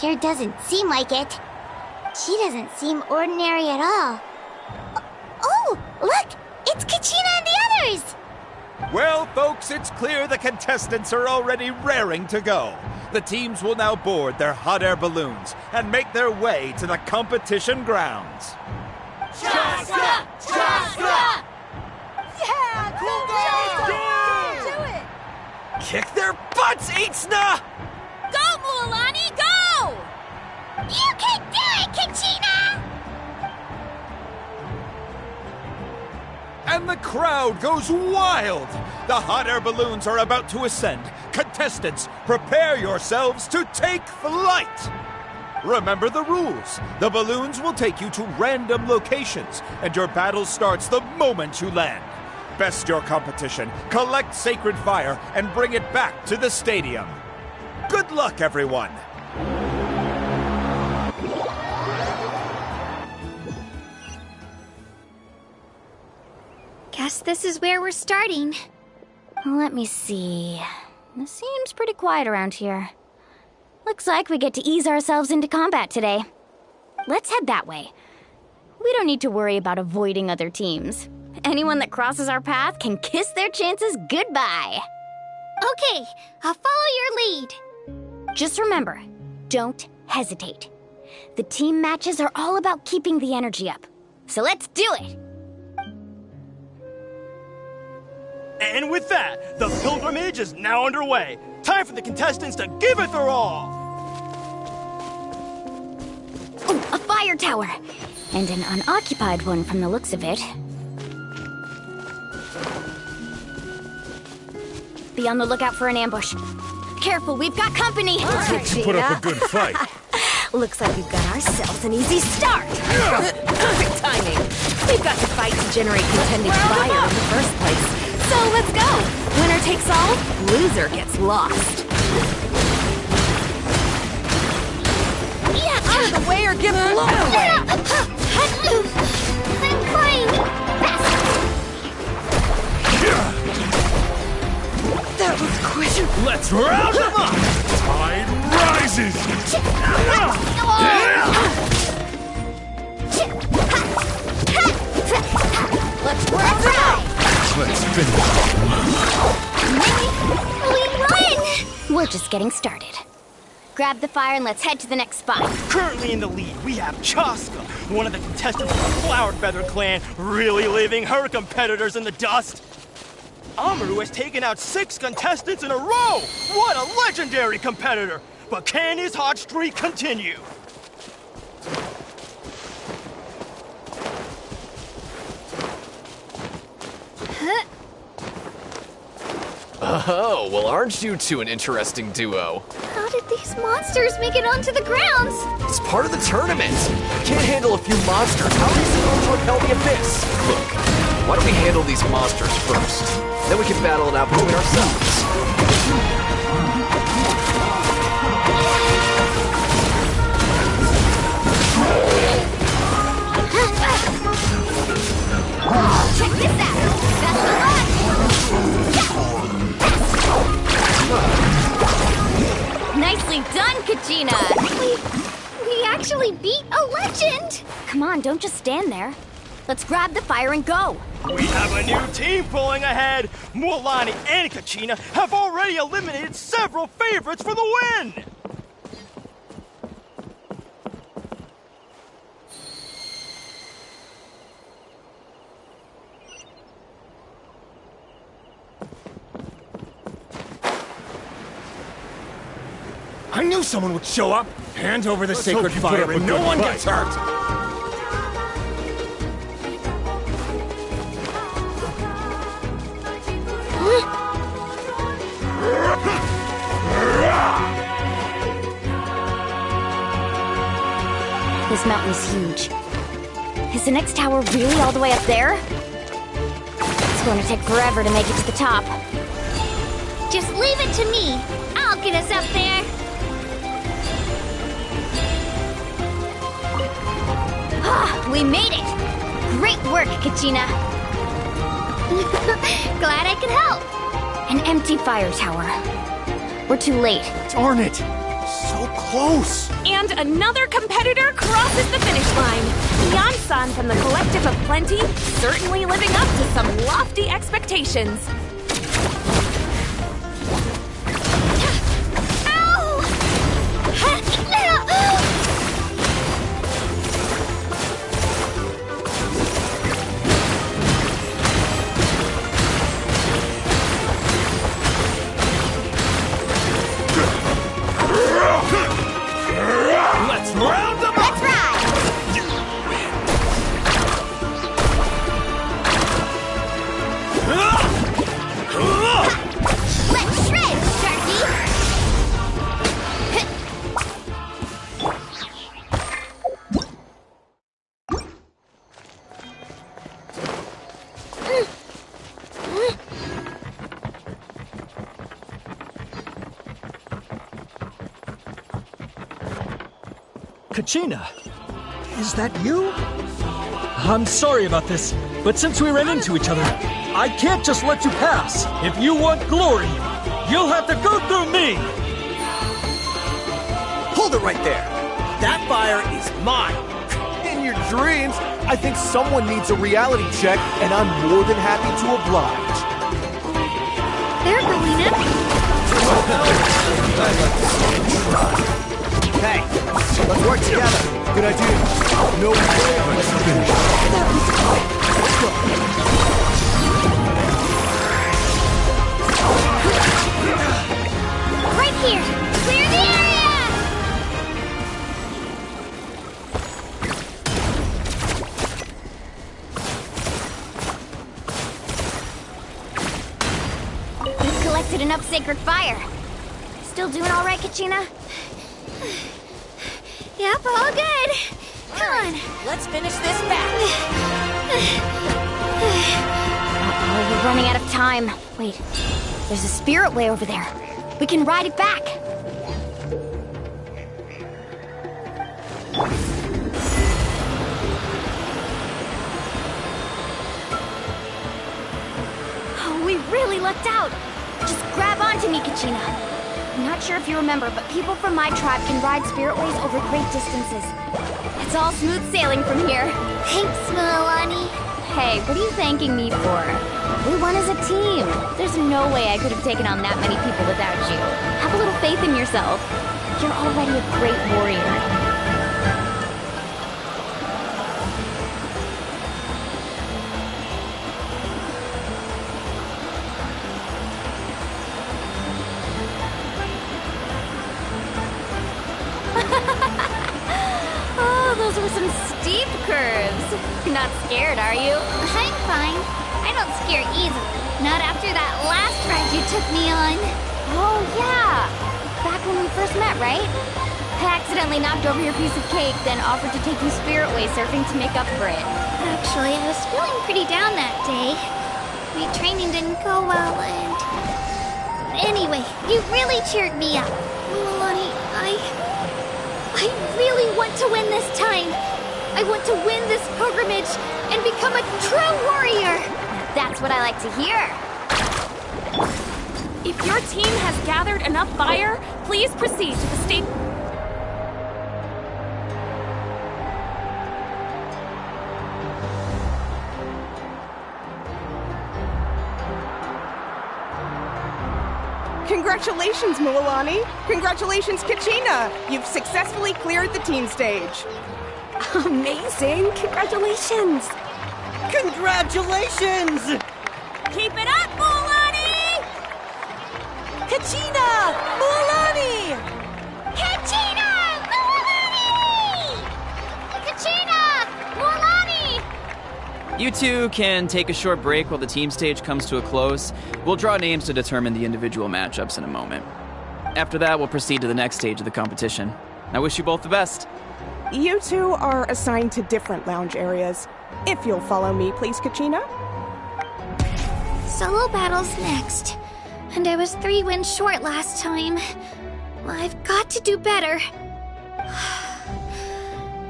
Sure doesn't seem like it. She doesn't seem ordinary at all. Oh, look! It's Kachina and the others! Well, folks, it's clear the contestants are already raring to go. The teams will now board their hot air balloons and make their way to the competition grounds. Chaska! Chaska! Yeah, cool guys! Do it! Kick their butts, Itzna! Go, Mualani, go! You can do it, Kachina! And the crowd goes wild! The hot air balloons are about to ascend. Contestants, prepare yourselves to take flight! Remember the rules. The balloons will take you to random locations, and your battle starts the moment you land. Best your competition, collect sacred fire, and bring it back to the stadium. Good luck, everyone! Guess this is where we're starting. Let me see. It seems pretty quiet around here. Looks like we get to ease ourselves into combat today. Let's head that way. We don't need to worry about avoiding other teams. Anyone that crosses our path can kiss their chances goodbye. Okay, I'll follow your lead. Just remember, don't hesitate. The team matches are all about keeping the energy up. So let's do it! And with that, the pilgrimage is now underway. Time for the contestants to give it their all! Oh, a fire tower! And an unoccupied one from the looks of it. Be on the lookout for an ambush. Careful, we've got company! Looks like put up a good fight. Looks like we've got ourselves an easy start. Perfect timing. We've got to fight to generate contended fire in the first place. So let's go. Winner takes all, loser gets lost. Yeah, Out of the way or get blown away. I'm crying. That was quick. Let's round them up! Tide rises! Let's wrap it up. Let's finish. We run! We're just getting started. Grab the fire and let's head to the next spot. Currently in the lead, we have Chaska, one of the contestants of the Flower Feather clan, really leaving her competitors in the dust. Amaru has taken out 6 contestants in a row! What a legendary competitor! But can his hot streak continue? Oh, well, aren't you two an interesting duo? How did these monsters make it onto the grounds? It's part of the tournament. Can't handle a few monsters. How are you supposed to repel the abyss? Look, why don't we handle these monsters first? Then we can battle it out between ourselves. Check this out! Best of luck! Nicely done, Kachina! We actually beat a legend! Come on, don't just stand there. Let's grab the fire and go. We have a new team pulling ahead. Mualani and Kachina have already eliminated several favorites for the win. I knew someone would show up. Hand over the sacred fire and no one gets hurt. This mountain is huge. Is the next tower really all the way up there? It's going to take forever to make it to the top. Just leave it to me. I'll get us up there. Ah, we made it! Great work, Kachina! Glad I could help. An empty fire tower. We're too late. Darn it! So close! And another competitor crosses the finish line. Yan-san from the Collective of Plenty, certainly living up to some lofty expectations. Let's round them up! Let's ride! Let's shred, Sharky! Kachina, is that you? I'm sorry about this, but since we ran into each other, I can't just let you pass. If you want glory, you'll have to go through me! Hold it right there! That fire is mine! In your dreams, I think someone needs a reality check, and I'm more than happy to oblige. They're going in. Hey, let's work together. Good idea. No way I'm gonna finish. Let's go. Right here! Clear the area! We've collected enough sacred fire. Still doing all right, Kachina? Yep, all good. Come on. Let's finish this back. Oh, we're running out of time. Wait, there's a spirit way over there. We can ride it back. Oh, we really lucked out. Just grab onto me, Kachina. I'm not sure if you remember, but people from my tribe can ride spiritways over great distances. It's all smooth sailing from here. Thanks, Milani. Hey, what are you thanking me for? We won as a team. There's no way I could have taken on that many people without you. Have a little faith in yourself. You're already a great warrior. Those were some steep curves. You're not scared, are you? I'm fine. I don't scare easily. Not after that last ride you took me on. Oh, yeah. Back when we first met, right? I accidentally knocked over your piece of cake, then offered to take you spiritway surfing to make up for it. Actually, I was feeling pretty down that day. My training didn't go well, and... Anyway, you really cheered me up. Milani, I really want to win this time. I want to win this pilgrimage and become a true warrior. That's what I like to hear. If your team has gathered enough fire, please proceed to the state. Congratulations, Milani! Congratulations, Kachina! You've successfully cleared the team stage. Amazing! Congratulations! Congratulations! Keep it up, Milani! Kachina! Milani! Kachina! Milani! Kachina! Milani! You two can take a short break while the team stage comes to a close. We'll draw names to determine the individual matchups in a moment. After that, we'll proceed to the next stage of the competition. I wish you both the best. You two are assigned to different lounge areas. If you'll follow me, please, Kachina. Solo battle's next. And I was 3 wins short last time. I've got to do better.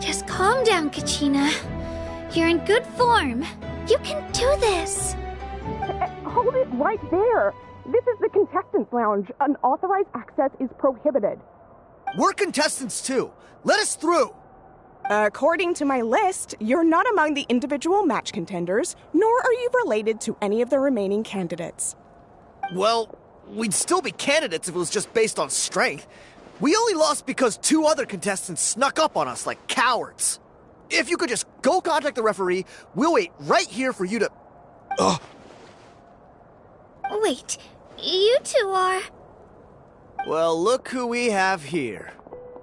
Just calm down, Kachina. You're in good form. You can do this. Hold it right there. This is the contestants' lounge. Unauthorized access is prohibited. We're contestants too. Let us through. According to my list, you're not among the individual match contenders, nor are you related to any of the remaining candidates. Well, we'd still be candidates if it was just based on strength. We only lost because 2 other contestants snuck up on us like cowards. If you could just go contact the referee, we'll wait right here for you to... Wait, you two are... Well, look who we have here.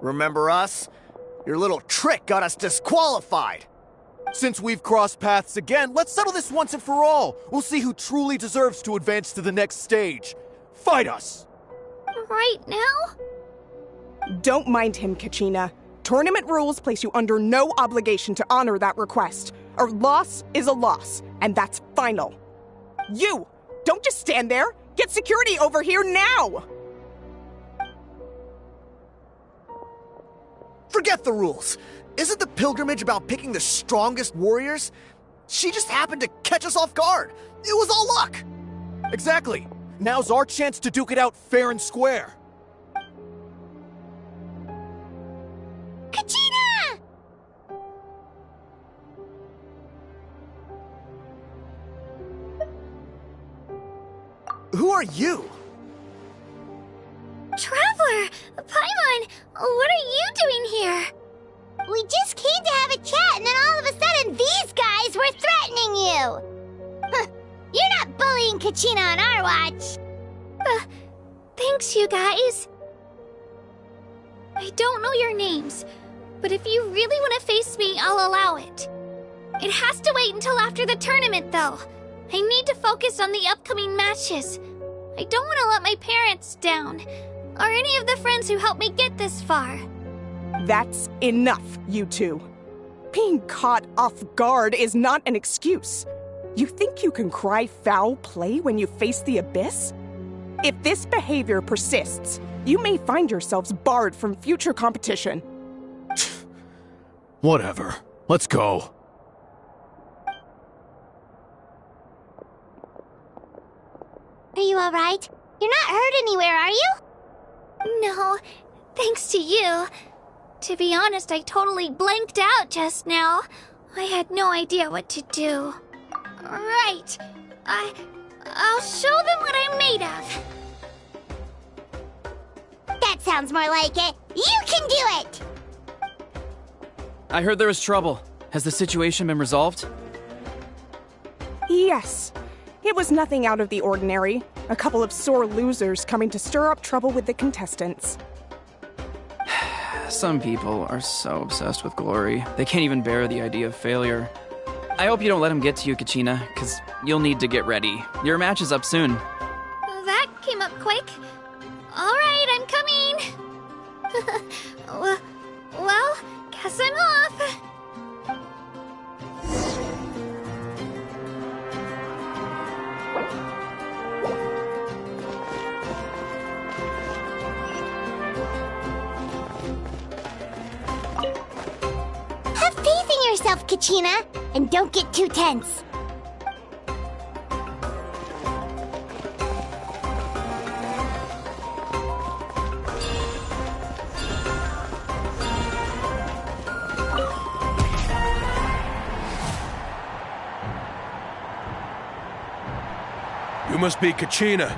Remember us? Your little trick got us disqualified. Since we've crossed paths again, let's settle this once and for all. We'll see who truly deserves to advance to the next stage. Fight us! Right now? Don't mind him, Kachina. Tournament rules place you under no obligation to honor that request. A loss is a loss, and that's final. You! Don't just stand there! Get security over here now! Forget the rules. Isn't the pilgrimage about picking the strongest warriors? She just happened to catch us off guard. It was all luck. Exactly. Now's our chance to duke it out fair and square. Kachina! Who are you? Traveler! Paimon! What are you doing here? We just came to have a chat, and then all of a sudden these guys were threatening you! Huh, you're not bullying Kachina on our watch! Thanks, you guys. I don't know your names, but if you really want to face me, I'll allow it. It has to wait until after the tournament, though. I need to focus on the upcoming matches. I don't want to let my parents down, or any of the friends who helped me get this far. That's enough, you two. Being caught off guard is not an excuse. You think you can cry foul play when you face the abyss? If this behavior persists, you may find yourselves barred from future competition. Whatever. Let's go. Are you alright? You're not hurt anywhere, are you? No, thanks to you. To be honest, I totally blanked out just now. I had no idea what to do. Right. I'll show them what I'm made of. That sounds more like it. You can do it! I heard there was trouble. Has the situation been resolved? Yes. It was nothing out of the ordinary. A couple of sore losers coming to stir up trouble with the contestants. Some people are so obsessed with glory, they can't even bear the idea of failure. I hope you don't let them get to you, Kachina, because you'll need to get ready. Your match is up soon. That came up quick. All right, I'm coming. Well, guess I'm off. Have faith in yourself, Kachina, and don't get too tense. You must be Kachina.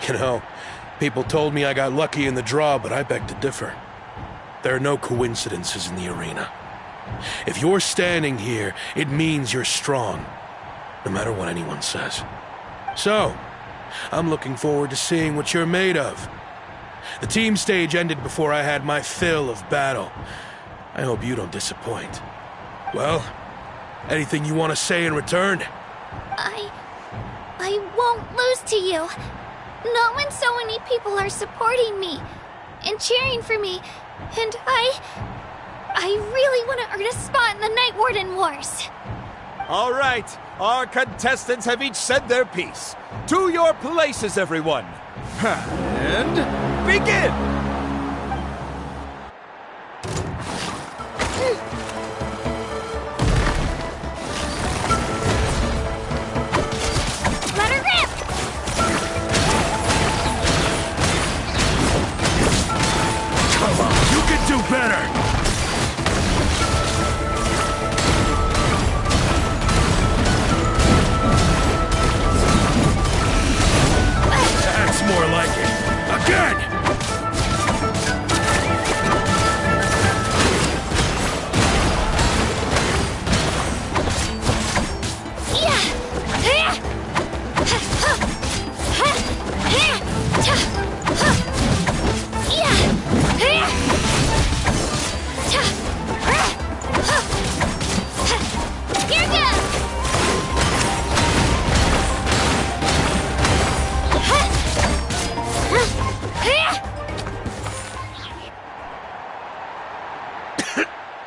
You know, people told me I got lucky in the draw, but I beg to differ. There are no coincidences in the arena. If you're standing here, it means you're strong, no matter what anyone says. So, I'm looking forward to seeing what you're made of. The team stage ended before I had my fill of battle. I hope you don't disappoint. Well, anything you want to say in return? I won't lose to you. Not when so many people are supporting me and cheering for me, and I really want to earn a spot in the Night Warden Wars. All right, our contestants have each said their piece. To your places, everyone. And begin! Let her rip! Come on, you can do better! That's more like it. Again!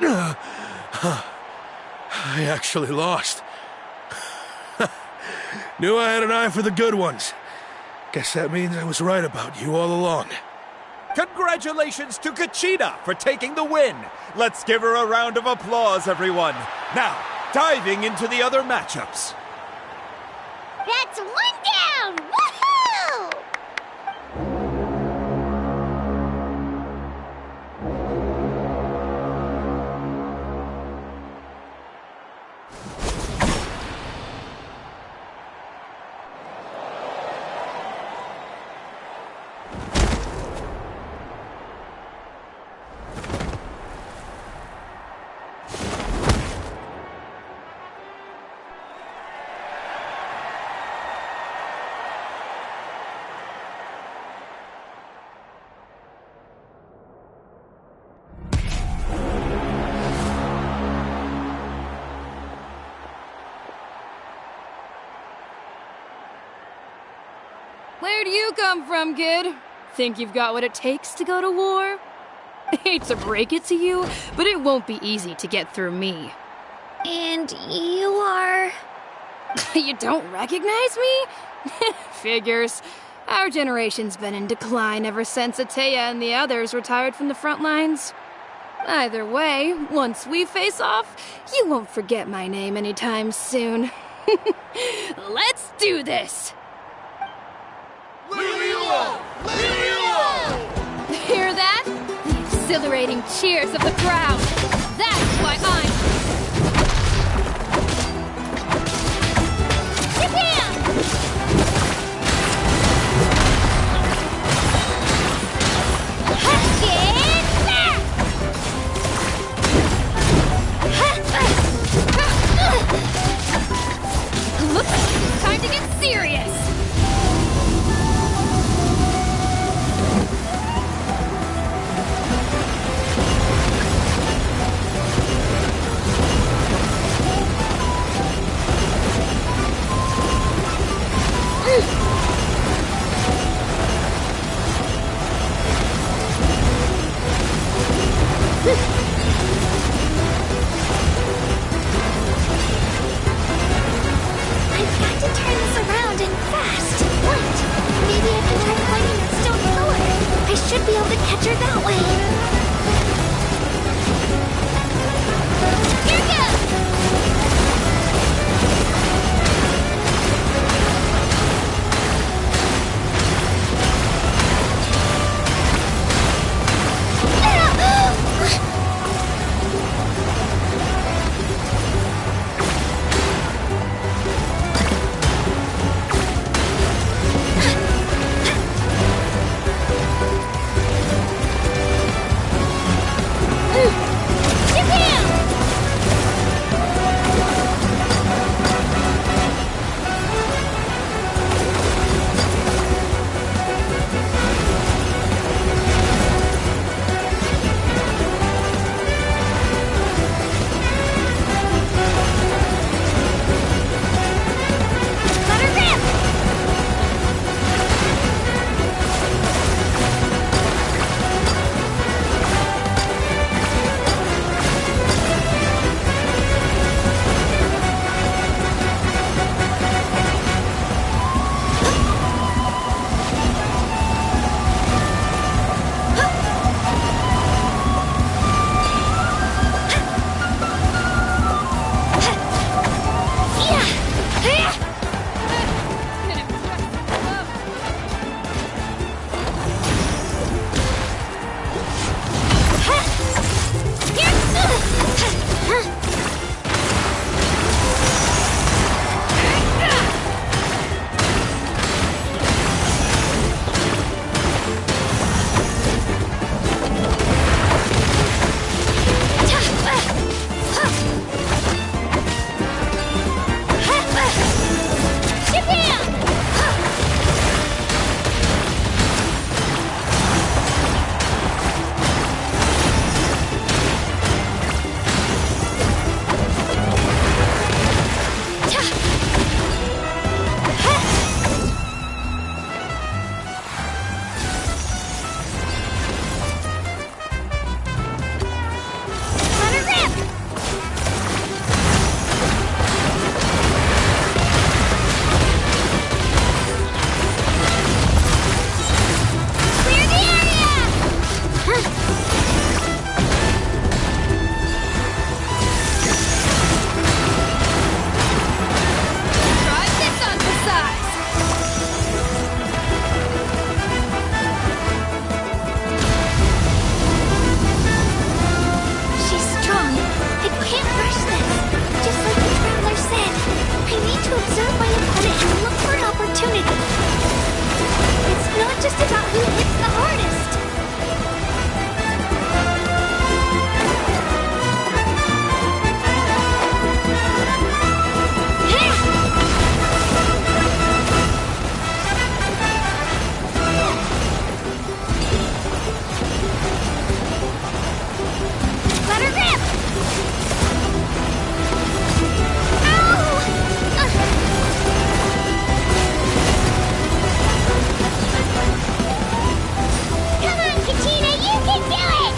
I actually lost. Knew I had an eye for the good ones. Guess that means I was right about you all along. Congratulations to Kachina for taking the win. Let's give her a round of applause, everyone. Now, diving into the other matchups. That's one down! Woohoo! Where'd you come from, kid? Think you've got what it takes to go to war? Hate to break it to you, but it won't be easy to get through me. And you are... You don't recognize me? Figures. Our generation's been in decline ever since Ateya and the others retired from the front lines. Either way, once we face off, you won't forget my name anytime soon. Let's do this! Hear that? The exhilarating cheers of the crowd. That's why I'm... Japan! Looks like it's time to get serious. I've got to turn this around and fast. Wait, maybe I can try climbing that stone pillar. I should be able to catch her that way. Here goes! just about who hits the hardest. Let her rip! Come on, Kachina, you can do it!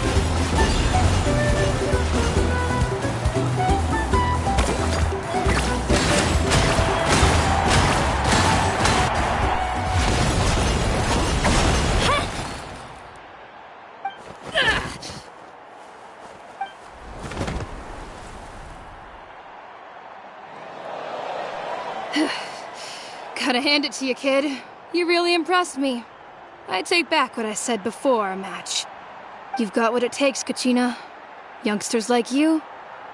Gotta hand it to you, kid. You really impressed me. I take back what I said before our match. You've got what it takes, Kachina. Youngsters like you,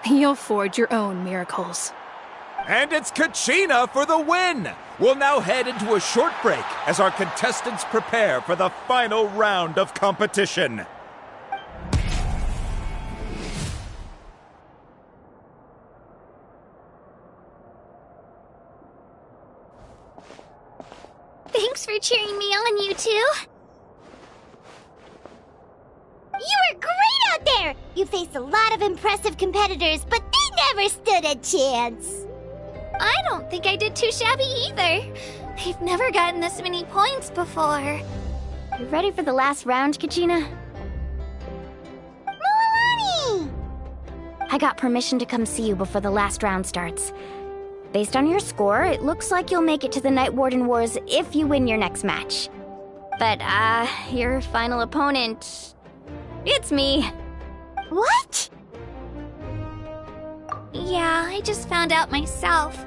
you'll forge your own miracles. And it's Kachina for the win! We'll now head into a short break as our contestants prepare for the final round of competition. Thanks for cheering me on, you two. You were great out there! You faced a lot of impressive competitors, but they never stood a chance. I don't think I did too shabby either. I've never gotten this many points before. You ready for the last round, Kachina? Moalani! I got permission to come see you before the last round starts. Based on your score, it looks like you'll make it to the Night Warden Wars if you win your next match. But, your final opponent... it's me. What? Yeah, I just found out myself.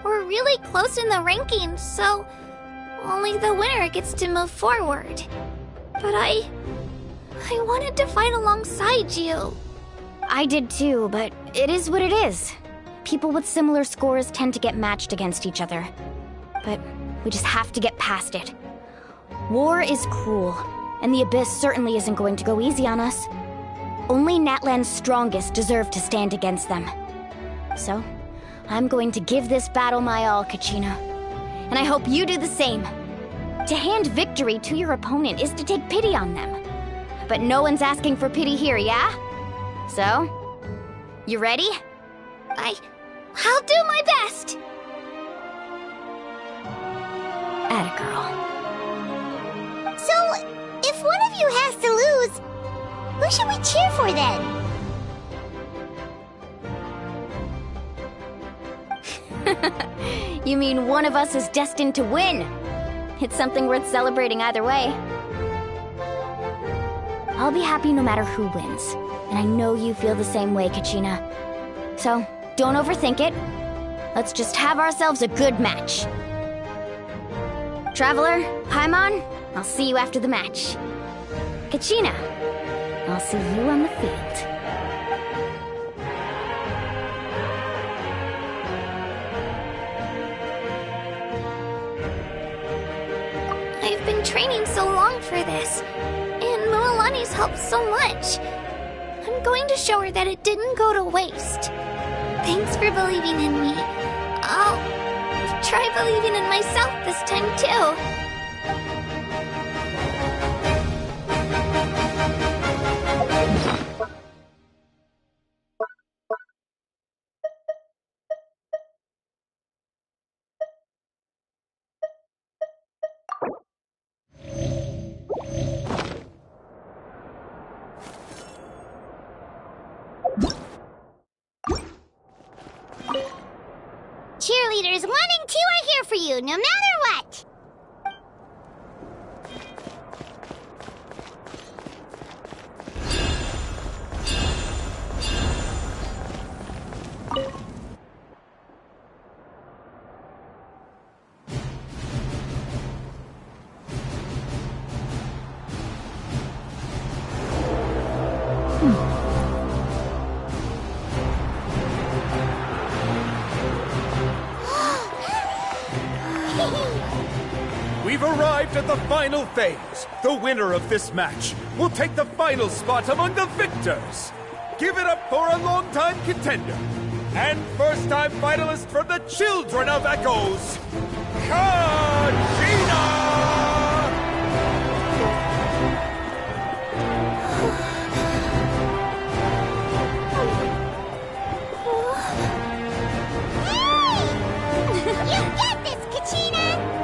We're really close in the rankings, so only the winner gets to move forward. But I wanted to fight alongside you. I did too, but it is what it is. People with similar scores tend to get matched against each other. But we just have to get past it. War is cruel, and the Abyss certainly isn't going to go easy on us. Only Natlan's strongest deserve to stand against them. So, I'm going to give this battle my all, Kachina. And I hope you do the same. To hand victory to your opponent is to take pity on them. But no one's asking for pity here, yeah? So, you ready? I'll do my best! Atta girl. So, if one of you has to lose, who should we cheer for then? You mean one of us is destined to win? It's something worth celebrating either way. I'll be happy no matter who wins. And I know you feel the same way, Kachina. So, don't overthink it. Let's just have ourselves a good match. Traveler, Paimon, I'll see you after the match. Kachina, I'll see you on the field. I've been training so long for this, and Moalani's helped so much. I'm going to show her that it didn't go to waste. Thanks for believing in me. I'll try believing in myself this time, too. Cheerleaders 1 and 2 are here for you, no matter what! We've arrived enter the final phase. The winner of this match will take the final spot among the victors. Give it up for a longtime contender and first-time finalist from the Children of Echoes, Kachina!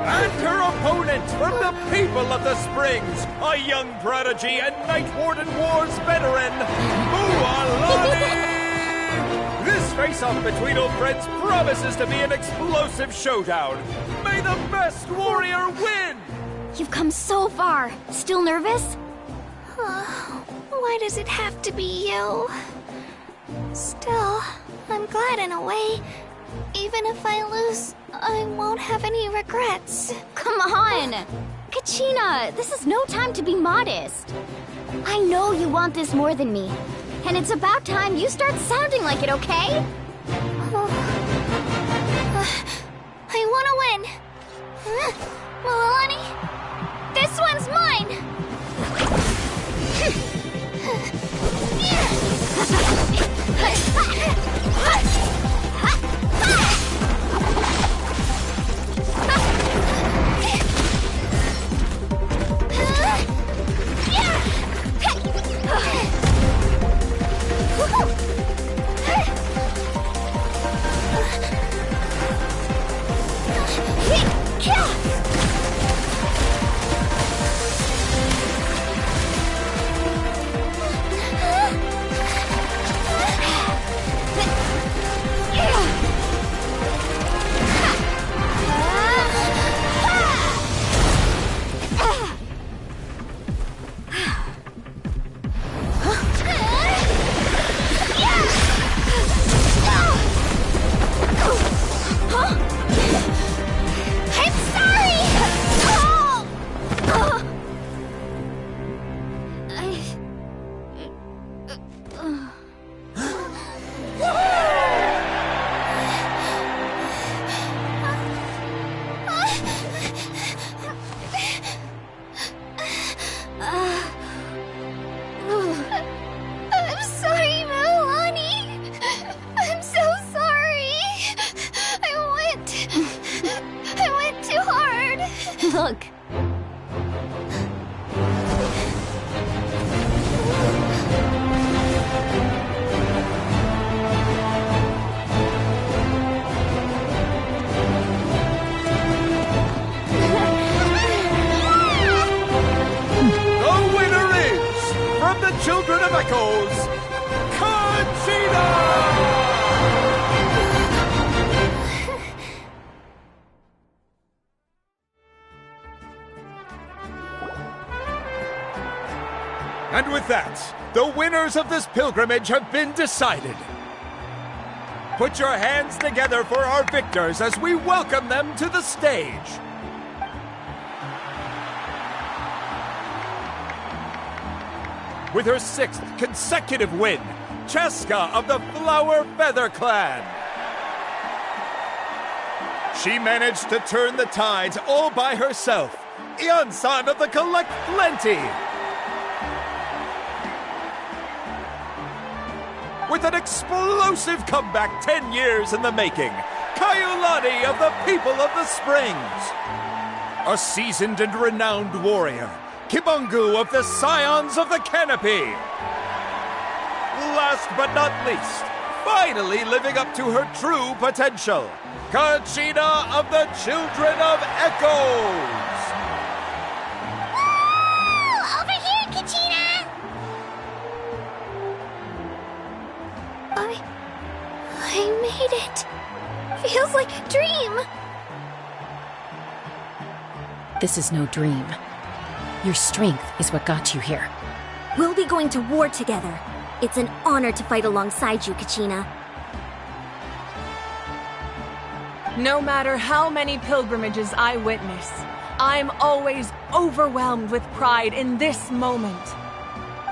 And her opponent from the people of the Springs, a young prodigy and Night Warden Wars veteran, Mualani! This face-off between old friends promises to be an explosive showdown. May the best warrior win! You've come so far. Still nervous? Why does it have to be you? Still, I'm glad in a way. Even if I lose, I won't have any regrets. Come on! Kachina, this is no time to be modest. I know you want this more than me. And it's about time you start sounding like it, okay? I want to win. Mualani, this one's mine! Look. The winner is, from the Children of Echoes, Kachina! And with that, the winners of this pilgrimage have been decided. Put your hands together for our victors as we welcome them to the stage. With her 6th consecutive win, Cheska of the Flower Feather Clan. She managed to turn the tides all by herself. Ian-san of the Collect Plenty. With an explosive comeback 10 years in the making, Kayulani of the People of the Springs. A seasoned and renowned warrior, Kibungu of the Scions of the Canopy. Last but not least, finally living up to her true potential, Kachina of the Children of Echoes. Woo! Over here, Kachina! I made it. Feels like a dream. This is no dream. Your strength is what got you here. We'll be going to war together. It's an honor to fight alongside you, Kachina. No matter how many pilgrimages I witness, I'm always overwhelmed with pride in this moment.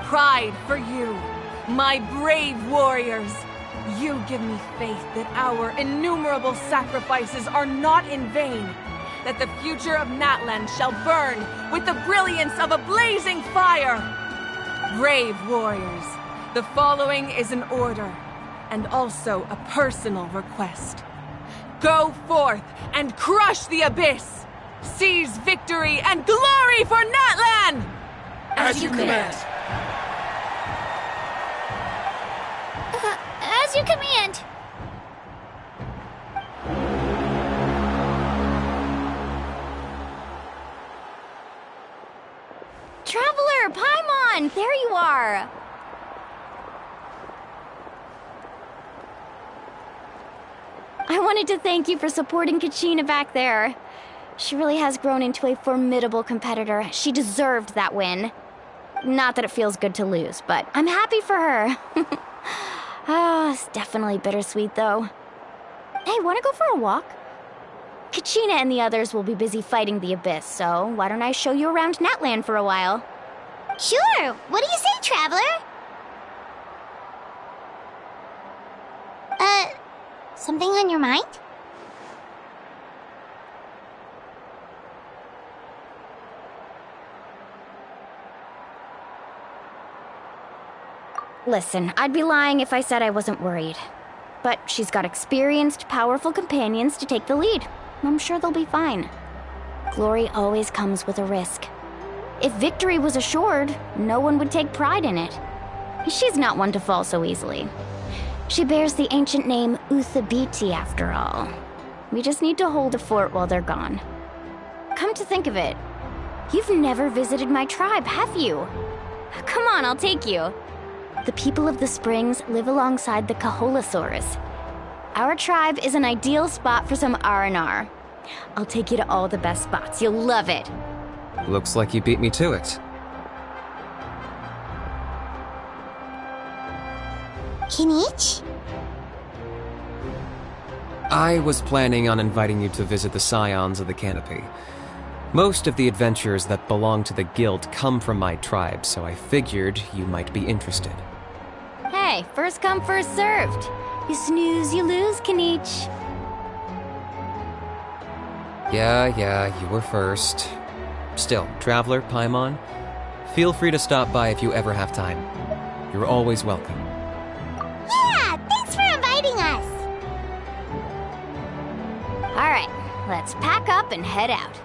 Pride for you, my brave warriors. You give me faith that our innumerable sacrifices are not in vain, that the future of Natlan shall burn with the brilliance of a blazing fire. Brave warriors, the following is an order, and also a personal request. Go forth and crush the abyss! Seize victory and glory for Natlan! As you command. As you command. Traveler, Paimon, there you are. I wanted to thank you for supporting Kachina back there. She really has grown into a formidable competitor. She deserved that win. Not that it feels good to lose, but I'm happy for her. It's definitely bittersweet, though. Hey, wanna go for a walk? Kachina and the others will be busy fighting the Abyss, so why don't I show you around Natlan for a while? Sure. What do you say, Traveler? Something on your mind? Listen, I'd be lying if I said I wasn't worried. But she's got experienced, powerful companions to take the lead. I'm sure they'll be fine. Glory always comes with a risk. If victory was assured, no one would take pride in it. She's not one to fall so easily. She bears the ancient name Uthabiti, after all. We just need to hold the fort while they're gone. Come to think of it, you've never visited my tribe, have you? Come on, I'll take you. The people of the Springs live alongside the Kaholasaurus. Our tribe is an ideal spot for some R&R. I'll take you to all the best spots. You'll love it. Looks like you beat me to it. Kinich? I was planning on inviting you to visit the Scions of the Canopy. Most of the adventures that belong to the Guild come from my tribe, so I figured you might be interested. Hey, first come, first served. You snooze, you lose, Kinich. Yeah, you were first. Still, Traveler, Paimon, feel free to stop by if you ever have time. You're always welcome. Yeah, thanks for inviting us. All right, let's pack up and head out.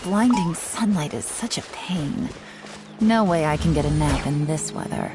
Blinding sunlight is such a pain. No way I can get a nap in this weather.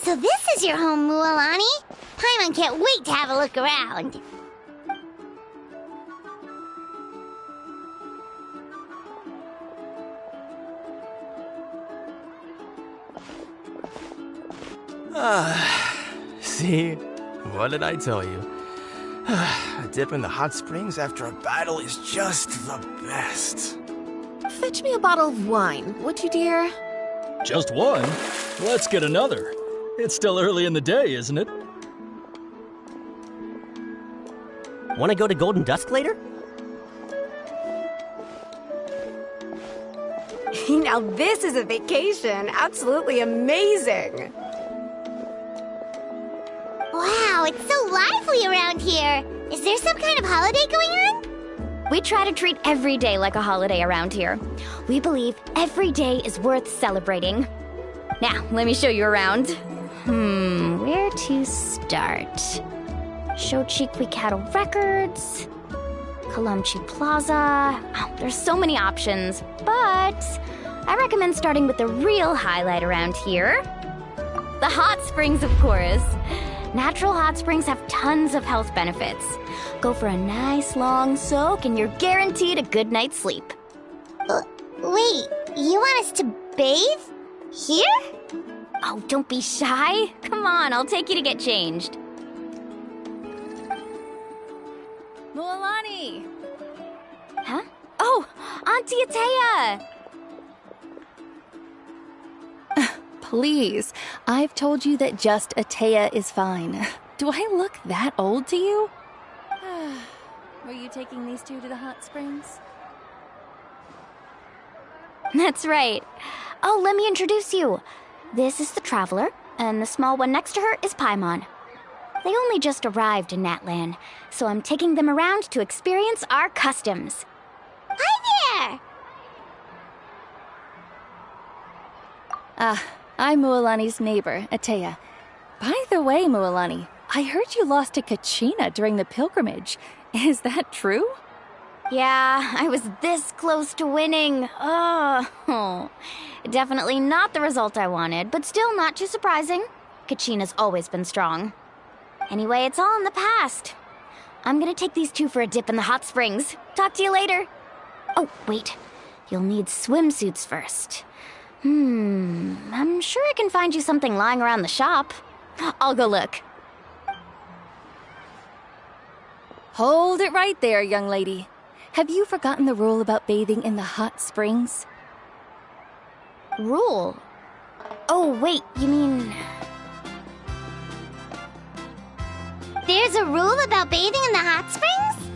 So this is your home, Mualani? Paimon can't wait to have a look around. See? What did I tell you? A dip in the hot springs after a battle is just the best. Fetch me a bottle of wine, would you, dear? Just one? Let's get another. It's still early in the day, isn't it? Want to go to Golden Dusk later? Now this is a vacation. Absolutely amazing. Wow, it's so lively around here. Is there some kind of holiday going on? We try to treat every day like a holiday around here. We believe every day is worth celebrating. Now, let me show you around. Where to start? Shochiqui Cattle Records, Kalamchi Plaza. Oh, there's so many options, but I recommend starting with the real highlight around here. The hot springs, of course. Natural hot springs have tons of health benefits. Go for a nice long soak and you're guaranteed a good night's sleep. Wait, you want us to bathe? Here? Oh, don't be shy. Come on, I'll take you to get changed. Mualani! Huh? Oh, Auntie Atea! Please, I've told you that just Atea is fine. Do I look that old to you? Were you taking these two to the hot springs? That's right. Oh, let me introduce you. This is the Traveler, and the small one next to her is Paimon. They only just arrived in Natlan, so I'm taking them around to experience our customs. Hi there! I'm Mualani's neighbor, Atea. By the way, Mualani, I heard you lost to Kachina during the pilgrimage. Is that true? Yeah, I was this close to winning. Oh, definitely not the result I wanted, but still not too surprising. Kachina's always been strong. Anyway, it's all in the past. I'm gonna take these two for a dip in the hot springs. Talk to you later. Oh, wait. You'll need swimsuits first. I'm sure I can find you something lying around the shop. I'll go look. Hold it right there, young lady. Have you forgotten the rule about bathing in the hot springs? Rule? Oh, wait, you mean... There's a rule about bathing in the hot springs?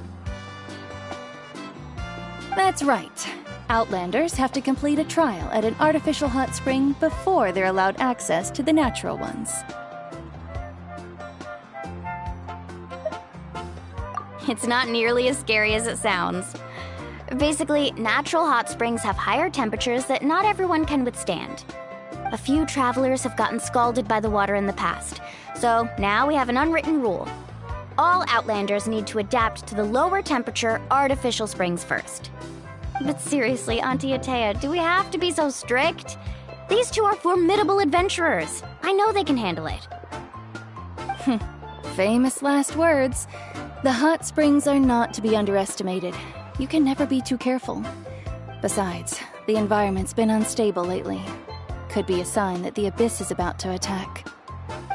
That's right. Outlanders have to complete a trial at an artificial hot spring before they're allowed access to the natural ones. It's not nearly as scary as it sounds. Basically, natural hot springs have higher temperatures that not everyone can withstand. A few travelers have gotten scalded by the water in the past, so now we have an unwritten rule. All Outlanders need to adapt to the lower temperature artificial springs first. But seriously, Auntie Atea, do we have to be so strict? These two are formidable adventurers. I know they can handle it. Famous last words. The hot springs are not to be underestimated. You can never be too careful. Besides, the environment's been unstable lately. Could be a sign that the abyss is about to attack.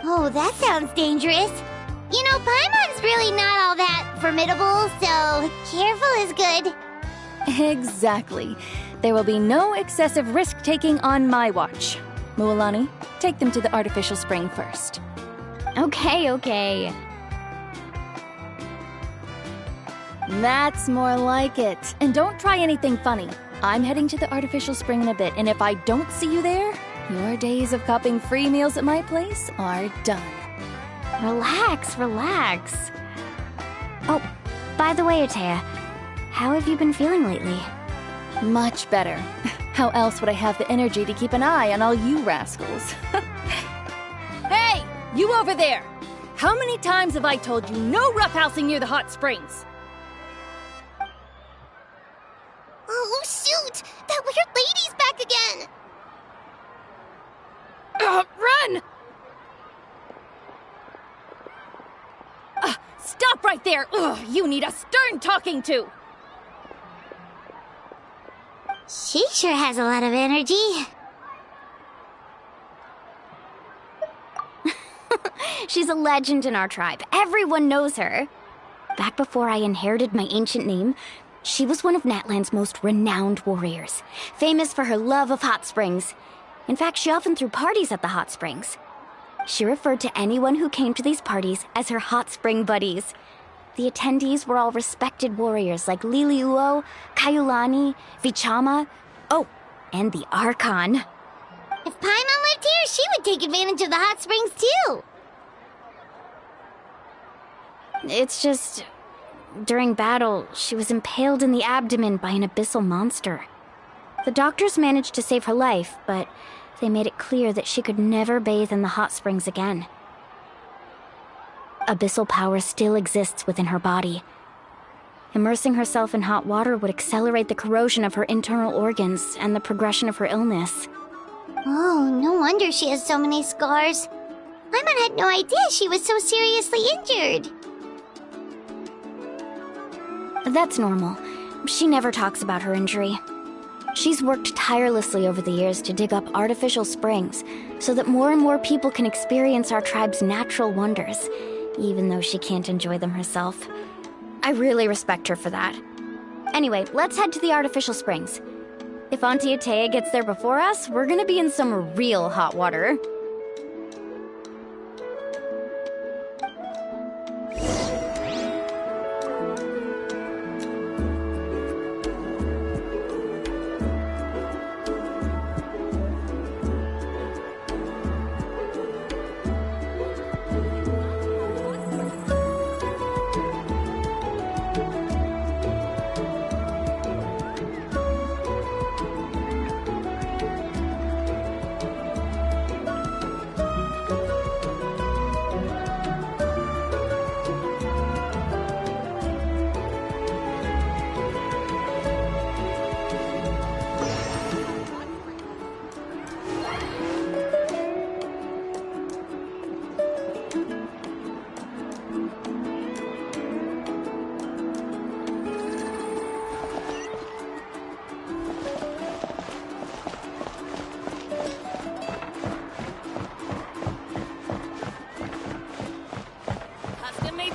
Oh, that sounds dangerous. You know, Paimon's really not all that formidable, so careful is good. Exactly. There will be no excessive risk-taking on my watch. Mualani, take them to the artificial spring first. Okay. That's more like it. And don't try anything funny. I'm heading to the artificial spring in a bit, and if I don't see you there, your days of copping free meals at my place are done. Relax. Oh, by the way, Atea, how have you been feeling lately? Much better. How else would I have the energy to keep an eye on all you rascals? Hey, you over there! How many times have I told you no roughhousing near the hot springs? Oh, shoot! That weird lady's back again! Run! Stop right there! You need a stern talking to! She sure has a lot of energy. She's a legend in our tribe. Everyone knows her. Back before I inherited my ancient name, she was one of Natlan's most renowned warriors, famous for her love of hot springs. In fact, she often threw parties at the hot springs. She referred to anyone who came to these parties as her hot spring buddies. The attendees were all respected warriors like Liliuo, Kaiulani, Vichama, and the Archon. If Paimon lived here, she would take advantage of the hot springs too. It's just... during battle, she was impaled in the abdomen by an abyssal monster. The doctors managed to save her life, but They made it clear that she could never bathe in the hot springs again. Abyssal power still exists within her body. Immersing herself in hot water would accelerate the corrosion of her internal organs and the progression of her illness. Oh, no wonder she has so many scars. Paimon had no idea she was so seriously injured. That's normal. She never talks about her injury. She's worked tirelessly over the years to dig up artificial springs so that more and more people can experience our tribe's natural wonders, even though she can't enjoy them herself. I really respect her for that. Anyway, let's head to the artificial springs. If Auntie Atea gets there before us, we're gonna be in some real hot water.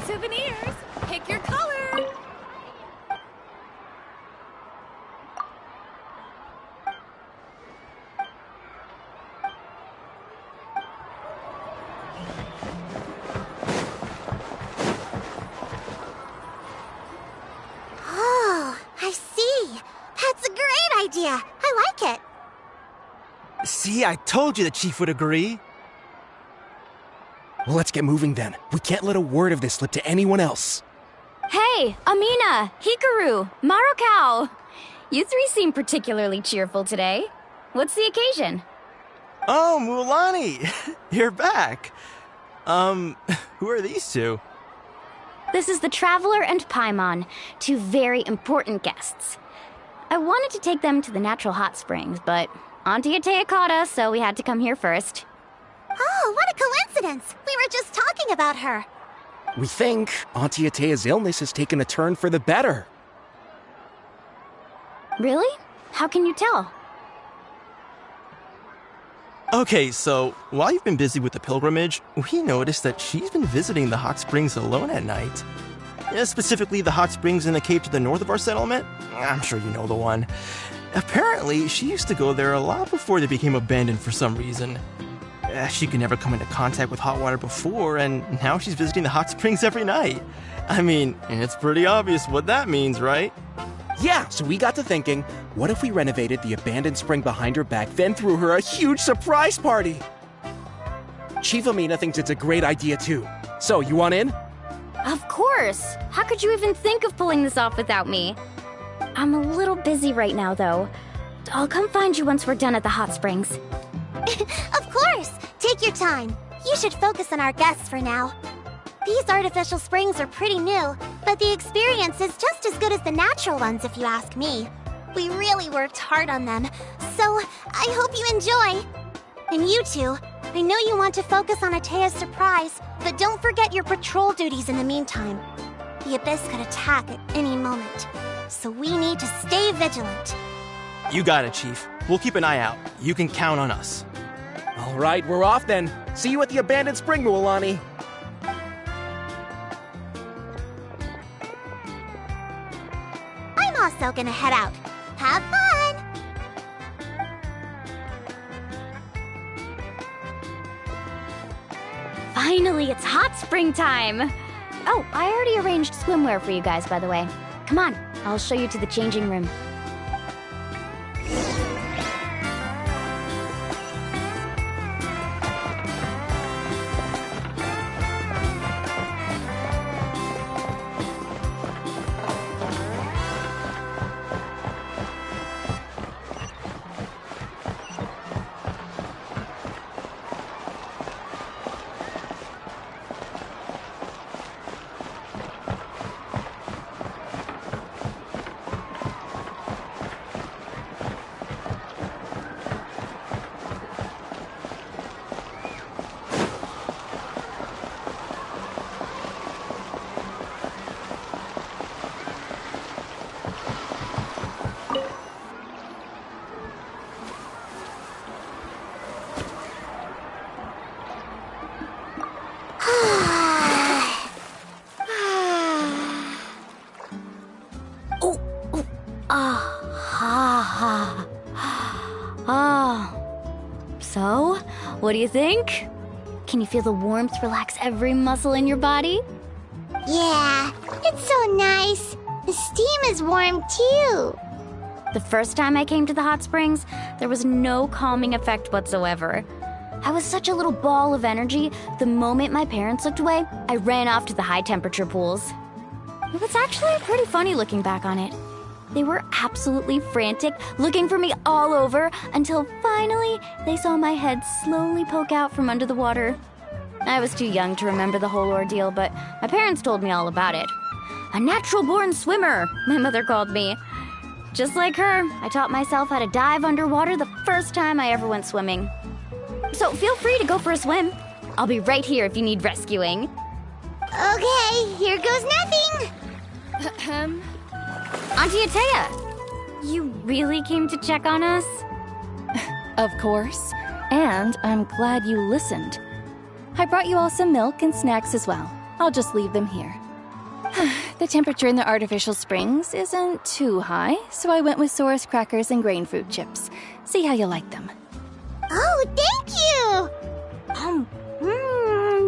Souvenirs. Pick your color. Oh, I see. That's a great idea. I like it. See, I told you the chief would agree. Well, let's get moving then. We can't let a word of this slip to anyone else. Hey, Amina, Hikaru, Marukao. You three seem particularly cheerful today. What's the occasion? Oh, Mulani, you're back. Who are these two? This is the Traveler and Paimon, two very important guests. I wanted to take them to the natural hot springs, but Auntie Atea caught us, so we had to come here first. Oh, what a coincidence! We were just talking about her. We think Auntie Atea's illness has taken a turn for the better. Really? How can you tell? Okay, so while you've been busy with the pilgrimage, we noticed that she's been visiting the hot springs alone at night. Specifically, the hot springs in the cave to the north of our settlement. I'm sure you know the one. Apparently, she used to go there a lot before they became abandoned for some reason. She could never come into contact with hot water before, and now she's visiting the hot springs every night. I mean, it's pretty obvious what that means, right? Yeah, so we got to thinking, what if we renovated the abandoned spring behind her back, then threw her a huge surprise party? Chief Amina thinks it's a great idea too. So, you want in? Of course! How could you even think of pulling this off without me? I'm a little busy right now, though. I'll come find you once we're done at the hot springs. Of course! Take your time. You should focus on our guests for now. These artificial springs are pretty new, but the experience is just as good as the natural ones if you ask me. We really worked hard on them, so I hope you enjoy. And you two, I know you want to focus on Atea's surprise, but don't forget your patrol duties in the meantime. The Abyss could attack at any moment, so we need to stay vigilant. You got it, Chief. We'll keep an eye out. You can count on us. All right, we're off then. See you at the abandoned spring, Mualani. I'm also gonna head out. Have fun! Finally, it's hot spring time! Oh, I already arranged swimwear for you guys, by the way. Come on, I'll show you to the changing room. So, what do you think? Can you feel the warmth relax every muscle in your body? Yeah, it's so nice. The steam is warm too. The first time I came to the hot springs, there was no calming effect whatsoever. I was such a little ball of energy, the moment my parents looked away, I ran off to the high temperature pools. It was actually pretty funny looking back on it. They were absolutely frantic, looking for me all over, until finally they saw my head slowly poke out from under the water. I was too young to remember the whole ordeal, but my parents told me all about it. A natural-born swimmer, my mother called me. Just like her, I taught myself how to dive underwater the first time I ever went swimming. So feel free to go for a swim. I'll be right here if you need rescuing. Okay, here goes nothing. Auntie Atea, you really came to check on us? Of course. And I'm glad you listened. I brought you all some milk and snacks as well. I'll just leave them here. The temperature in the artificial springs isn't too high, so I went with Saurus crackers and grain food chips. See how you like them. Oh, thank you!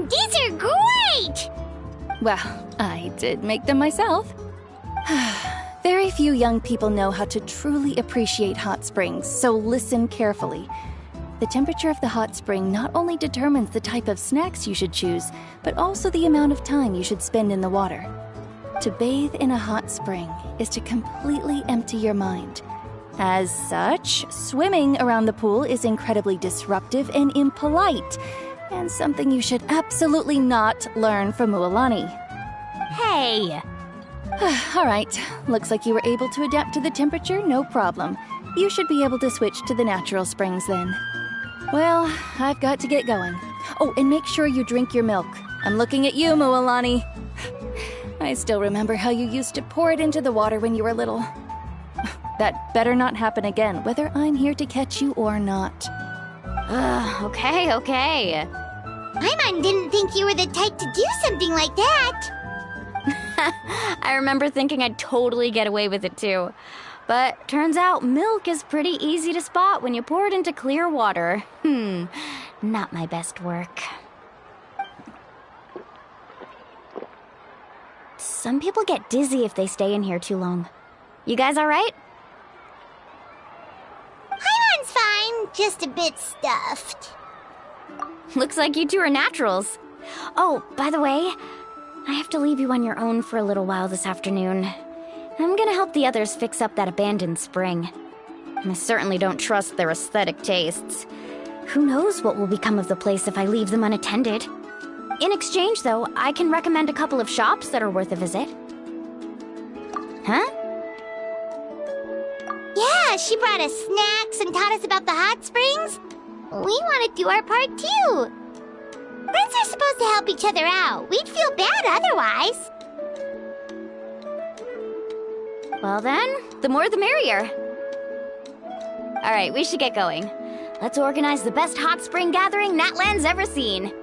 These are great! Well, I did make them myself. Very few young people know how to truly appreciate hot springs, so listen carefully. The temperature of the hot spring not only determines the type of snacks you should choose, but also the amount of time you should spend in the water. To bathe in a hot spring is to completely empty your mind. As such, swimming around the pool is incredibly disruptive and impolite, and something you should absolutely not learn from Mualani. Hey! All right, looks like you were able to adapt to the temperature, no problem. You should be able to switch to the natural springs then. Well, I've got to get going. Oh, and make sure you drink your milk. I'm looking at you, Mualani. I still remember how you used to pour it into the water when you were little. That better not happen again, whether I'm here to catch you or not. Okay. Paimon didn't think you were the type to do something like that. I remember thinking I'd totally get away with it too. But turns out milk is pretty easy to spot when you pour it into clear water. Not my best work. Some people get dizzy if they stay in here too long. You guys all right? Paimon's fine, just a bit stuffed. Looks like you two are naturals. Oh, by the way, I have to leave you on your own for a little while this afternoon. I'm gonna help the others fix up that abandoned spring. I certainly don't trust their aesthetic tastes. Who knows what will become of the place if I leave them unattended? In exchange, though, I can recommend a couple of shops that are worth a visit. Huh? Yeah, she brought us snacks and taught us about the hot springs. We want to do our part, too. Friends are supposed to help each other out. We'd feel bad otherwise. Well then, the more the merrier. All right, we should get going. Let's organize the best hot spring gathering Natland's ever seen.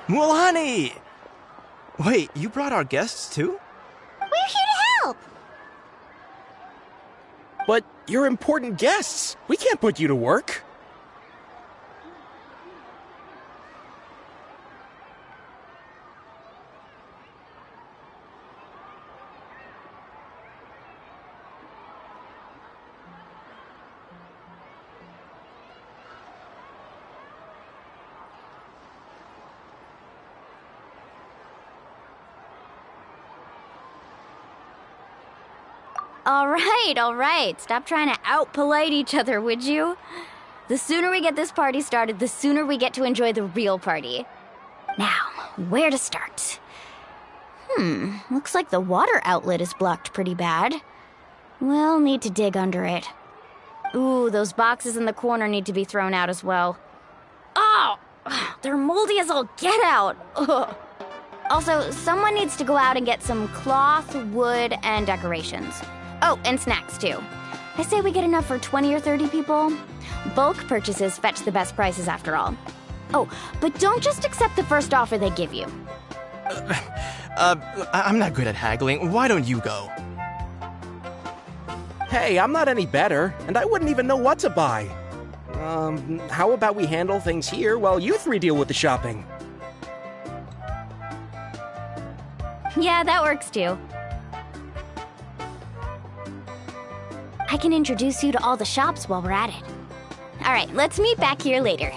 Mualani! Wait, you brought our guests too? We're here to help. But you're important guests. We can't put you to work. All right. Stop trying to out-polite each other, would you? The sooner we get this party started, the sooner we get to enjoy the real party. Now, where to start? Looks like the water outlet is blocked pretty bad. We'll need to dig under it. Ooh, those boxes in the corner need to be thrown out as well. Oh! They're moldy as all get out! Ugh. Also, someone needs to go out and get some cloth, wood, and decorations. Oh, and snacks, too. I say we get enough for 20 or 30 people. Bulk purchases fetch the best prices, after all. Oh, but don't just accept the first offer they give you. I'm not good at haggling. Why don't you go? Hey, I'm not any better, and I wouldn't even know what to buy. How about we handle things here while you three deal with the shopping? Yeah, that works, too. I can introduce you to all the shops while we're at it. All right, let's meet back here later.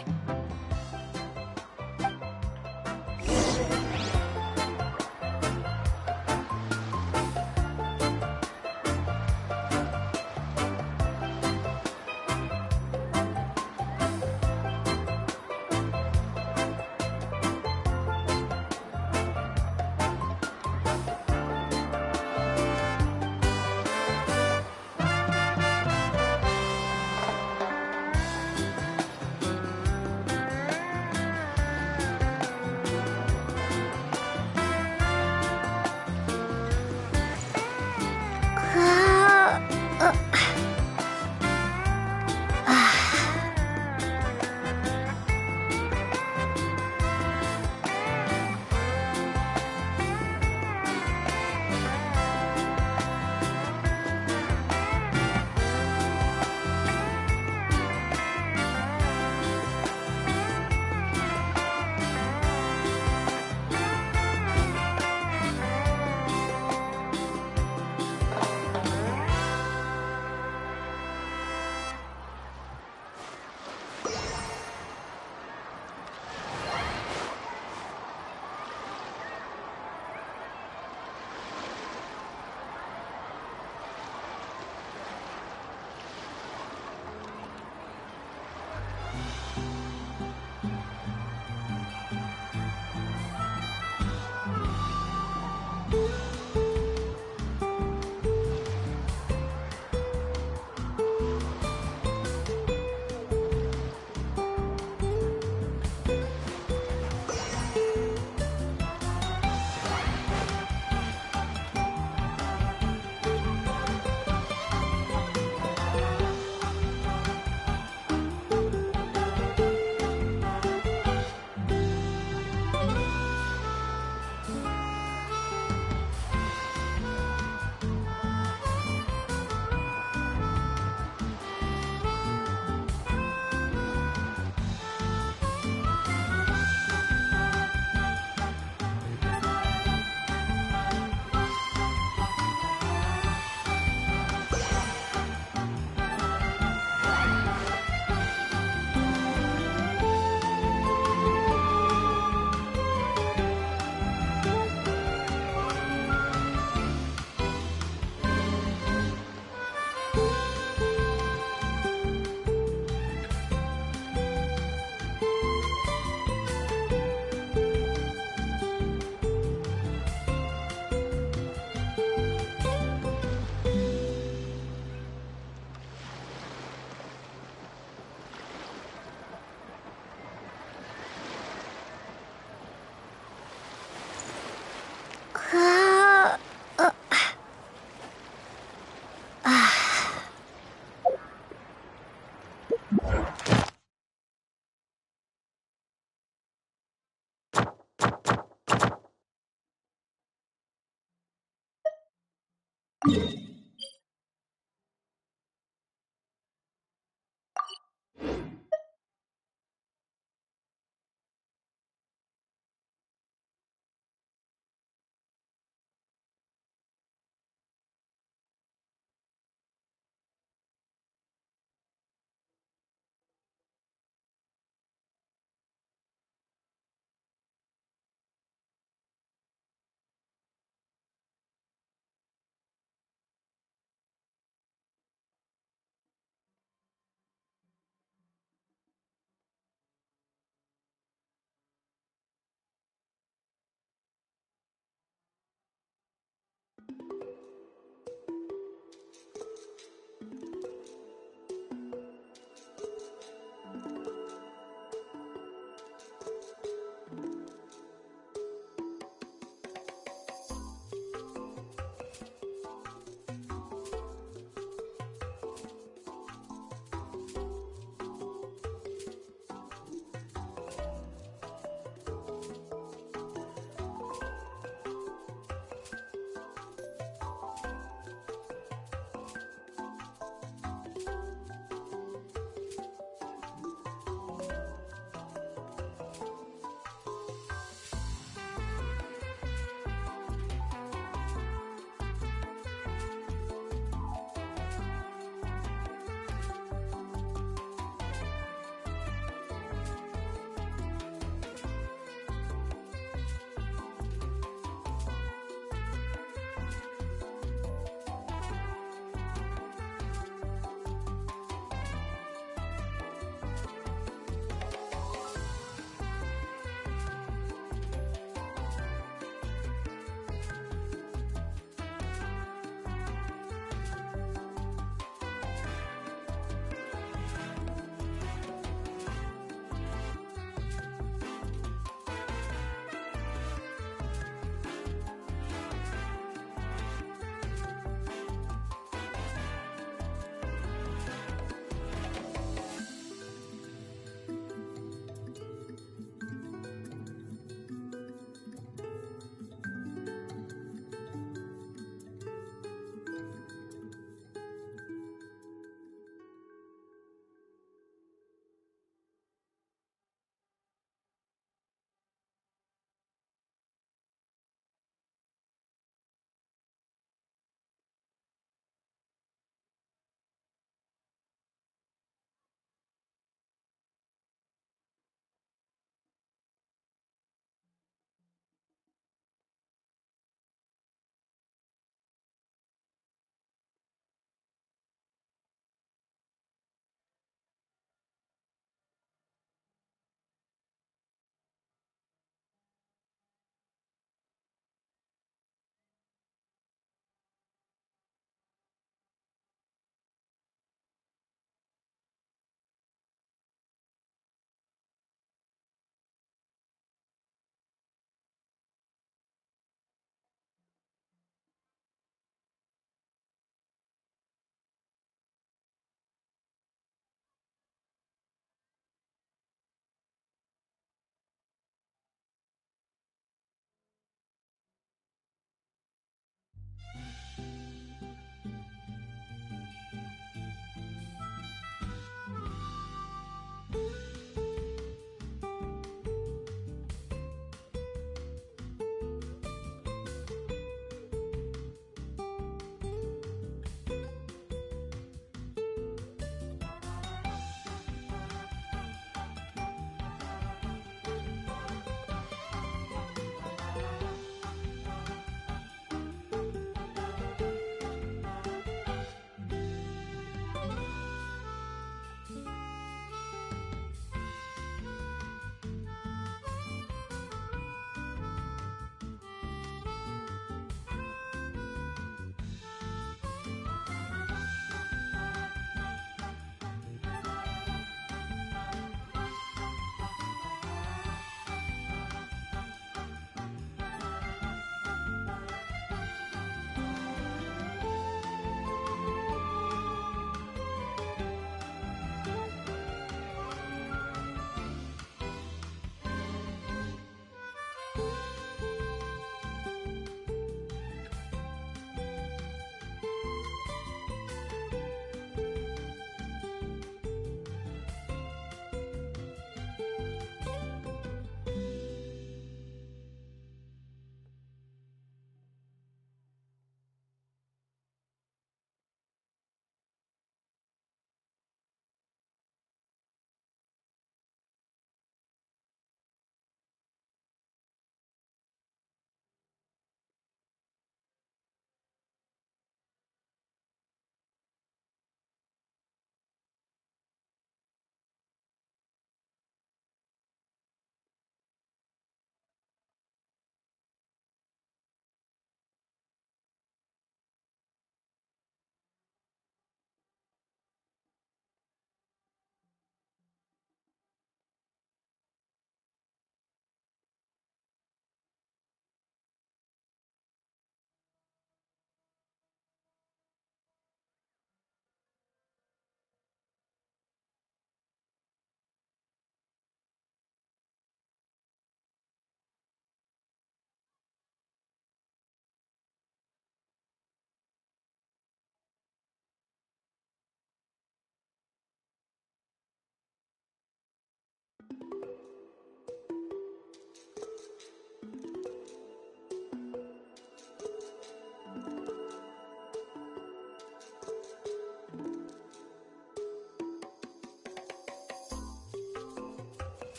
you